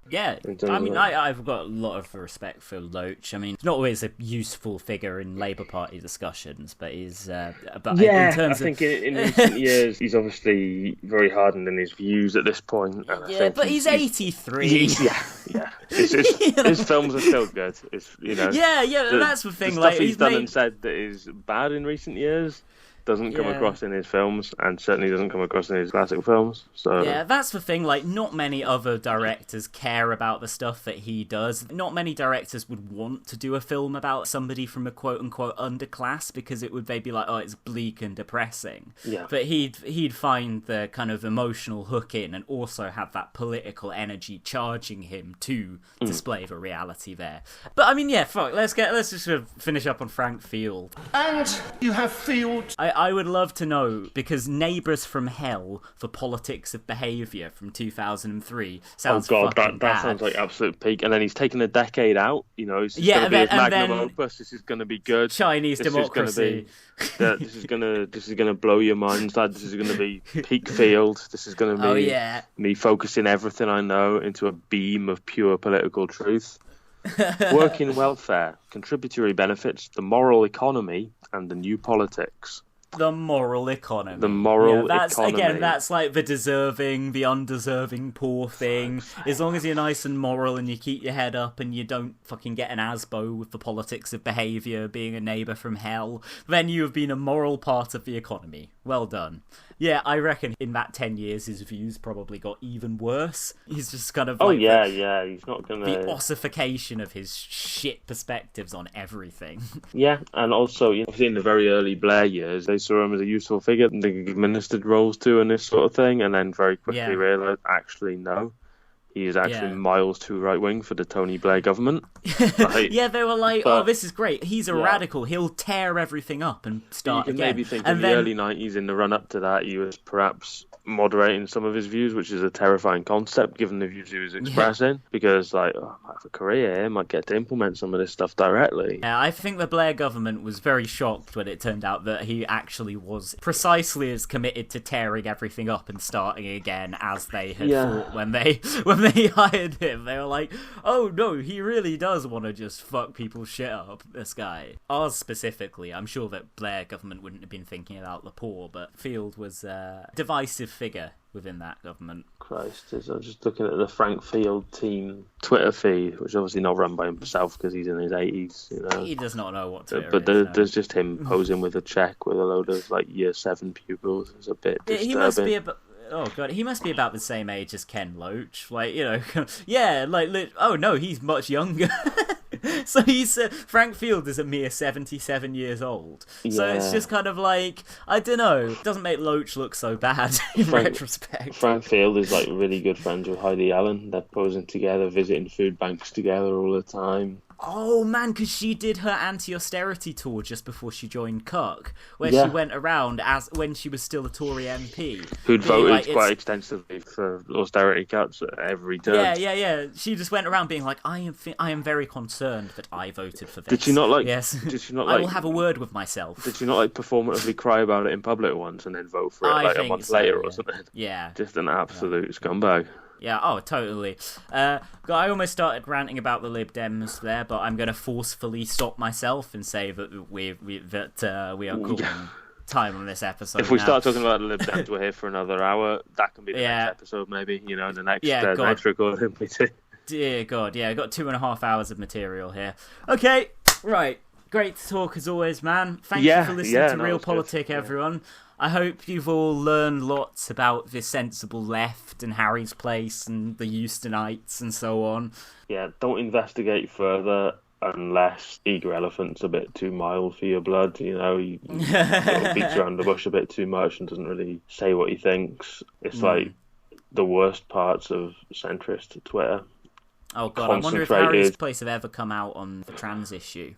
Yeah, I mean, I've got a lot of respect for Loach. I mean, he's not always a useful figure in Labour Party discussions, but he's... but yeah, in terms I think in recent years, he's obviously very hardened in his views at this point. And yeah, but he's 83. Yeah. His films are still good. Yeah, that's the thing. The stuff he's done and said that is bad in recent years doesn't come across in his films, and certainly doesn't come across in his classic films. So yeah, that's the thing. Like, not many other directors care about the stuff that he does. Not many directors would want to do a film about somebody from a quote-unquote underclass, because they'd be like, oh, it's bleak and depressing. Yeah. But he'd find the kind of emotional hook in, and also have that political energy charging him to display the reality there. But I mean, yeah, fuck. Let's just sort of finish up on Frank Field. And you have Field. I would love to know, because Neighbours from Hell for Politics of Behaviour from 2003 sounds fucking bad. That sounds like absolute peak. And then he's taken a decade out. It's going to be his magnum opus. This is going to be good. Chinese Democracy. This is going to blow your mind, lad. This is going to be peak Field. This is going to be me focusing everything I know into a beam of pure political truth. Working welfare, contributory benefits, the moral economy, and the new politics. The moral economy. The moral economy. Again, that's like the deserving, the undeserving poor thing. As long as you're nice and moral and you keep your head up and you don't fucking get an ASBO with the politics of behaviour, being a neighbour from hell, then you have been a moral part of the economy. Well done. Yeah, I reckon in that 10 years his views probably got even worse. He's just kind of he's not gonna... the ossification of his shit perspectives on everything. Yeah, and also, obviously in the very early Blair years, they saw him as a useful figure and they administered roles to and this sort of thing, and then very quickly realised, actually, no. He is actually miles too right-wing for the Tony Blair government. Yeah, they were like, this is great. He's a radical. He'll tear everything up and start again. You can maybe think in the early 90s, in the run-up to that, he was perhaps moderating some of his views, which is a terrifying concept, given the views he was expressing. Because, I might have a career here, I might get to implement some of this stuff directly. Yeah, I think the Blair government was very shocked when it turned out that he actually was precisely as committed to tearing everything up and starting again as they had thought when they when they hired him, they were like, oh no, he really does want to just fuck people's shit up, this guy. Ours specifically, I'm sure that Blair government wouldn't have been thinking about the poor, but Field was a divisive figure within that government. Christ, I was just looking at the Frank Field team Twitter feed, which is obviously not run by himself because he's in his 80s, you know. He does not know what Twitter but is. There's just him posing with a check with a load of like year 7 pupils. It's a bit disturbing. He must be oh god, he must be about the same age as Ken Loach. Like, you know, yeah, like, oh no, he's much younger. So he's Frank Field is a mere 77 years old. So it's just kind of like, I don't know, it doesn't make Loach look so bad in retrospect. Frank Field is like really good friends with Heidi Allen. They're posing together, visiting food banks together all the time. Oh man, because she did her anti-austerity tour just before she joined Cook, where she went around as when she was still a Tory MP, who'd voted quite extensively for austerity cuts at every turn. Yeah. She just went around being like, I am very concerned that I voted for this. Did she not like? Yes. Did she not I like? will have a word with myself. Did she not like performatively cry about it in public once and then vote for it like a month later or something? Yeah. Just an absolute scumbag. Yeah, oh, totally. I almost started ranting about the Lib Dems there, but I'm going to forcefully stop myself and say that we are calling time on this episode. If we start talking about the Lib Dems, we're here for another hour. That can be the next episode, maybe. You know, the next recording. Dear God, yeah, I got 2.5 hours of material here. Okay, right. Great to talk as always, man. Thank you for listening to Real Politik, everyone. I hope you've all learned lots about the sensible left and Harry's Place and the Eustonites and so on. Yeah, don't investigate further unless Eager Elephant's a bit too mild for your blood. You know, he sort of beats around the bush a bit too much and doesn't really say what he thinks. It's like the worst parts of centrist Twitter. Oh God, I wonder if Harry's Place have ever come out on the trans issue.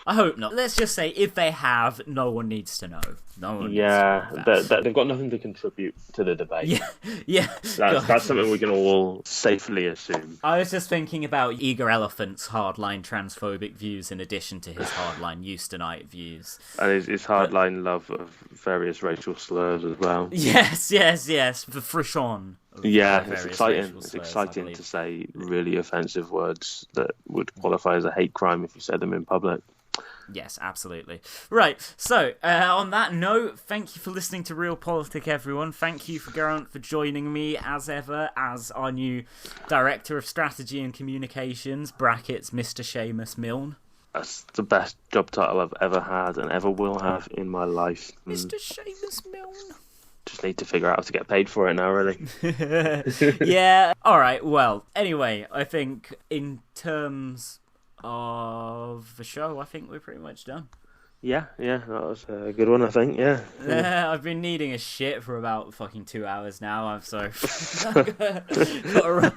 I hope not. Let's just say, if they have, no one needs to know. No one needs to know they've got nothing to contribute to the debate. Yeah. That's something we can all safely assume. I was just thinking about Eager Elephant's hardline transphobic views in addition to his hardline Eustonite views. And his hardline love of various racial slurs as well. Yes. The frichon. Yeah, it's exciting. It's exciting to say really offensive words that would qualify as a hate crime if you said them in public. Yes, absolutely. Right, so, on that note, thank you for listening to Real Politik, everyone. Thank you, Garant, for joining me, as ever, as our new Director of Strategy and Communications, brackets, Mr. Seamus Milne. That's the best job title I've ever had and ever will have in my life. Mr. Seamus Milne. Just need to figure out how to get paid for it now, really. Yeah, alright, well, anyway, I think in terms of the show, I think we're pretty much done. Yeah, that was a good one, I think, yeah. I've been needing a shit for about fucking 2 hours now, I'm so... Right.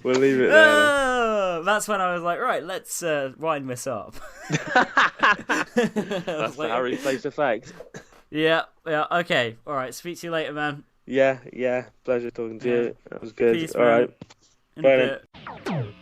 We'll leave it there. That's when I was like, right, let's wind this up. That's the Harry Place effect. Yeah, okay. Alright, speak to you later, man. Yeah, pleasure talking to you. That was good. Peace, Alright. Bye then.